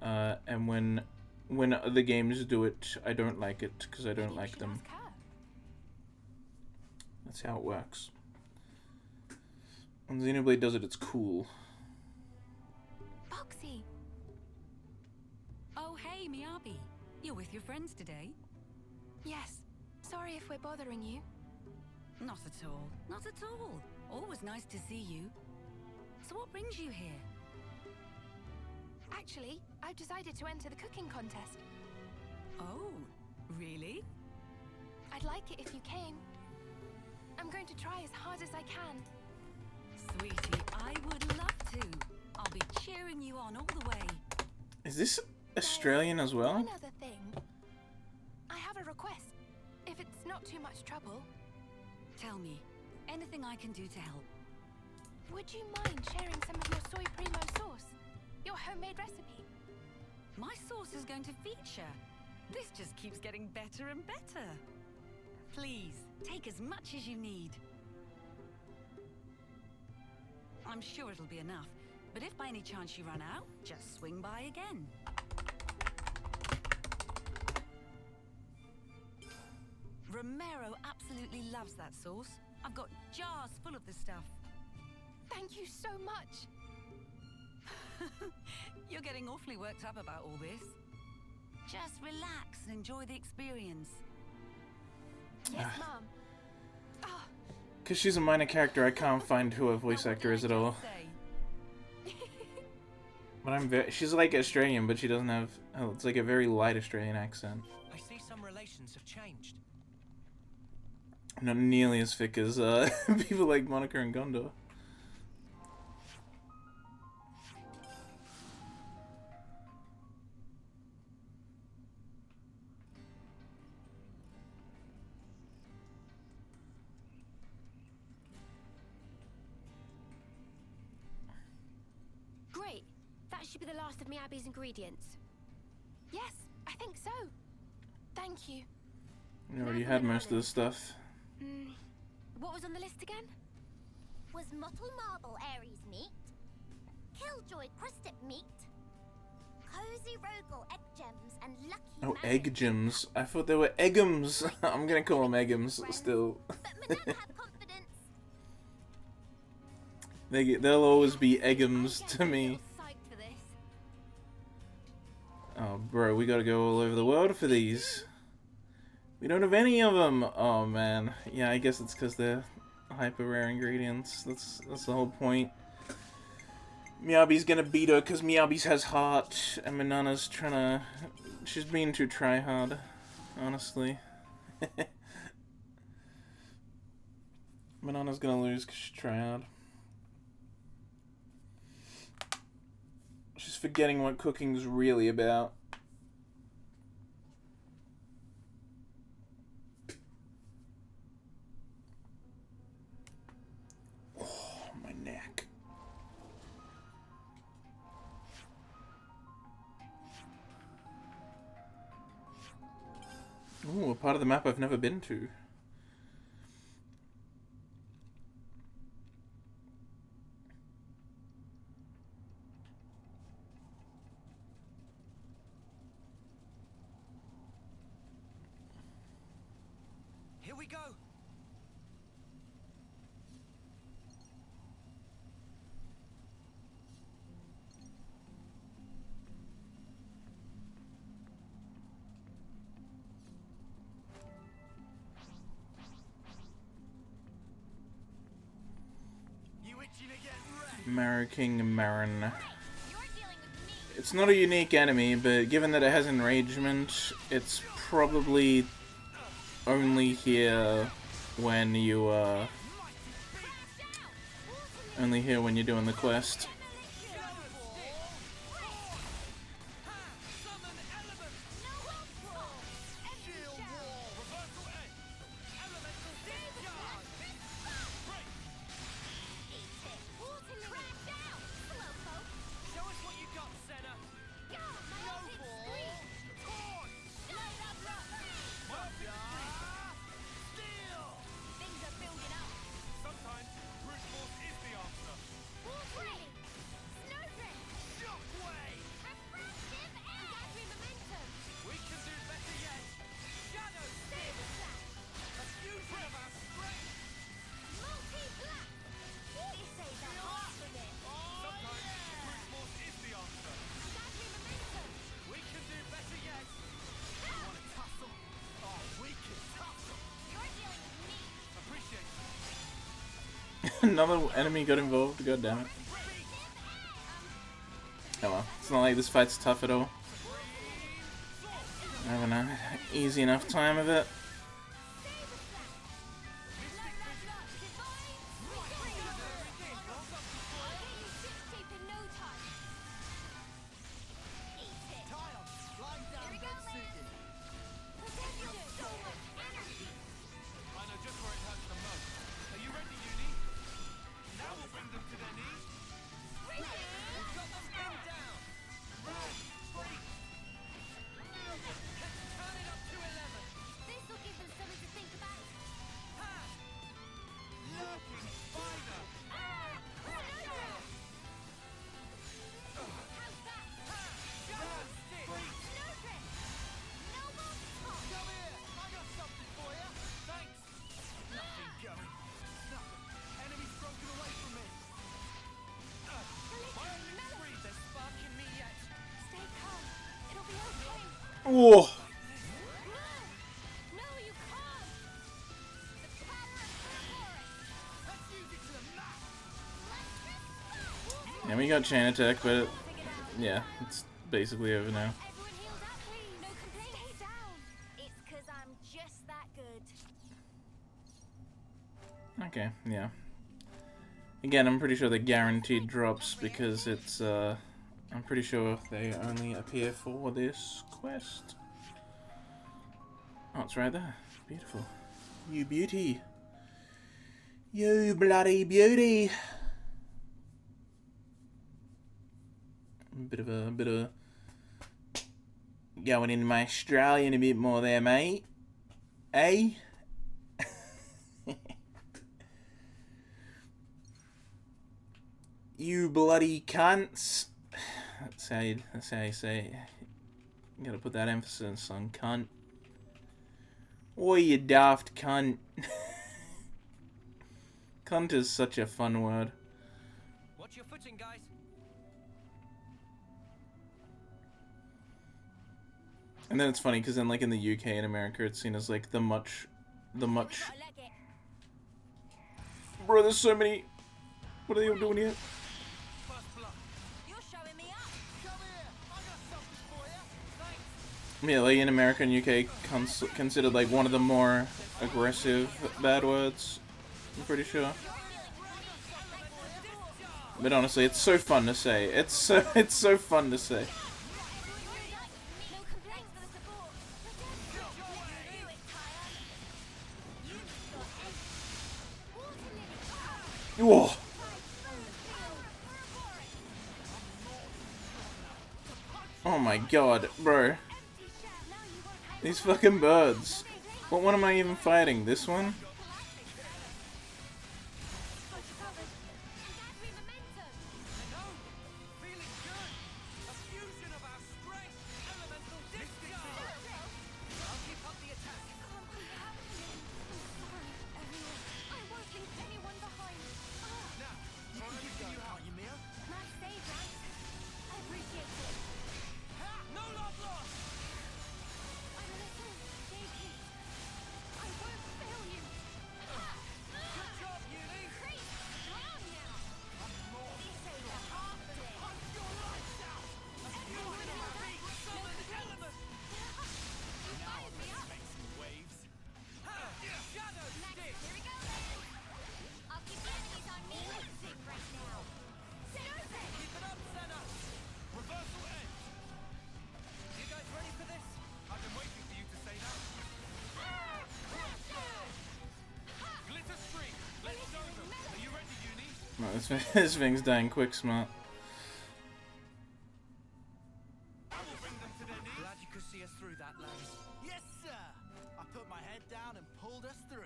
And when other games do it, I don't like it because I don't like them. That's how it works. When Xenoblade does it, it's cool. Foxy. Oh, hey, Miyabi. You're with your friends today? Yes. Sorry if we're bothering you. Not at all. Not at all. Always nice to see you. So what brings you here? Actually, I've decided to enter the cooking contest. Oh, really? I'd like it if you came. I'm going to try as hard as I can. Sweetie, I would love to. I'll be cheering you on all the way. Is this Australian as well? One other thing. I have a request. If it's not too much trouble. Tell me, anything I can do to help? Would you mind sharing some of your soy primo sauce? Your homemade recipe? My sauce is going to feature. This just keeps getting better and better. Please, take as much as you need. I'm sure it'll be enough, but if by any chance you run out, just swing by again. Romero absolutely loves that sauce. I've got jars full of the stuff. Thank you so much. You're getting awfully worked up about all this. Just relax and enjoy the experience. Yes, Mom. Oh. Because she's a minor character, I can't find who her voice actor is at all. But she's like Australian, but she doesn't have... Oh, it's like a very light Australian accent. I see some relations have changed. Not nearly as thick as people like Monica and Gondor. Great. That should be the last of Miyabi's ingredients. Yes, I think so. Thank you. We already had most of the stuff. What was on the list again? Was Mottle Marble Aries meat? Killjoy crusted meat? Cozy Rogel egg gems and lucky Oh, egg gems. I thought they were eggums. I'm gonna call them eggums still. But Manette have confidence. They'll always be Eggums to me. Oh, bro, we gotta go all over the world for these. We don't have any of them. Oh man, yeah, I guess it's because they're hyper rare ingredients. That's the whole point. Miyabi's gonna beat her because Miyabi's has heart, and Manana's trying to. She's being too try-hard, honestly. Manana's gonna lose because she's try-hard. She's forgetting what cooking's really about. Oh, my neck. Ooh, a part of the map I've never been to. Here we go. Mara King Marin. It's not a unique enemy, but given that it has enragement, it's probably only here when you only here when you're doing the quest. Another enemy got involved, god damn it. Oh well, it's not like this fight's tough at all. I'm having an easy enough time of it. Whoa! Yeah, we got chain attack, but yeah, it's basically over now. Okay, yeah. Again, I'm pretty sure they're guaranteed drops because it's, I'm pretty sure they only appear for this quest. Oh, it's right there. Beautiful. You beauty. You bloody beauty. Bit of a going into my Australian a bit more there, mate. Eh? You bloody cunts. That's how you say it. You gotta put that emphasis on cunt. Oi, you daft cunt. Cunt is such a fun word. Watch your footing, guys. And then it's funny because then, like in the UK and America, it's seen as like the much. Bro, there's so many. What are they all doing here? Yeah, like in America and UK, considered like one of the more aggressive bad words. I'm pretty sure. But honestly, it's so fun to say. It's so fun to say. Whoa. Oh my god, bro. These fucking birds. What one am I even fighting? This one? No, this thing's dying quick, smart. Glad you could see us through that, lads. Yes, sir. I put my head down and pulled us through.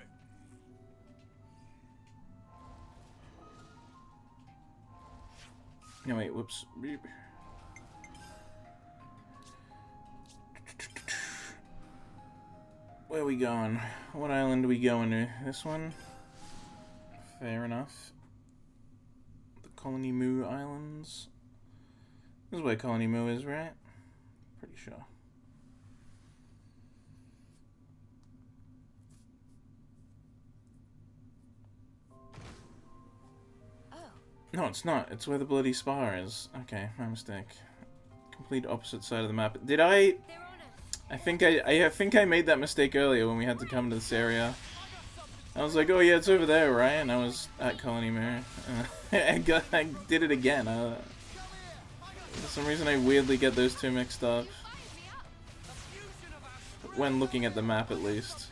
No, wait, whoops. Beep. Where are we going? What island are we going to? This one? Fair enough. The Colony Moo Islands. This is where Colony Moo is, right? Pretty sure. No, it's not. It's where the bloody spar is. Okay, my mistake. Complete opposite side of the map. Did I think I made that mistake earlier when we had to come to this area. I was like, oh yeah, it's over there, right? And I was at Colony Moo. I did it again. For some reason I weirdly get those two mixed up. When looking at the map, at least.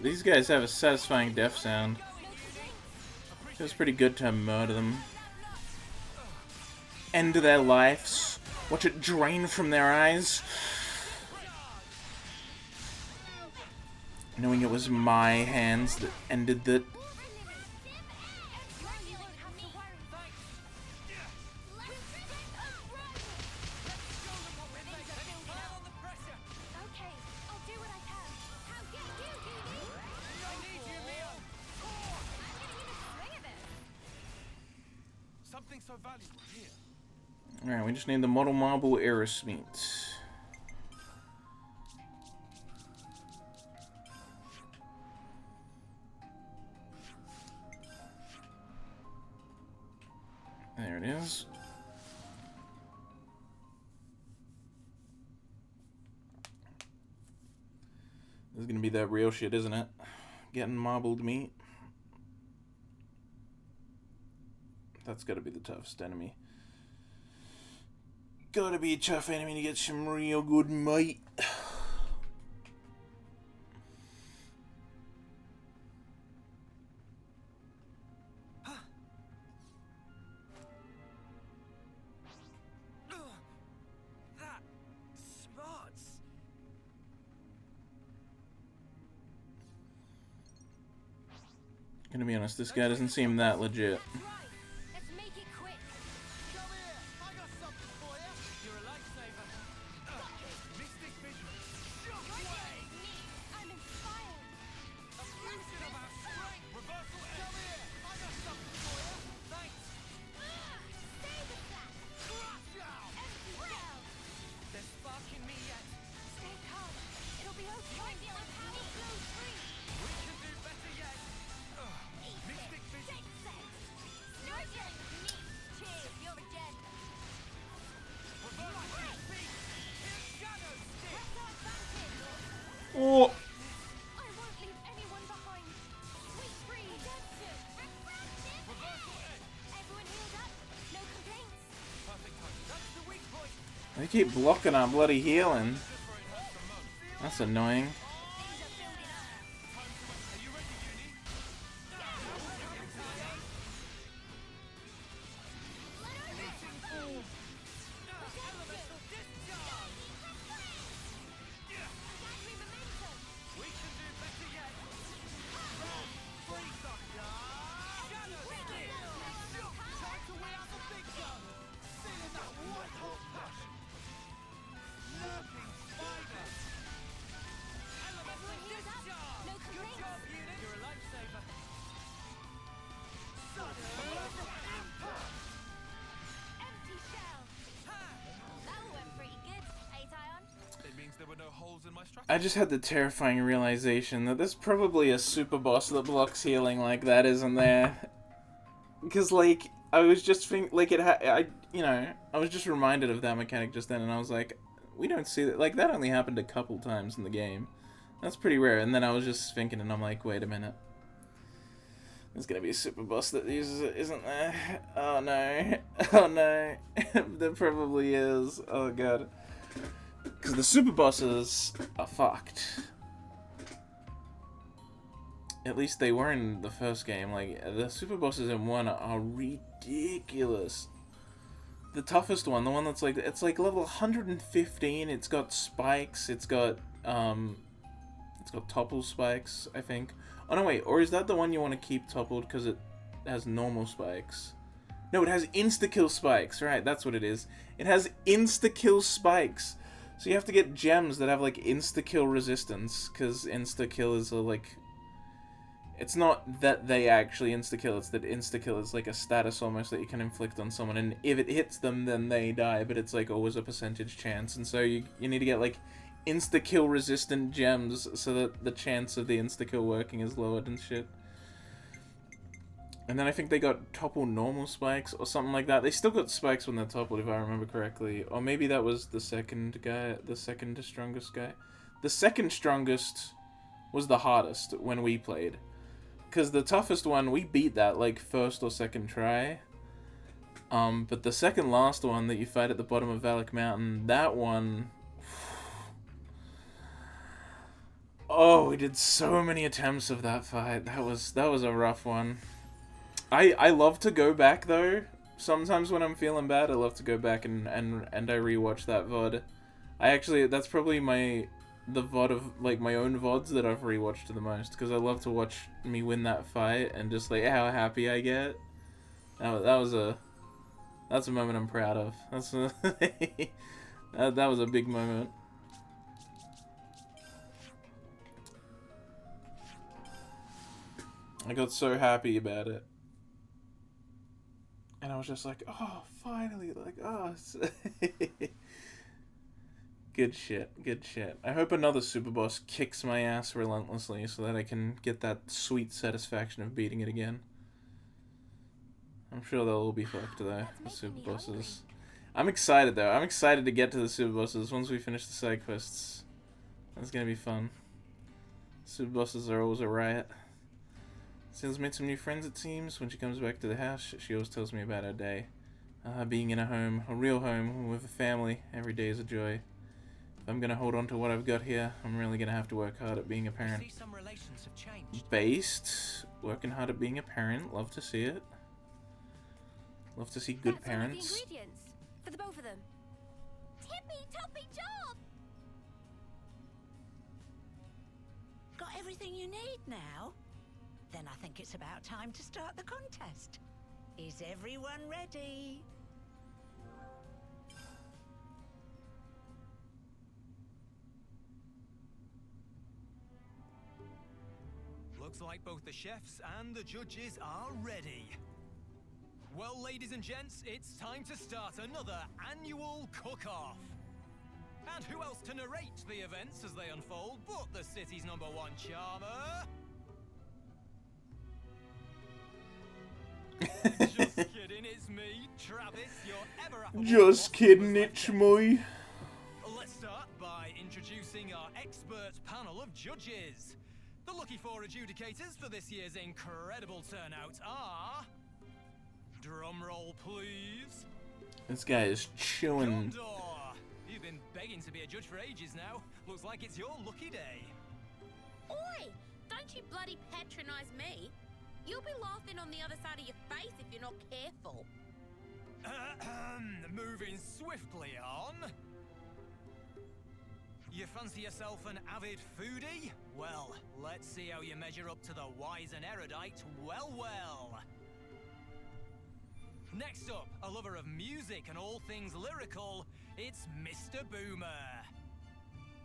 These guys have a satisfying death sound. Feels pretty good to murder them. End their lives. Watch it drain from their eyes. Knowing it was my hands that ended that. Alright, we just need the Model Marble Aerosmith. There it is. This is gonna be that real shit, isn't it? Getting marbled meat. That's gotta be the toughest enemy. Gotta be a tough enemy to get some real good meat. That smarts. Gonna be honest, this guy doesn't seem that legit. Let's make it quick. Come here. I got something for you. You're a lifesaver. Mystic vision. Shockwave! I'm inspired. A fusion of our strength. Reversal edge. Come here. I got something for you. Thanks. Saber slap. Crush out. Empty shell. There's spark in me yet. Stay calm. It'll be okay. Might be like power flow free. We can do better yet. Mystic vision. Take set. No dealing with me. Cheers, you're a gem. Reversal speed. Here's shadow stick. Press our advantage. Oh! I won't leave anyone behind. Sweet breeze. Redemption. Refractive. Reversal edge. Everyone healed up. No complaints. Perfect time. That's the weak point. They keep blocking our bloody healing. Just where it hurts the most. That's annoying. Things are building up. Time to win. Are you ready, Uni? Meeting form. Elemental discharge. Battery momentum. We can do better yet. Freeze up. Shadow stick. Time to weigh out the big gun. Feeling that white hot passion. Lurking spider. Elemental discharge. No Good complaints. job, unit. You're a lifesaver. Sudden impact. Empty shell. That all went pretty good, eh, Tyon? It means there were no holes in my strategy. I just had the terrifying realization that there's probably a super boss that blocks healing like that, isn't there? Because, like, I was just I was just reminded of that mechanic just then, and I was like, we don't see that. Like, that only happened a couple times in the game. That's pretty rare. And then I was just thinking, and I'm like, wait a minute. There's gonna be a super boss that uses it, isn't there? Oh no. Oh no. There probably is. Oh god. Because the super bosses are fucked. At least they were in the first game. Like, the super bosses in 1 are ridiculous. The toughest one, the one that's like, it's like level 115, it's got spikes, it's got topple spikes, I think. Oh no, wait, or is that the one you want to keep toppled because it has normal spikes? No, it has insta-kill spikes, right, that's what it is. It has insta-kill spikes. So you have to get gems that have, like, insta-kill resistance, because insta-kill is, like... It's not that they actually insta-kill, it's that insta-kill is, like, a status almost that you can inflict on someone, and if it hits them, then they die, but it's, like, always a percentage chance, and so you need to get, like, insta-kill resistant gems so that the chance of the insta-kill working is lowered and shit. And then I think they got topple normal spikes or something like that. They still got spikes when they're toppled, if I remember correctly. Or maybe that was the second guy, the second strongest guy. The second strongest was the hardest when we played. Because the toughest one, we beat that, like, first or second try. But the second last one that you fight at the bottom of Valak Mountain, that one... Oh, we did so many attempts of that fight. That was a rough one. I love to go back, though. Sometimes when I'm feeling bad, I love to go back and I rewatch that VOD. That's probably the VOD of, like, my own VODs that I've rewatched the most, because I love to watch me win that fight and just, like, how happy I get. That's a moment I'm proud of. That was a big moment. I got so happy about it. And I was just like, oh, finally, like, oh. Good shit, good shit. I hope another super boss kicks my ass relentlessly so that I can get that sweet satisfaction of beating it again. I'm sure they'll all be fucked though, the super bosses. I'm excited though. I'm excited to get to the super bosses once we finish the side quests. That's gonna be fun. Sub bosses are always a riot. Sales made some new friends, it seems. When she comes back to the house, she always tells me about her day. Being in a home, a real home, with a family, every day is a joy. If I'm gonna hold on to what I've got here, I'm really gonna have to work hard at being a parent. Some relations have changed. Based. Working hard at being a parent. Love to see it. Love to see good parents. All of the ingredients for the both of them. Tippy toppy job! Got everything you need now? Then I think it's about time to start the contest. Is everyone ready? Looks like both the chefs and the judges are ready. Well, ladies and gents, it's time to start another annual cook-off. And who else to narrate the events as they unfold but the city's #1 charmer? Just kidding, it's me, Travis, your ever affable Just kidding, it's me. Let's start by introducing our expert panel of judges. The lucky 4 adjudicators for this year's incredible turnout are... Drumroll, please. This guy is chewing. Condor. You've been begging to be a judge for ages now. Looks like it's your lucky day. Oi! Don't you bloody patronize me. You'll be laughing on the other side of your face if you're not careful. Moving swiftly on. You fancy yourself an avid foodie? Well, let's see how you measure up to the wise and erudite well. Next up, a lover of music and all things lyrical, it's Mr. Boomer.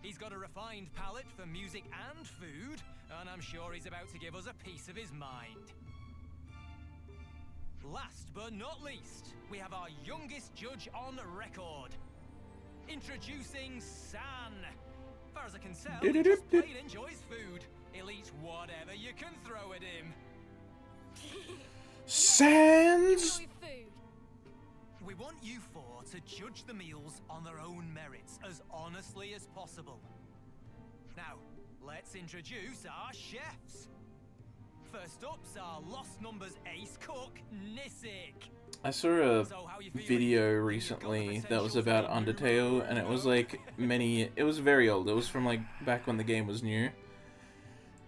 He's got a refined palate for music and food, and I'm sure he's about to give us a piece of his mind. Last but not least, we have our youngest judge on record. Introducing San. Far as I can tell, he just plain enjoys food. He'll eat whatever you can throw at him. Sans! We want you 4 to judge the meals on their own merits as honestly as possible. Now, let's introduce our chefs. First up's our Lost Numbers ace cook, Nisik. I saw a video recently that was about Undertale, and it was like it was very old. It was from like back when the game was new.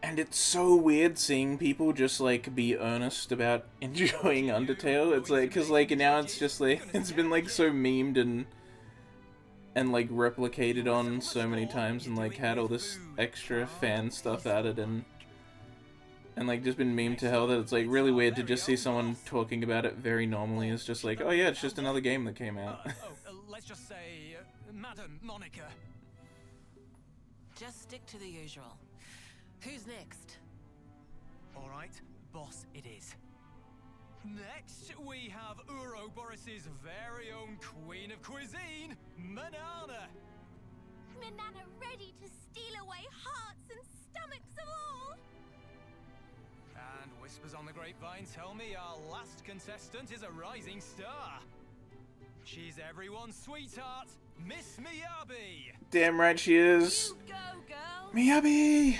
And it's so weird seeing people just like be earnest about enjoying Undertale. It's like, cause like now it's just like, it's been like so memed and like replicated on so many times and like had all this extra fan stuff added and like just been memed to hell that it's like really weird to just see someone talking about it very normally. It's just like, oh yeah, it's just another game that came out. Let's just say, Madam Monica. Just stick to the usual. Who's next? Alright, boss it is. Next, we have Ouroboros' very own queen of cuisine, Manana. Manana ready to steal away hearts and stomachs of all. And whispers on the grapevine tell me our last contestant is a rising star. She's everyone's sweetheart, Miss Miyabi. Damn right she is. You go, girl. Miyabi!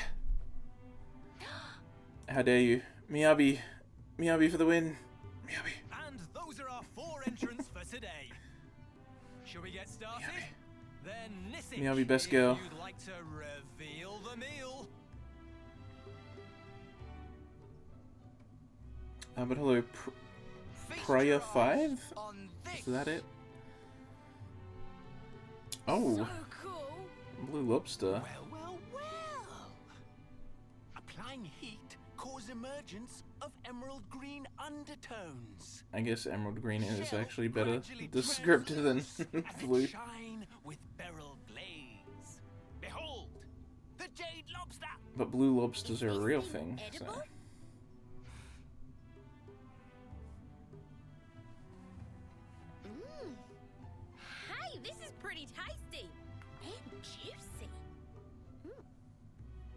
How dare you. Miyabi. Miyabi for the win. Miyabi. And those are our 4 entrants for today. Shall we get started? Miyabi. Then Nisik, Miyabi, best girl. if you'd like to reveal the meal. But hello, Priya 5? Is that it? Oh. So cool. Blue lobster. Well. Applying heat causes emergence of emerald green undertones. I guess emerald green is actually better descriptive than blue. Shine with beryl glaze. Behold, the jade lobster. But blue lobsters are a real thing. So. Hey, this is pretty tasty. And juicy.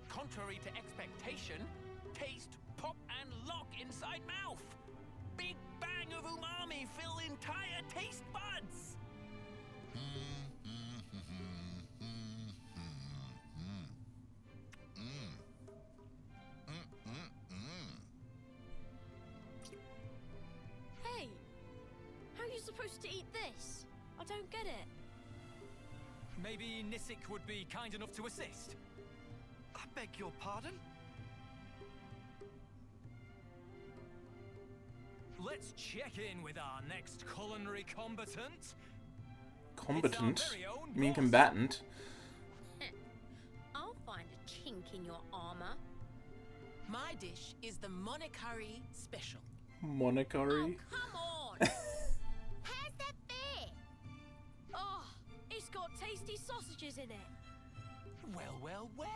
Contrary to expectation, taste, pop, and lock inside mouth. Big bang of umami fill entire taste buds. to eat this? I don't get it. Maybe Nisik would be kind enough to assist. I beg your pardon? Let's check in with our next culinary combatant. Combatant? You mean combatant? I'll find a chink in your armor. My dish is the Monokari special. Monokari? Come on! How's that fair? Oh, it's got tasty sausages in it. Well, well, well.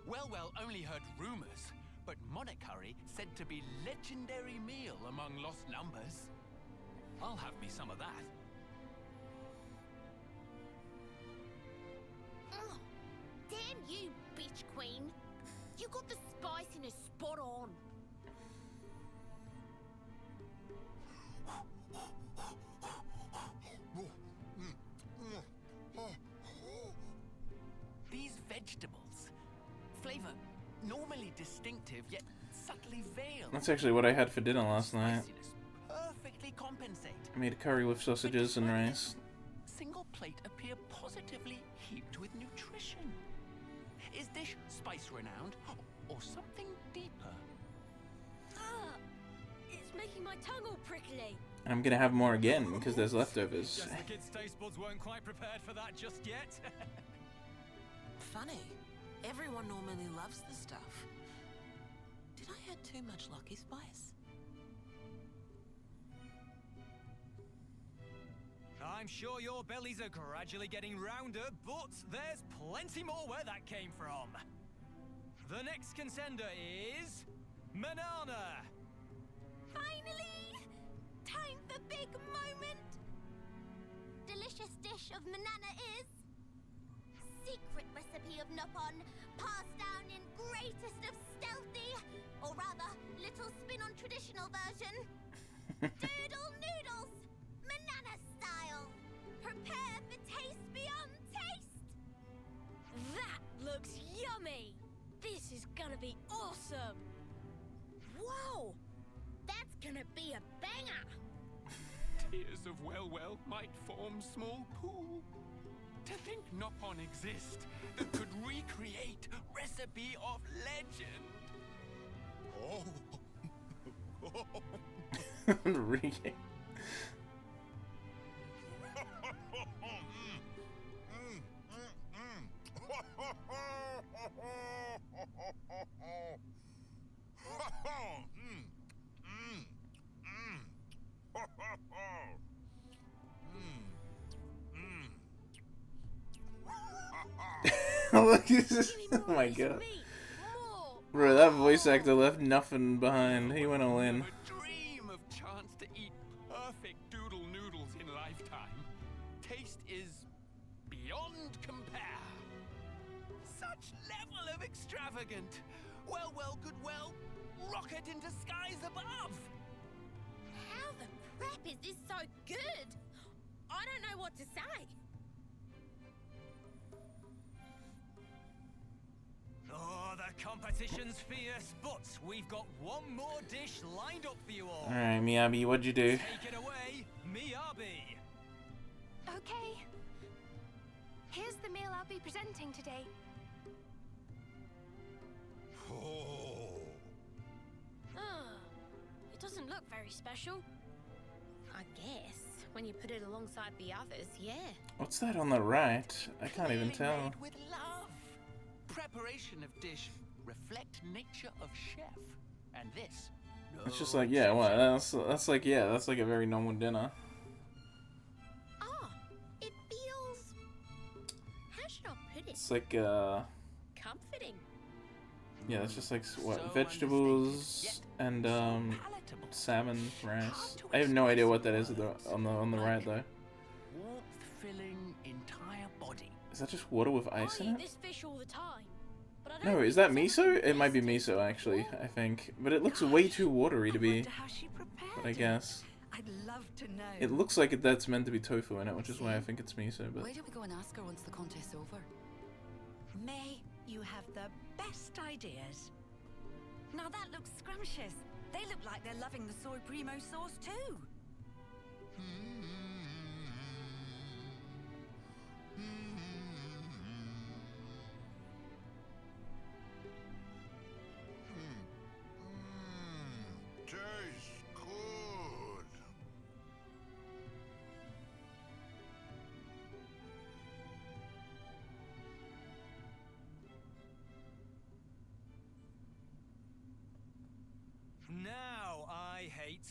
Well, only heard rumors, but Monokari said to be legendary meal among lost numbers. I'll have me some of that. Ugh. Damn you, bitch queen. You got the spiciness spot on. These vegetables, flavor normally distinctive yet subtly veiled. That's actually what I had for dinner last night. Perfectly compensate. I made a curry with sausages and rice. Single plate appear positively heaped with nutrition. Is dish spice renowned or something deeper? Ah, it's making my tongue all prickly. And I'm gonna have more again because there's leftovers. Guess the kids' taste buds weren't quite prepared for that just yet. Funny. Everyone normally loves the stuff. Did I add too much Lucky Spice? I'm sure your bellies are gradually getting rounder, but there's plenty more where that came from. The next contender is Manana. Finally! Time for big moment! Delicious dish of manana is... secret recipe of Nippon, passed down in greatest of stealthy, or rather, little spin on traditional version. Doodle noodles! Manana style! Prepare for taste beyond taste! That looks yummy! This is gonna be awesome! Whoa! That's gonna be a banger! Tears of well might form small pool. To think Noppon exists that could recreate recipe of legend. Really? Look, oh my god. Bro, that voice actor left nothing behind. He went all in. Dream of chance to eat perfect doodle noodles in lifetime. Taste is beyond compare. Such level of extravagant. Well, rocket into skies above. How the crap is this so good? I don't know what to say. Oh, the competition's fierce, but we've got one more dish lined up for you all. Alright, Miyabi, what'd you do? Take it away, Miyabi. Okay. Here's the meal I'll be presenting today. It doesn't look very special. I guess. When you put it alongside the others, yeah. What's that on the right? I can't even tell. Made with love. Preparation of dish reflect nature of chef. And this. It's just like, yeah, what? That's like, yeah, that's like a very normal dinner. Ah, it feels... how should I put it? It's like, comforting. yeah, it's just like, what, vegetables and, salmon, rice. I have no idea what that is on the right, though. Warmth filling entire body. Is that just water with ice in I eat it? this fish all the time. But I don't No, think is that it's miso? It might be miso, actually, I think. But it looks way too watery to be, but I guess. I'd love to know. It looks like that's meant to be tofu in it, which is why I think it's miso, but... Why don't we go and ask her once the contest's over? May, you have the best ideas. Now that looks scrumptious. They look like they're loving the soy primo sauce too.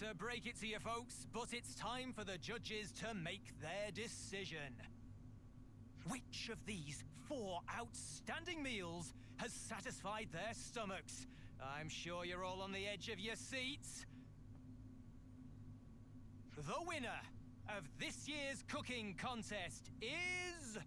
to break it to you folks, but it's time for the judges to make their decision. Which of these 4 outstanding meals has satisfied their stomachs? I'm sure you're all on the edge of your seats. The winner of this year's cooking contest is...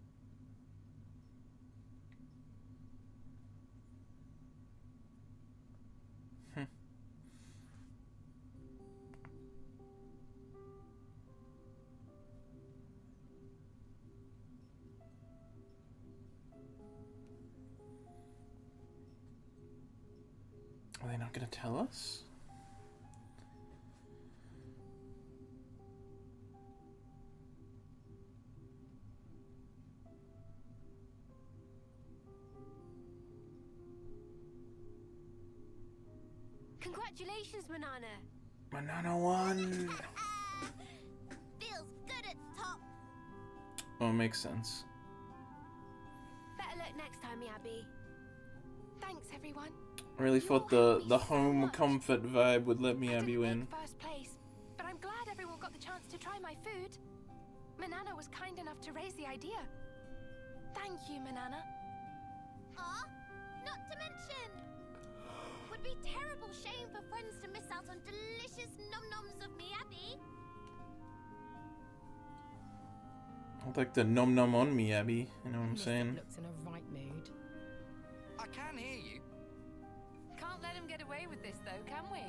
Are they not gonna tell us? Congratulations, Manana. Manana won! Feels good at top. Oh, makes sense. Better luck next time, Abby. Thanks, everyone. I really thought the home comfort vibe would let me Abby win. First place, but I'm glad everyone got the chance to try my food. Manana was kind enough to raise the idea. Thank you, Manana. Aw, not to mention, would be terrible shame for friends to miss out on delicious nom-noms of me, Abby. I'd like the nom nom on me, Abby. You know what I'm saying? Looks in a right mood. I can hear you. Can't let him get away with this, though, can we?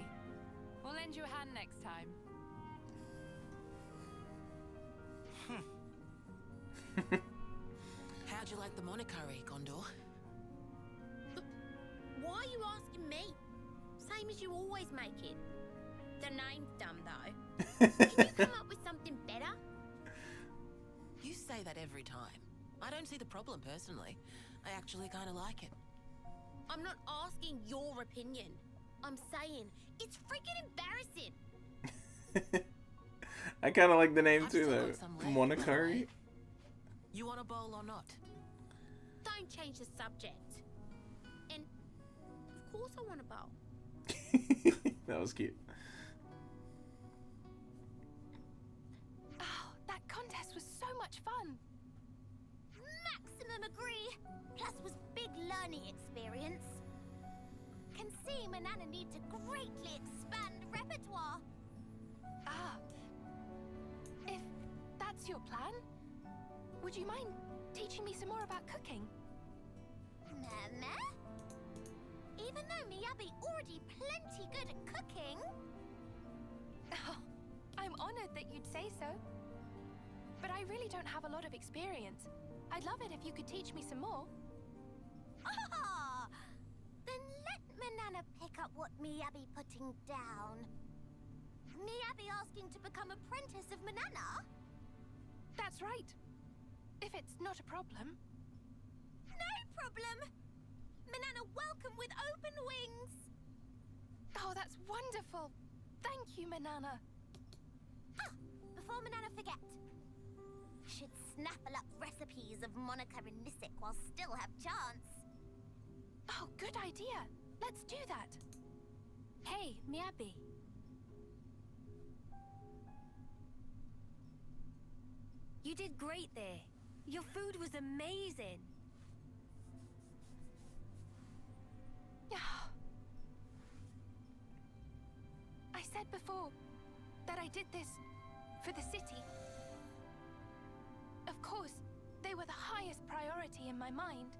We'll lend you a hand next time. How'd you like the monokari, Gondor? Why are you asking me? Same as you always make it. The name's dumb, though. Can you come up with something better? You say that every time. I don't see the problem personally. I actually kind of like it. I'm not asking your opinion. I'm saying it's freaking embarrassing. I kind of like the name I've too, still though. got some left, Monokari. You want a bowl or not? Don't change the subject. And of course I want a bowl. That was cute. Oh, that contest was so much fun. Maximum agree. Plus was big learning experience. Can see Manana need to greatly expand repertoire. Ah. If that's your plan, would you mind teaching me some more about cooking? Mama? Even though Miyabi already plenty good at cooking. Oh, I'm honored that you'd say so. But I really don't have a lot of experience. I'd love it if you could teach me some more. Ah! Then let Manana pick up what Miyabi putting down. Miyabi asking to become apprentice of Manana? That's right. If it's not a problem. No problem! Manana welcome with open wings! Oh, that's wonderful! Thank you, Manana. Ah! Before Manana forget. Should snaffle up recipes of Monica and Nisik while still have chance. Oh, good idea. Let's do that. Hey, Miyabi. You did great there. Your food was amazing. I said before that I did this for the city. Of course, they were the highest priority in my mind.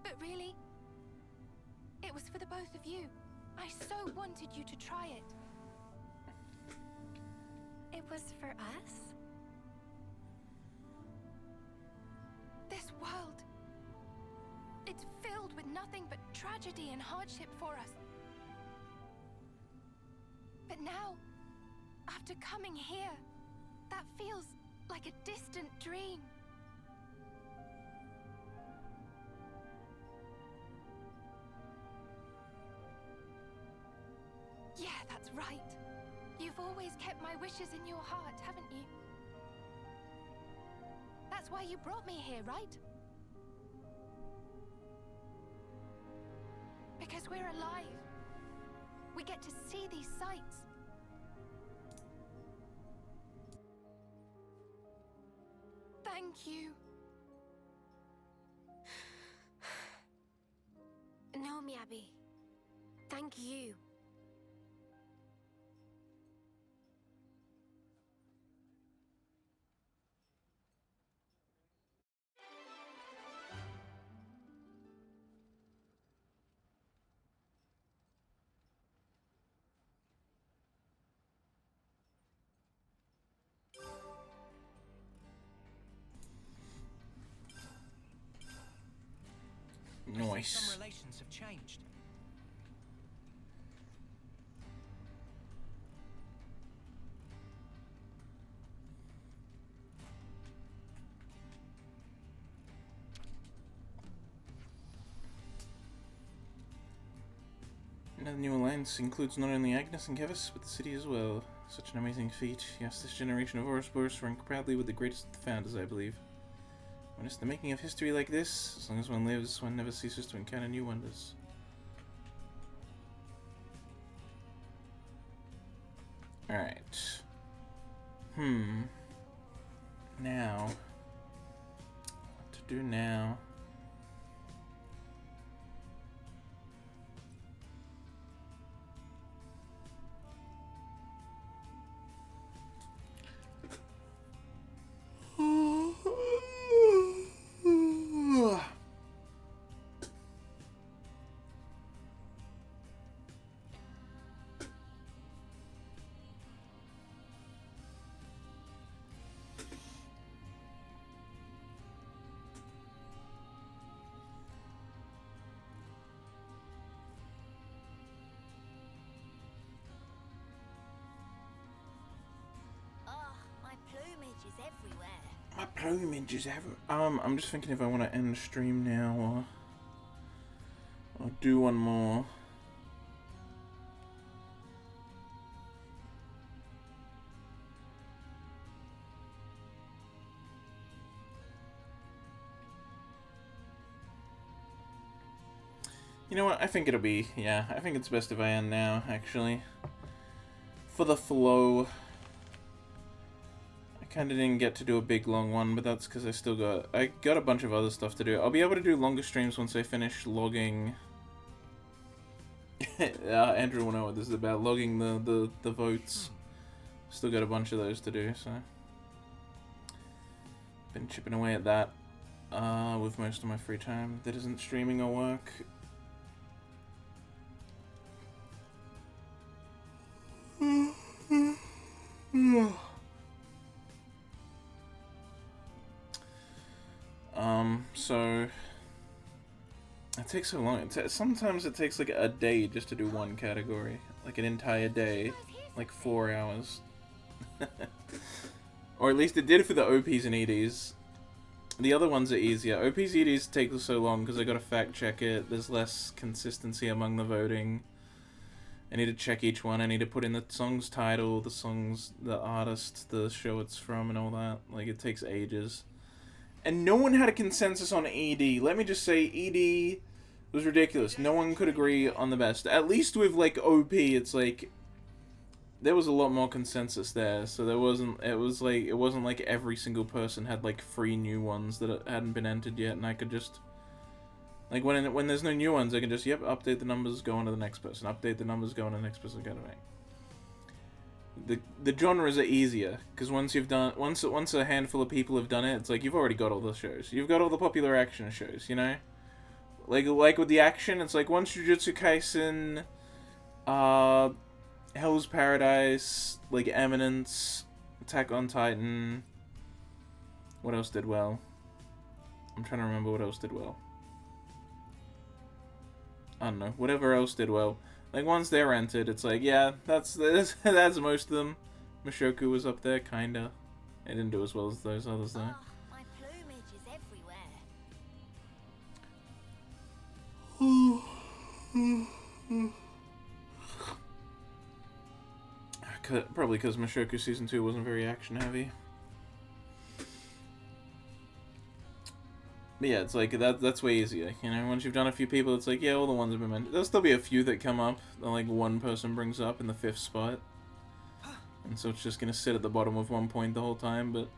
But really, it was for the both of you. I so wanted you to try it. It was for us? This world, it's filled with nothing but tragedy and hardship for us. But now, after coming here, that feels like a distant dream. Yeah, that's right. You've always kept my wishes in your heart, haven't you? That's why you brought me here, right? Because we're alive. We get to see these sights. Thank you. No, Miyabi. Thank you. Nice. Some relations have changed. Another new alliance includes not only Agnes and Kevis, but the city as well. Such an amazing feat. Yes, this generation of Ouroboros rank proudly with the greatest of the founders, I believe. When it's the making of history like this, as long as one lives, one never ceases to encounter new wonders. Alright. Now. What to do now? My plumage is everywhere. I'm just thinking if I want to end the stream now or do one more. You know what? I think it'll be, yeah, I think it's best if I end now, actually. For the flow. I kind of didn't get to do a big long one, but that's because I got a bunch of other stuff to do. I'll be able to do longer streams once I finish logging. Andrew will know what this is about, logging the votes. Still got a bunch of those to do, so. Been chipping away at that with most of my free time that isn't streaming or work. So it takes so long. Sometimes it takes like a day just to do one category, like an entire day, like 4 hours. Or at least it did for the OPs and EDs. The other ones are easier. OPs, EDs take so long because I gotta fact check it. There's less consistency among the voting. I need to check each one. I need to put in the song's title, the artist, the show it's from, and all that. Like, it takes ages. And no one had a consensus on ED. Let me just say, ED was ridiculous. No one could agree on the best. At least with, like, OP, it's like, there was a lot more consensus there. So it wasn't like every single person had, like, 3 new ones that hadn't been entered yet, and I could just, like, when there's no new ones, I can just, yep, update the numbers, go on to the next person. Update the numbers, go on to the next person, go to the next. The genres are easier because once a handful of people have done it, it's like you've already got all the shows. You've got all the popular action shows, you know. Like with the action, it's like once Jujutsu Kaisen, Hell's Paradise, like Eminence, Attack on Titan. What else did well? I'm trying to remember what else did well. I don't know. Whatever else did well. Like, once they're entered, it's like, yeah, that's most of them. Mushoku was up there, kinda. It didn't do as well as those others, though. Oh, my plumage is everywhere. Probably because Mushoku Season 2 wasn't very action-heavy. But yeah, it's like, that's way easier, you know? Once you've done a few people, it's like, yeah, all the ones have been mentioned. There'll still be a few that come up, that like one person brings up in the 5th spot. And so it's just gonna sit at the bottom with 1 point the whole time, but...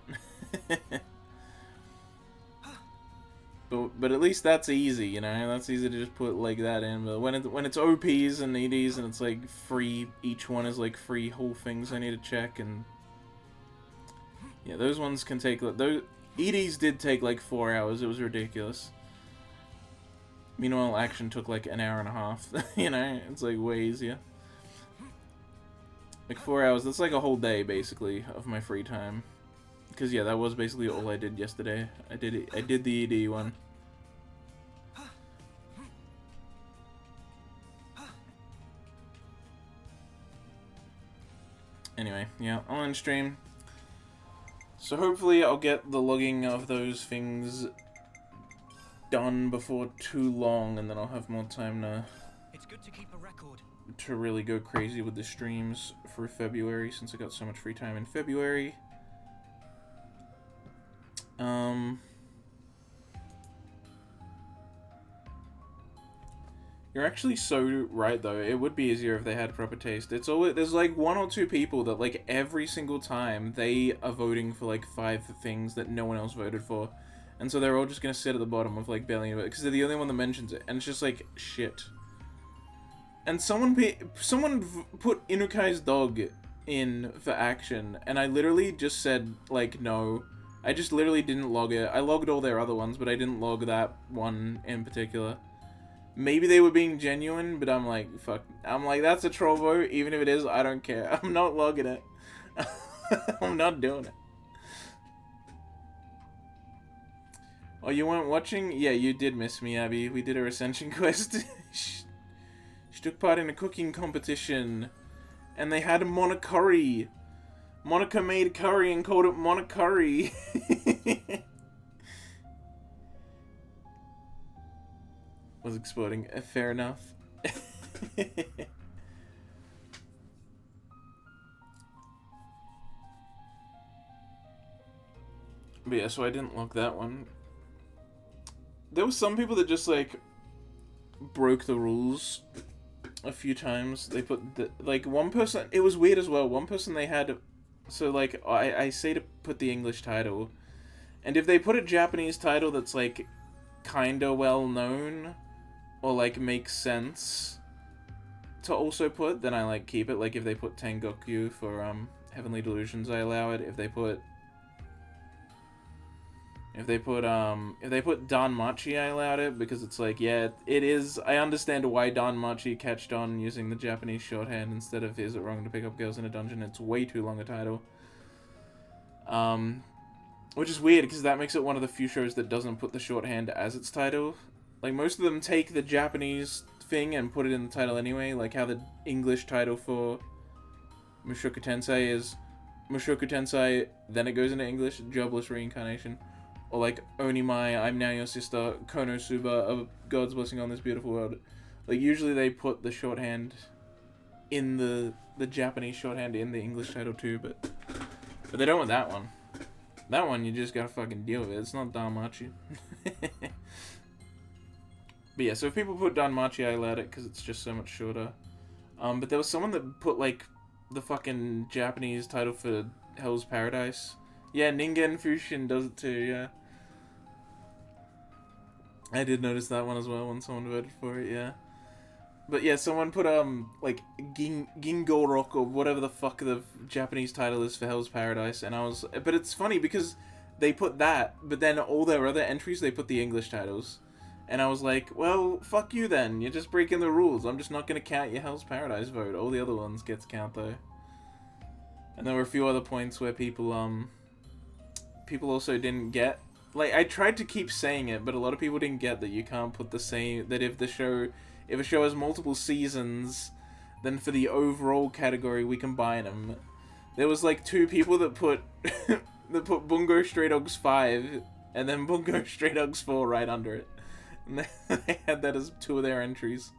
but at least that's easy, you know? That's easy to just put like that in. But when it's OPs and EDs and it's like free, each one is like free whole things I need to check, and... Yeah, those ones can take... Those EDs did take like 4 hours, it was ridiculous. Meanwhile, action took like an hour and a half, you know? It's like way easier. Like 4 hours, that's like a whole day, basically, of my free time. Because, yeah, that was basically all I did yesterday. I did the ED one. Anyway, yeah, I'll end stream. So hopefully I'll get the logging of those things done before too long, and then I'll have more time It's good to keep a record. To really go crazy with the streams for February, since I got so much free time in February. You're actually so right, though. It would be easier if they had proper taste. It's always, there's like 1 or 2 people that like every single time they are voting for like 5 things that no one else voted for, and so they're all just gonna sit at the bottom with like barely because they're the only one that mentions it, and it's just like shit. And someone put Inukai's dog in for action, and I literally just said like no. I just literally didn't log it. I logged all their other ones, but I didn't log that one in particular. Maybe they were being genuine, but I'm like, fuck. I'm like, that's a troll vote. Even if it is, I don't care. I'm not logging it. I'm not doing it. Oh, you weren't watching? Yeah, you did miss me, Abby. We did our Ascension quest. She took part in a cooking competition. And they had monocurry. Monica made curry and called it monocurry. Was exploding. Fair enough. But yeah, so I didn't log that one. There were some people that just like broke the rules a few times. They put the, like one person, it was weird as well. One person they had, so like I say to put the English title, and if they put a Japanese title that's like kinda well known or like makes sense to also put, then I like keep it. Like if they put Tengoku for Heavenly Delusions, I allow it. If they put Danmachi, I allowed it, because it's like, yeah, it is. I understand why Danmachi catched on using the Japanese shorthand instead of Is It Wrong to Pick Up Girls in a Dungeon. It's way too long a title. Which is weird, because that makes it one of the few shows that doesn't put the shorthand as its title. Like, most of them take the Japanese thing and put it in the title anyway, like how the English title for Mushoku Tensei is Mushoku Tensei, then it goes into English, Jobless Reincarnation. Or like Onimai, I'm Now Your Sister, Konosuba, A God's Blessing on This Beautiful World. Like, usually they put the shorthand in the Japanese shorthand in the English title too, but they don't with that one. That one, you just gotta fucking deal with it. It's not Danmachi. But yeah, so if people put Danmachi, I allowed it because it's just so much shorter. But there was someone that put like the fucking Japanese title for Hell's Paradise. Yeah, Ningen Fushin does it too, yeah. I did notice that one as well when someone voted for it, yeah. But yeah, someone put, like, Gingorok or whatever the fuck the Japanese title is for Hell's Paradise, and I was... But it's funny because they put that, but then all their other entries, they put the English titles. And I was like, well, fuck you then. You're just breaking the rules. I'm just not gonna count your Hell's Paradise vote. All the other ones get to count, though. And there were a few other points where people, people also didn't get, like, I tried to keep saying it, but a lot of people didn't get that you can't put the same, that if a show has multiple seasons, then for the overall category we combine them. There was like 2 people that put Bungo Stray Dogs 5 and then Bungo Stray Dogs 4 right under it, and they had that as 2 of their entries.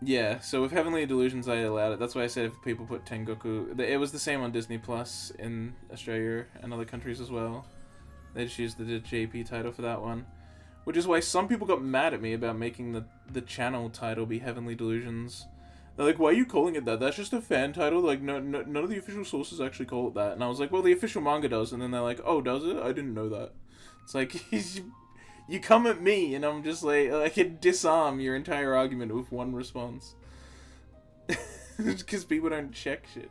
Yeah, so with Heavenly Delusions, I allowed it. That's why I said if people put Tengoku... It was the same on Disney Plus in Australia and other countries as well. They just used the JP title for that one. Which is why some people got mad at me about making the channel title be Heavenly Delusions. They're like, why are you calling it that? That's just a fan title. Like, none of the official sources actually call it that. And I was like, well, the official manga does. And then they're like, oh, does it? I didn't know that. It's like, you come at me, and I'm just like, I can disarm your entire argument with one response. Because people don't check shit.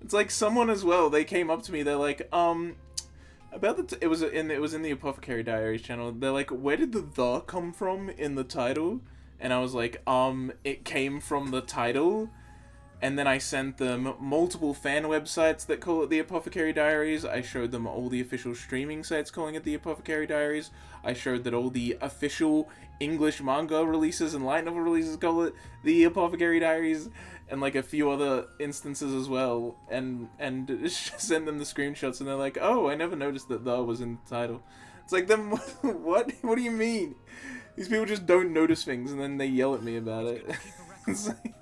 It's like someone as well, they came up to me, they're like, about it was in the Apothecary Diaries channel. They're like, where did the come from in the title? And I was like, it came from the title. And then I sent them multiple fan websites that call it the Apothecary Diaries. I showed them all the official streaming sites calling it the Apothecary Diaries. I showed that all the official English manga releases and light novel releases call it the Apothecary Diaries. And like a few other instances as well. And sent them the screenshots, and they're like, oh, I never noticed that the was in the title. It's like, then what? What do you mean? These people just don't notice things, and then they yell at me about it. It's like...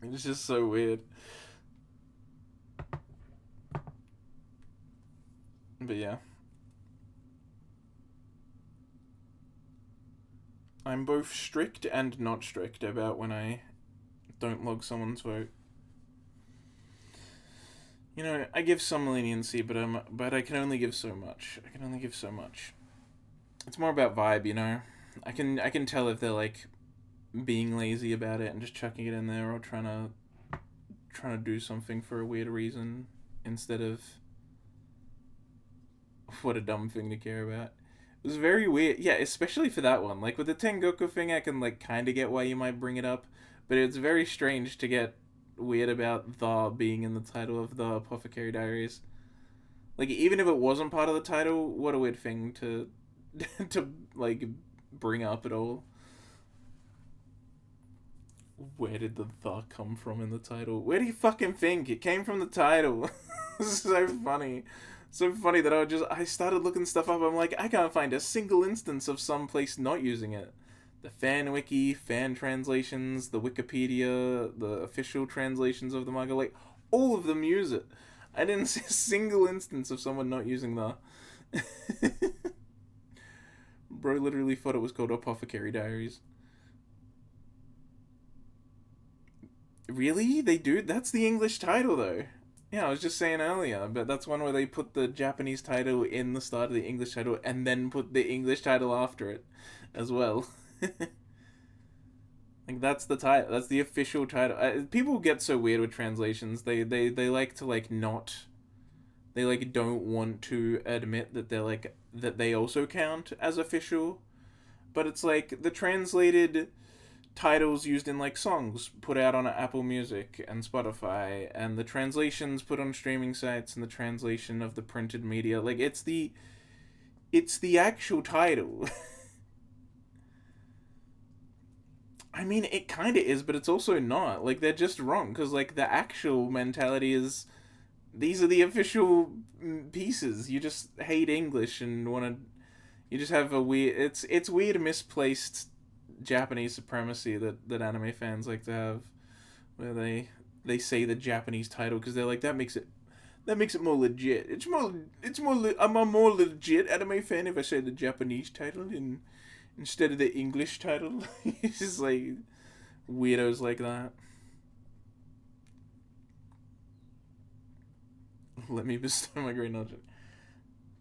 It's just so weird. But yeah. I'm both strict and not strict about when I don't log someone's vote. You know, I give some leniency, but I can only give so much. I can only give so much. It's more about vibe, you know? I can tell if they're like being lazy about it and just chucking it in there, or trying to do something for a weird reason instead of what a dumb thing to care about. It was very weird. Yeah, especially for that one. Like with the Tengoku thing, I can like kind of get why you might bring it up, but it's very strange to get weird about the being in the title of the Apothecary Diaries. Like even if it wasn't part of the title, what a weird thing to to like bring up at all. Where did the come from in the title? Where do you fucking think? It came from the title. This is so funny. So funny that I started looking stuff up. I'm like, I can't find a single instance of some place not using it. The fan wiki, fan translations, the Wikipedia, the official translations of the manga, like, all of them use it. I didn't see a single instance of someone not using the... Bro literally thought it was called Apothecary Diaries. Really? They do? That's the English title, though. Yeah, I was just saying earlier, but that's one where they put the Japanese title in the start of the English title, and then put the English title after it, as well. Like, that's the title. That's the official title. People get so weird with translations. They like to, like, not... They, like, don't want to admit that they're, like... That they also count as official. But it's, like, the translated... titles used in like songs put out on Apple Music and Spotify, and the translations put on streaming sites, and the translation of the printed media, like it's the actual title. I mean, it kind of is, but it's also not. Like, they're just wrong, because like the actual mentality is these are the official pieces. You just hate English and you just have a weird, it's weird misplaced Japanese supremacy that anime fans like to have, where they say the Japanese title because they're like, that makes it more legit. I'm a more legit anime fan if I say the Japanese title instead of the English title. It's just like weirdos like that. Let me bestow my great knowledge.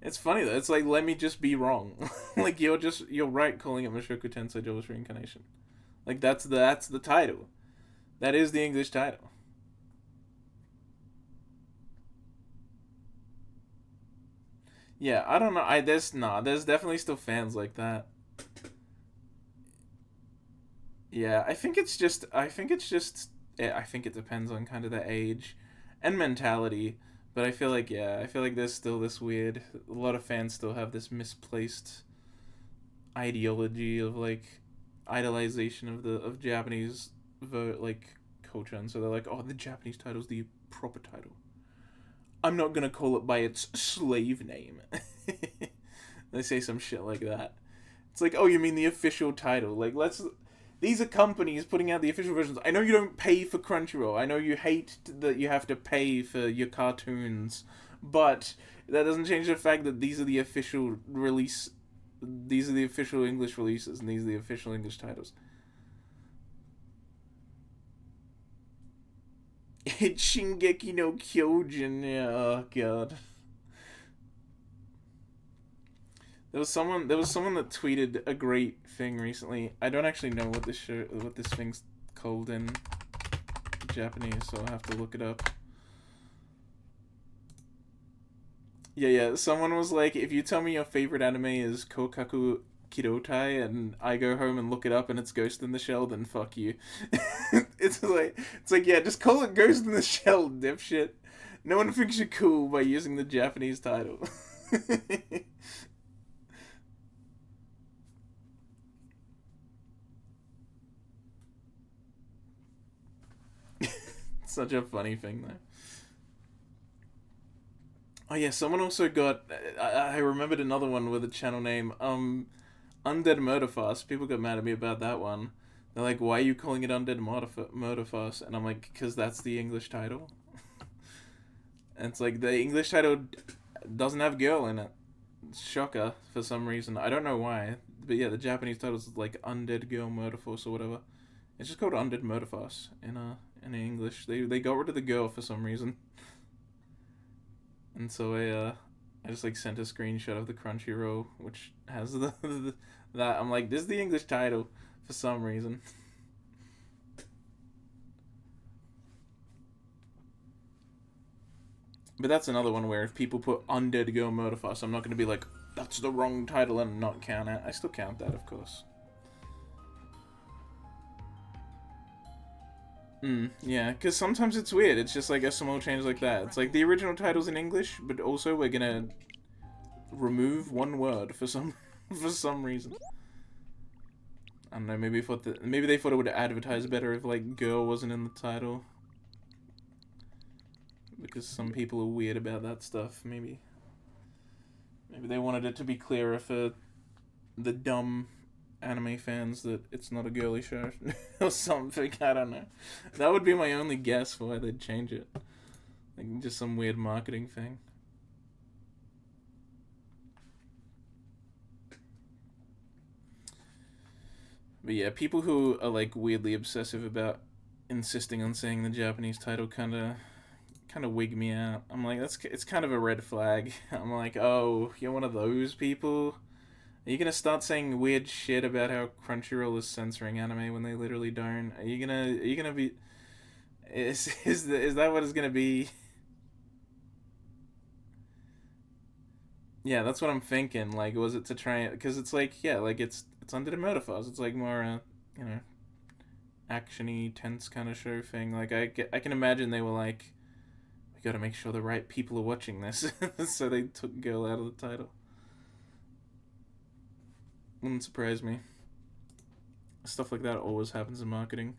It's funny though. It's like, let me just be wrong. Like, you're right calling it Mushoku Tensei Jobless Reincarnation. Like, that's the title. That is the English title. Yeah, I don't know. There's definitely still fans like that. Yeah, I think it depends on kind of the age and mentality. But I feel like there's still this weird... A lot of fans still have this ideology of, like, idolization of Japanese, like, culture. And so they're like, oh, the Japanese title's the proper title. I'm not gonna call it by its slave name. They say some shit like that. It's like, oh, you mean the official title? Like, these are companies putting out the official versions. I know you don't pay for Crunchyroll. I know you hate that you have to pay for your cartoons, but that doesn't change the fact that these are the official release. These are the official English releases, and these are the official English titles. It's Shingeki no Kyojin. Yeah, oh god. There was someone that tweeted a great thing recently. I don't actually know what this thing's called in Japanese, so I'll have to look it up. Yeah. Someone was like, if you tell me your favorite anime is Kokaku Kidotai and I go home and look it up and it's Ghost in the Shell, then fuck you. It's like yeah, just call it Ghost in the Shell, dipshit. No one thinks you're cool by using the Japanese title. Such a funny thing, though. Oh yeah, someone also got. I remembered another one with a channel name. Undead Murder Farce. People got mad at me about that one. They're like, "Why are you calling it Undead Murder Farce?" And I'm like, "Cause that's the English title." And it's like the English title doesn't have girl in it. Shocker for some reason. I don't know why, but yeah, the Japanese title is like Undead Girl Murder Force or whatever. It's just called Undead Murder Farce in English. They got rid of the girl for some reason. And so I just like sent a screenshot of the Crunchyroll, which has that. I'm like, this is the English title for some reason. But that's another one where if people put Undead Girl Murder Farce, I'm not going to be like, that's the wrong title and not count it. I still count that, of course. Yeah, because sometimes it's weird. It's just like a small change like that. It's like the original title's in English, but also we're gonna remove one word for some reason. I don't know. Maybe they thought it would advertise better if like girl wasn't in the title, because some people are weird about that stuff. Maybe they wanted it to be clearer for the dumb anime fans that it's not a girly show or something. I don't know. That would be my only guess for why they'd change it. Like just some weird marketing thing. But yeah, people who are like weirdly obsessive about insisting on saying the Japanese title kind of wig me out. I'm like, it's kind of a red flag. I'm like, oh, you're one of those people. Are you gonna start saying weird shit about how Crunchyroll is censoring anime when they literally don't? Are you gonna be? Is that what it's gonna be? Yeah, that's what I'm thinking. Like, was it to try? Because it's like, yeah, like it's under the Murder Files. It's like more actiony, tense kind of show thing. Like I can imagine they were like, we got to make sure the right people are watching this, so they took girl out of the title. Wouldn't surprise me. Stuff like that always happens in marketing.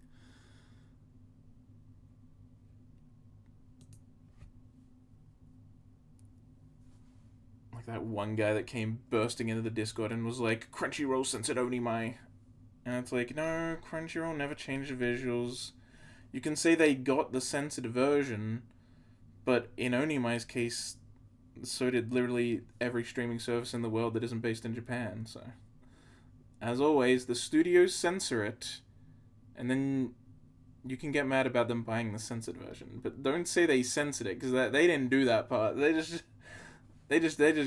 Like that one guy that came bursting into the Discord and was like, Crunchyroll censored Onimai. And it's like, no, Crunchyroll never changed the visuals. You can say they got the censored version, but in Onimai's case, so did literally every streaming service in the world that isn't based in Japan, so... As always, the studios censor it, and then you can get mad about them buying the censored version. But don't say they censored it, because they didn't do that part. They just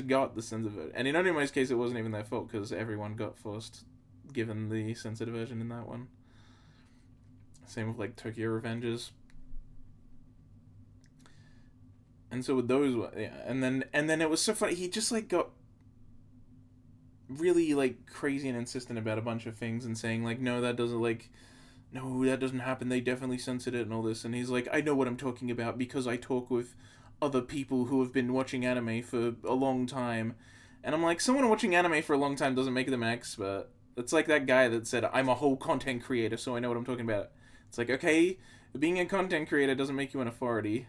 got the censored version. And in Onimai's case, it wasn't even their fault, because everyone got forced given the censored version in that one. Same with like Tokyo Revengers. And so with those, yeah, and then it was so funny. He just like got really like crazy and insistent about a bunch of things and saying like, no, that doesn't happen. They definitely censored it and all this. And he's like, I know what I'm talking about because I talk with other people who have been watching anime for a long time. And I'm like, someone watching anime for a long time doesn't make them an expert. It's like that guy that said, I'm a whole content creator, so I know what I'm talking about. It's like, okay, being a content creator doesn't make you an authority.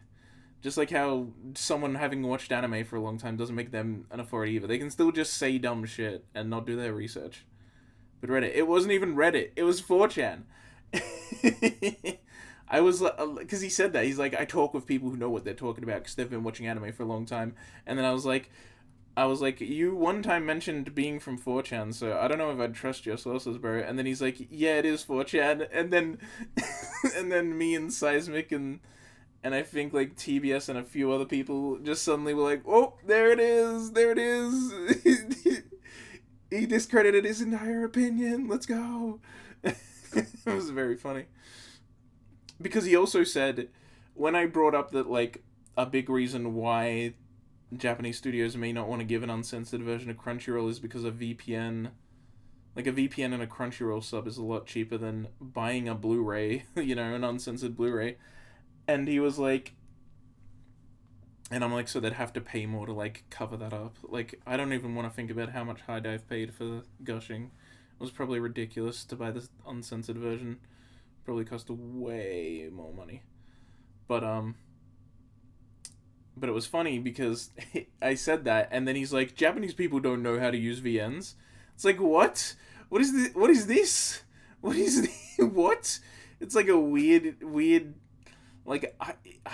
Just like how someone having watched anime for a long time doesn't make them an authority either. They can still just say dumb shit and not do their research. But Reddit, it wasn't even Reddit. It was 4chan. I was because he said that he's like, I talk with people who know what they're talking about because they've been watching anime for a long time. And then I was like, you one time mentioned being from 4chan, so I don't know if I'd trust your sources, bro. And then he's like, yeah, it is 4chan. And then and then me and Seismic and I think like TBS and a few other people just suddenly were like, oh, there it is, there it is. He discredited his entire opinion. Let's go. It was very funny. Because he also said, when I brought up that, like, a big reason why Japanese studios may not want to give an uncensored version of Crunchyroll is because a VPN. Like, a VPN and a Crunchyroll sub is a lot cheaper than buying a Blu-ray, you know, an uncensored Blu-ray. And he was like... And I'm like, so they'd have to pay more to, like, cover that up. Like, I don't even want to think about how much High Dive paid for Gushing. It was probably ridiculous to buy this uncensored version. Probably cost way more money. But it was funny because I said that, and then he's like, Japanese people don't know how to use VNs. It's like, what? What is this? What is this? What is this? What? It's like a weird, like,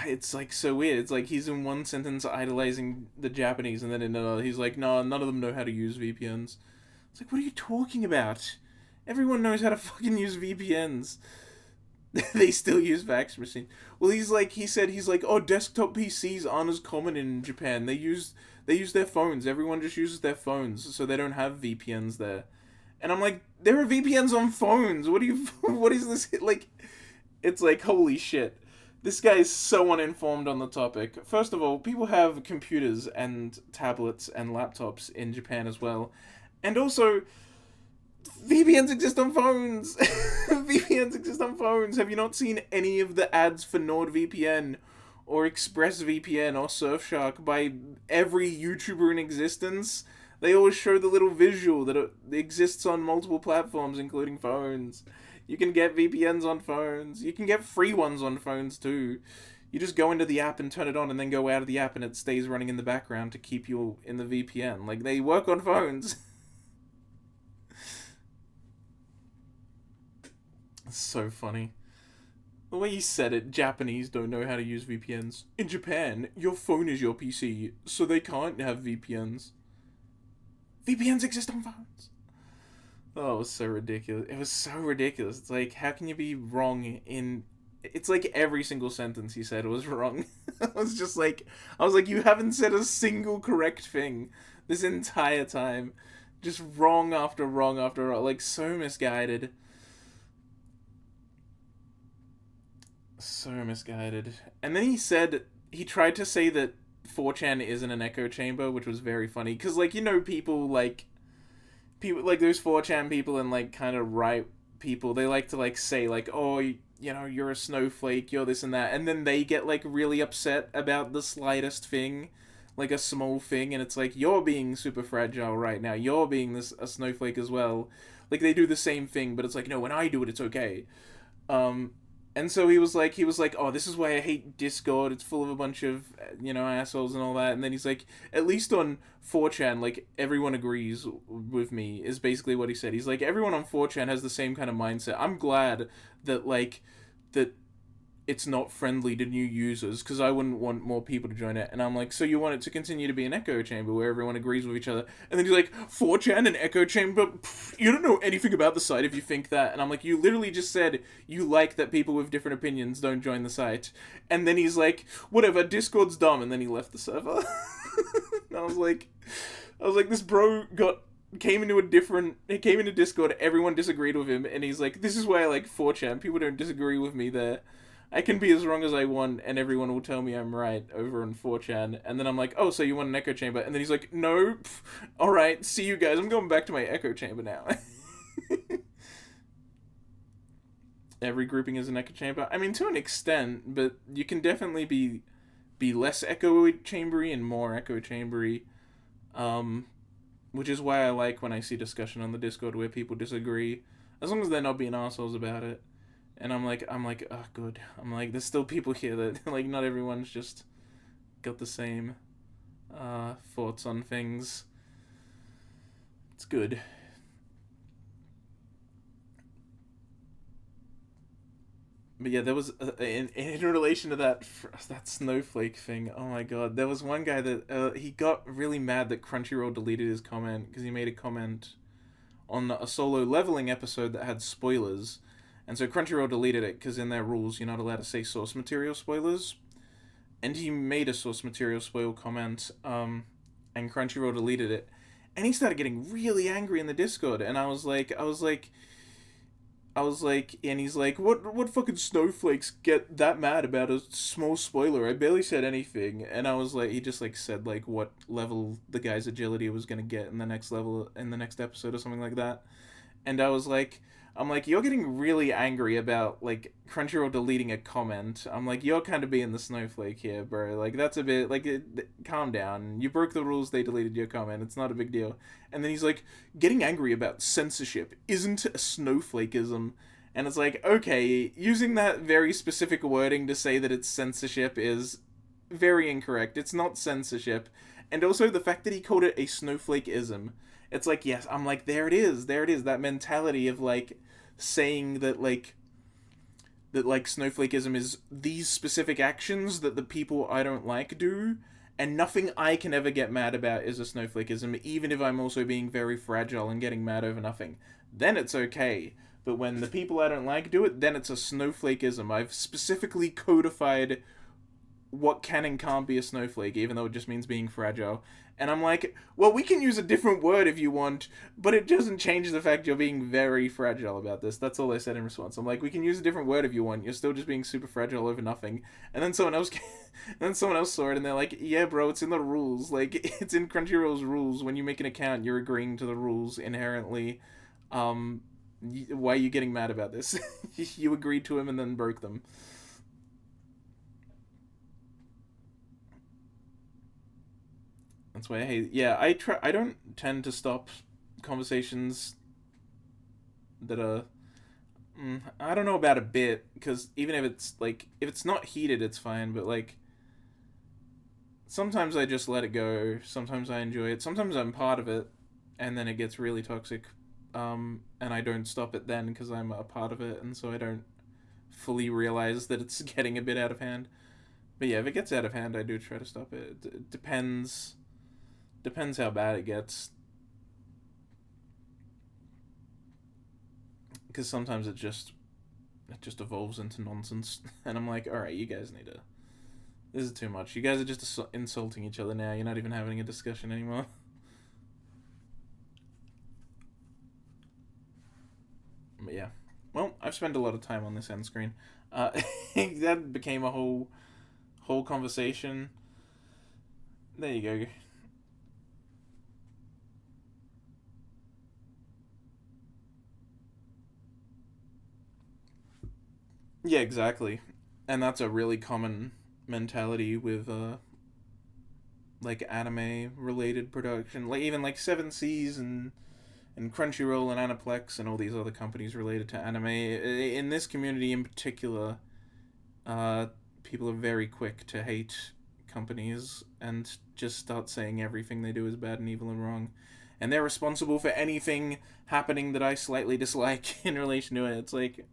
it's like so weird. It's like he's in one sentence idolizing the Japanese, and then in another he's like, no, none of them know how to use VPNs. It's like, what are you talking about? Everyone knows how to fucking use VPNs. They still use fax machine. Well, he said, oh, desktop PCs aren't as common in Japan. They use their phones. Everyone just uses their phones, so they don't have VPNs there. And I'm like, there are VPNs on phones. What is this? Like, it's like, holy shit. This guy is so uninformed on the topic. First of all, people have computers and tablets and laptops in Japan as well. And also, VPNs exist on phones. VPNs exist on phones. Have you not seen any of the ads for NordVPN or ExpressVPN or Surfshark by every YouTuber in existence? They always show the little visual that it exists on multiple platforms, including phones. You can get VPNs on phones. You can get free ones on phones too. You just go into the app and turn it on and then go out of the app and it stays running in the background to keep you in the VPN. Like, they work on phones. So funny. The way he said it, Japanese don't know how to use VPNs. In Japan, your phone is your PC, so they can't have VPNs. VPNs exist on phones. Oh, it was so ridiculous. It was so ridiculous. It's like, how can you be wrong in... It's like every single sentence he said was wrong. I was like, you haven't said a single correct thing this entire time. Just wrong after wrong after wrong. Like, so misguided. So misguided. And then he tried to say that 4chan isn't an echo chamber, which was very funny. Because, like, you know, people like those 4chan people and, like, kind of right people, they like to, like, say, like, oh, you know, you're a snowflake, you're this and that. And then they get, like, really upset about the slightest thing, like a small thing. And it's like, you're being super fragile right now. You're being a snowflake as well. Like, they do the same thing, but it's like, no, when I do it, it's okay. And so he was like, oh, this is why I hate Discord. It's full of a bunch of, you know, assholes and all that. And then he's like, at least on 4chan, like, everyone agrees with me, is basically what he said. He's like, everyone on 4chan has the same kind of mindset. I'm glad that, like, that it's not friendly to new users, because I wouldn't want more people to join it. And I'm like, so you want it to continue to be an echo chamber where everyone agrees with each other? And then he's like, 4chan and echo chamber? Pff, you don't know anything about the site if you think that. And I'm like, you literally just said you like that people with different opinions don't join the site. And then he's like, whatever, Discord's dumb. And then he left the server. And I was like, this bro came into Discord, everyone disagreed with him, and he's like, this is why I like 4chan, people don't disagree with me there. I can be as wrong as I want, and everyone will tell me I'm right over on 4chan. And then I'm like, oh, so you want an echo chamber? And then he's like, no, alright, see you guys, I'm going back to my echo chamber now. Every grouping is an echo chamber? I mean, to an extent, but you can definitely be less echo chambery and more echo chambery. Which is why I like when I see discussion on the Discord where people disagree, as long as they're not being assholes about it. And I'm like, oh, good. I'm like, there's still people here that, like, not everyone's just got the same thoughts on things. It's good. But yeah, there was in relation to that snowflake thing. Oh my god, there was one guy that he got really mad that Crunchyroll deleted his comment because he made a comment on a solo leveling episode that had spoilers, and so Crunchyroll deleted it because in their rules you're not allowed to say source material spoilers. And he made a source material spoil comment, and Crunchyroll deleted it, and he started getting really angry in the Discord, and I was like, and he's like, what fucking snowflakes get that mad about a small spoiler? I barely said anything. And I was like, he just like said like what level the guy's agility was gonna get in the next level in the next episode or something like that. And I'm like, you're getting really angry about like Crunchyroll deleting a comment. I'm like, you're kind of being the snowflake here, bro. Like that's a bit like, calm down. You broke the rules. They deleted your comment. It's not a big deal. And then he's like, getting angry about censorship isn't a snowflakeism. And it's like, okay, using that very specific wording to say that it's censorship is very incorrect. It's not censorship. And also the fact that he called it a snowflakeism. It's like, yes, I'm like, there it is, that mentality of like saying that like snowflakeism is these specific actions that the people I don't like do, and nothing I can ever get mad about is a snowflakeism, even if I'm also being very fragile and getting mad over nothing. Then it's okay. But when the people I don't like do it, then it's a snowflakeism. I've specifically codified what can and can't be a snowflake, even though it just means being fragile. And I'm like, well, we can use a different word if you want, but it doesn't change the fact you're being very fragile about this. That's all I said in response. I'm like, we can use a different word if you want. You're still just being super fragile over nothing. And then someone else saw it and they're like, yeah, bro, it's in the rules. Like, it's in Crunchyroll's rules. When you make an account, you're agreeing to the rules inherently. Why are you getting mad about this? You agreed to them and then broke them. That's why I hate. Yeah, I don't tend to stop conversations that are. I don't know about a bit, because even if it's not heated, it's fine. But like, sometimes I just let it go. Sometimes I enjoy it. Sometimes I'm part of it, and then it gets really toxic. And I don't stop it then because I'm a part of it, and so I don't fully realize that it's getting a bit out of hand. But yeah, if it gets out of hand, I do try to stop it. It depends how bad it gets. Because sometimes it just evolves into nonsense. And I'm like, alright, you guys need to... This is too much. You guys are just insulting each other now. You're not even having a discussion anymore. But yeah. Well, I've spent a lot of time on this end screen. That became a whole conversation. There you go. Yeah, exactly. And that's a really common mentality with like anime related production. Like even like 7 Seas and Crunchyroll and Aniplex and all these other companies related to anime. In this community in particular, people are very quick to hate companies and just start saying everything they do is bad and evil and wrong. And they're responsible for anything happening that I slightly dislike in relation to it. It's like,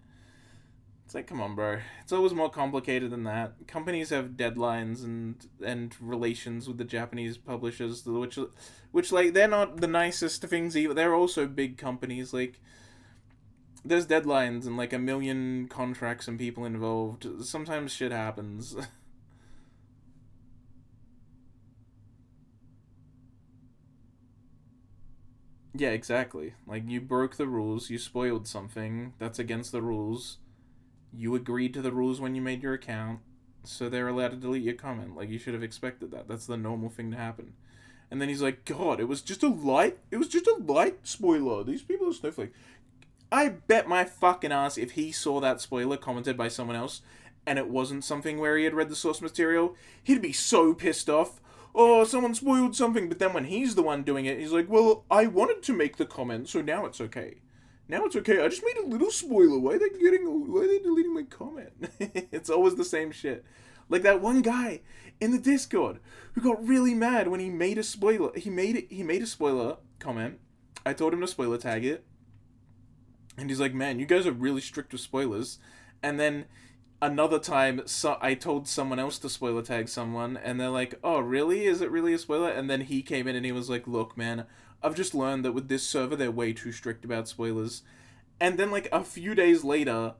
come on, bro. It's always more complicated than that. Companies have deadlines and relations with the Japanese publishers, which like, they're not the nicest things either. They're also big companies. Like, there's deadlines and like 1 million contracts and people involved. Sometimes shit happens. Yeah, exactly. Like, you broke the rules, you spoiled something, that's against the rules. You agreed to the rules when you made your account, so they're allowed to delete your comment. Like, you should have expected that. That's the normal thing to happen. And then he's like, God, it was just a light spoiler. These people are snowflake. I bet my fucking ass if he saw that spoiler commented by someone else, and it wasn't something where he had read the source material, he'd be so pissed off. Oh, someone spoiled something. But then when he's the one doing it, he's like, well, I wanted to make the comment, so now it's okay. Now it's okay. I just made a little spoiler. Why are they deleting my comment? It's always the same shit. Like that one guy in the Discord who got really mad when he made a spoiler. He made a spoiler comment. I told him to spoiler tag it. And he's like, man, you guys are really strict with spoilers. And then another time, I told someone else to spoiler tag someone, and they're like, "Oh, really? Is it really a spoiler?" And then he came in and he was like, "Look, man, I've just learned that with this server, they're way too strict about spoilers." And then, like, a few days later,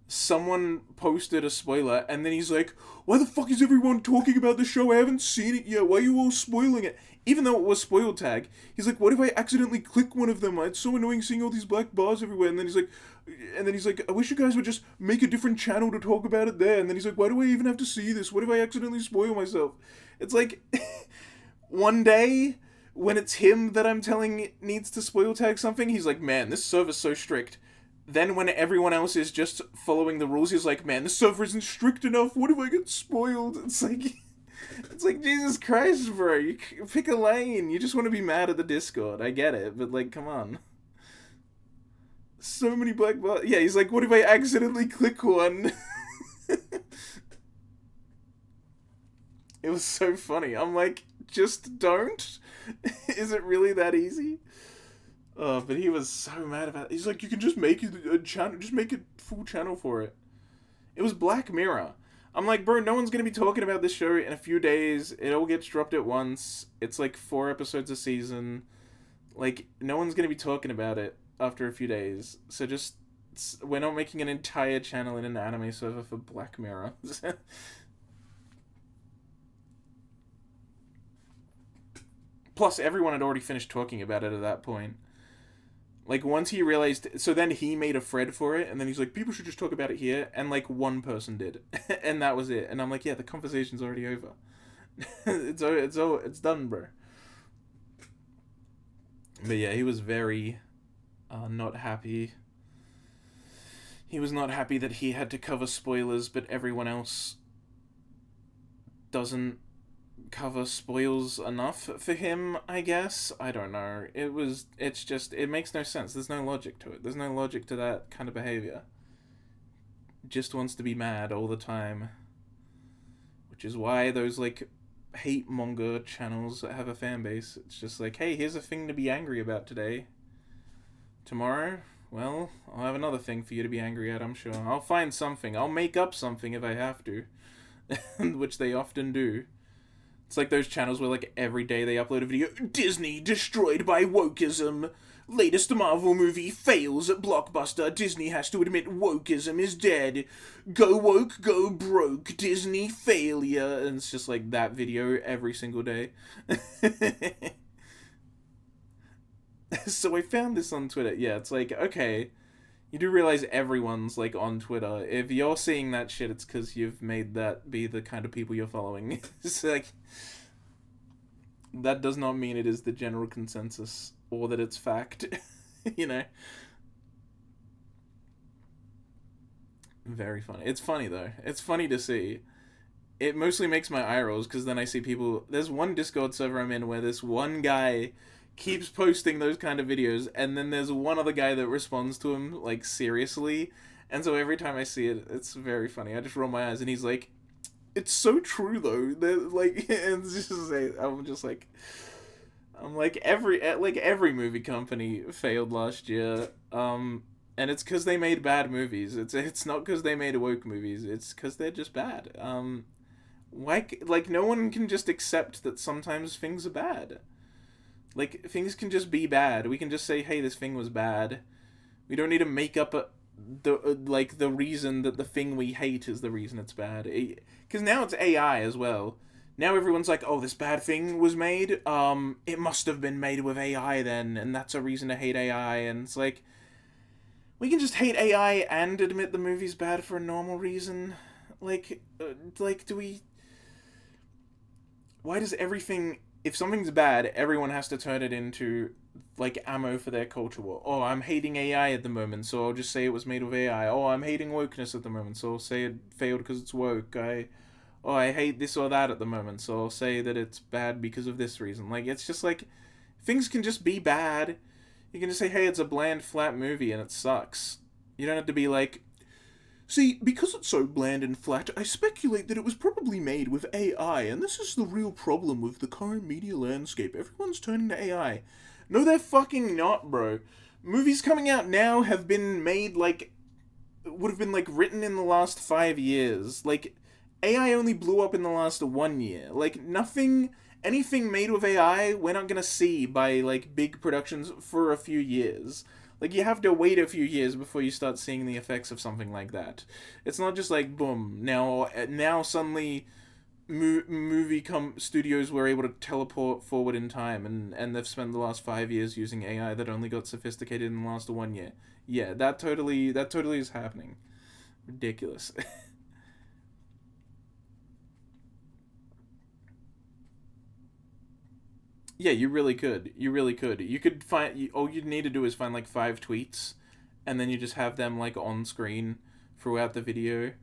someone posted a spoiler, and then he's like, "Why the fuck is everyone talking about the show? I haven't seen it yet. Why are you all spoiling it?" Even though it was spoil tag, he's like, "What if I accidentally click one of them? It's so annoying seeing all these black bars everywhere." And then he's like, "I wish you guys would just make a different channel to talk about it there." And then he's like, "Why do I even have to see this? What if I accidentally spoil myself?" It's like, one day, when it's him that I'm telling needs to spoil tag something, he's like, "Man, this server's so strict." Then when everyone else is just following the rules, he's like, "Man, this server isn't strict enough. What if I get spoiled?" It's like, Jesus Christ, bro. You pick a lane. You just want to be mad at the Discord. I get it, but, like, come on. So many black bars. Yeah, he's like, "What if I accidentally click one?" It was so funny. I'm like, just don't? Is it really that easy? Oh, but he was so mad about it. He's like, "You can just make it a channel, just make a full channel for it." It was Black Mirror. I'm like, bro, no one's gonna be talking about this show in a few days. It all gets dropped at once. It's like 4 episodes a season. Like, no one's gonna be talking about it after a few days. So just, we're not making an entire channel in an anime server for Black Mirror. Plus, everyone had already finished talking about it at that point. Like, once he realized... So then he made a thread for it, and then he's like, "People should just talk about it here." And, like, one person did. And that was it. And I'm like, yeah, the conversation's already over. It's done, bro. But yeah, he was very not happy. He was not happy that he had to cover spoilers, but everyone else doesn't cover spoils enough for him, I guess. I don't know. It makes no sense. There's no logic to it. There's no logic to that kind of behavior. Just wants to be mad all the time. Which is why those, like, hate manga channels that have a fan base, it's just like, "Hey, here's a thing to be angry about today. Tomorrow, well, I'll have another thing for you to be angry at, I'm sure. I'll find something. I'll make up something if I have to." Which they often do. It's like those channels where, like, every day they upload a video. "Disney destroyed by wokeism. Latest Marvel movie fails at blockbuster. Disney has to admit wokeism is dead. Go woke, go broke. Disney failure." And it's just like that video every single day. So I found this on Twitter. Yeah, it's like, okay, you do realize everyone's, like, on Twitter. If you're seeing that shit, it's because you've made that be the kind of people you're following. It's like, that does not mean it is the general consensus, or that it's fact. You know? Very funny. It's funny, though. It's funny to see. It mostly makes my eye rolls, because then I see people... There's one Discord server I'm in where this one guy keeps posting those kind of videos, and then there's one other guy that responds to him, like, seriously, and so every time I see it, it's very funny. I just roll my eyes, and he's like, "It's so true, though." Like, and it's just I'm like, every movie company failed last year, and it's because they made bad movies. It's not because they made woke movies. It's because they're just bad. Like, no one can just accept that sometimes things are bad. Like, things can just be bad. We can just say, "Hey, this thing was bad." We don't need to make up the reason that the thing we hate is the reason it's bad. Because now it's AI as well. Now everyone's like, "Oh, this bad thing was made? It must have been made with AI then, and that's a reason to hate AI." And it's like, we can just hate AI and admit the movie's bad for a normal reason. Like, do we... Why does everything... If something's bad, everyone has to turn it into, like, ammo for their culture war. "Oh, I'm hating AI at the moment, so I'll just say it was made with AI. Oh, I'm hating wokeness at the moment, so I'll say it failed because it's woke. I hate this or that at the moment, so I'll say that it's bad because of this reason." Like, it's just like, things can just be bad. You can just say, "Hey, it's a bland, flat movie and it sucks." You don't have to be like, "See, because it's so bland and flat, I speculate that it was probably made with AI, and this is the real problem with the current media landscape. Everyone's turning to AI." No, they're fucking not, bro. Movies coming out now have been made, like, would have been like written in the last 5 years. Like, AI only blew up in the last 1 year. Like, anything made with AI, we're not gonna see by like big productions for a few years. Like, you have to wait a few years before you start seeing the effects of something like that. It's not just like, boom, now suddenly studios were able to teleport forward in time, and they've spent the last 5 years using AI that only got sophisticated in the last 1 year. Yeah, that totally is happening. Ridiculous. Yeah, you really could. You really could. You could all you'd need to do is find like 5 tweets, and then you just have them like on screen throughout the video.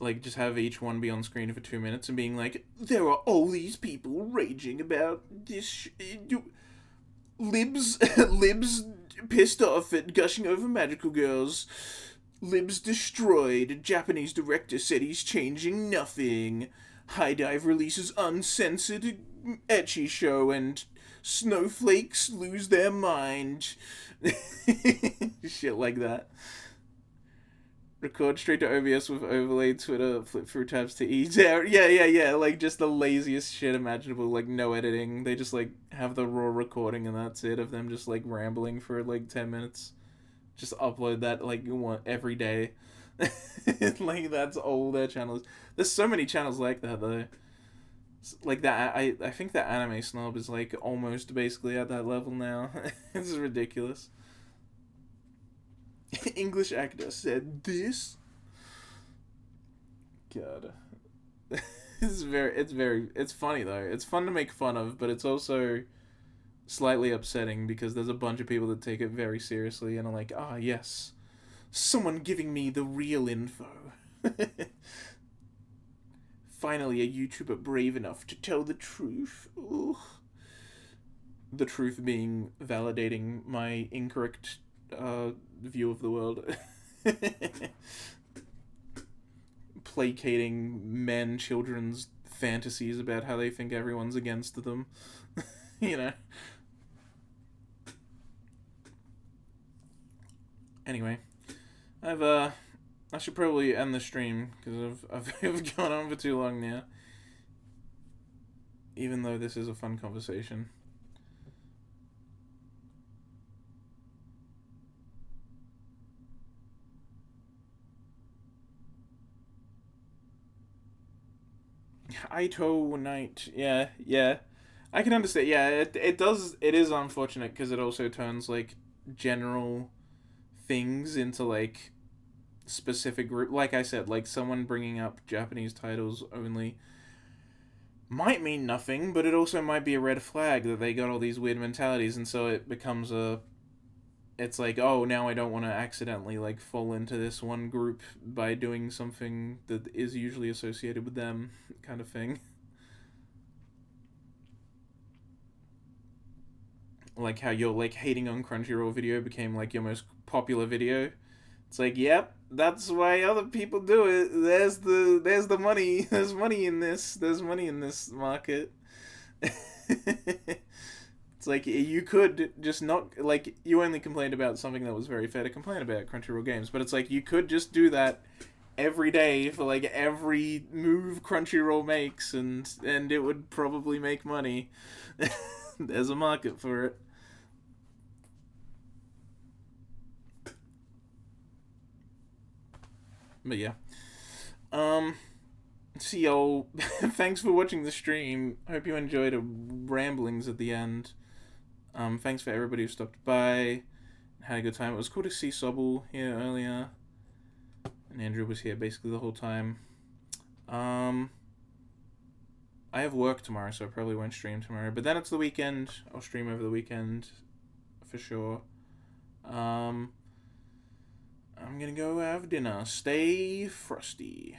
Like, just have each one be on screen for 2 minutes and being like, there are all these people raging about this. Libs, Libs pissed off at gushing over magical girls. Libs destroyed. Japanese director said he's changing nothing. High Dive releases uncensored ecchi show, and snowflakes lose their mind. Shit like that. Record straight to OBS with overlay Twitter, flip through tabs to ease out. Yeah. Like, just the laziest shit imaginable. Like, no editing. They just, like, have the raw recording and that's it of them just, like, rambling for, like, 10 minutes. Just upload that, like, every day. Like, that's all their channels. There's so many channels like that, though. Like, that, I think that Anime Snob is, like, almost basically at that level now. It's ridiculous. English actor said this. God. It's funny though. It's fun to make fun of, but it's also slightly upsetting because there's a bunch of people that take it very seriously and are like, ah, yes, someone giving me the real info. Finally, a YouTuber brave enough to tell the truth. Ooh. The truth being validating my incorrect view of the world. Placating children's fantasies about how they think everyone's against them. You know. Anyway, I should probably end the stream because I've gone on for too long now. Even though this is a fun conversation. Aito Night, yeah. I can understand. Yeah, it is unfortunate because it also turns like general things into like specific group. Like I said, like someone bringing up Japanese titles only might mean nothing, but it also might be a red flag that they got all these weird mentalities, and so it becomes it's like, oh, now I don't want to accidentally like fall into this one group by doing something that is usually associated with them, kind of thing. Like how your like hating on Crunchyroll video became like your most popular video. It's like, yep, that's why other people do it. There's the money. There's money in this. There's money in this market. It's like, you could just not, like, you only complained about something that was very fair to complain about, Crunchyroll Games, but it's like, you could just do that every day for, like, every move Crunchyroll makes, and it would probably make money. There's a market for it. But yeah. See y'all. Thanks for watching the stream. Hope you enjoyed the ramblings at the end. Thanks for everybody who stopped by. Had a good time. It was cool to see Sobble here earlier. And Andrew was here basically the whole time. I have work tomorrow, so I probably won't stream tomorrow. But then it's the weekend. I'll stream over the weekend. For sure. I'm gonna go have dinner. Stay frosty.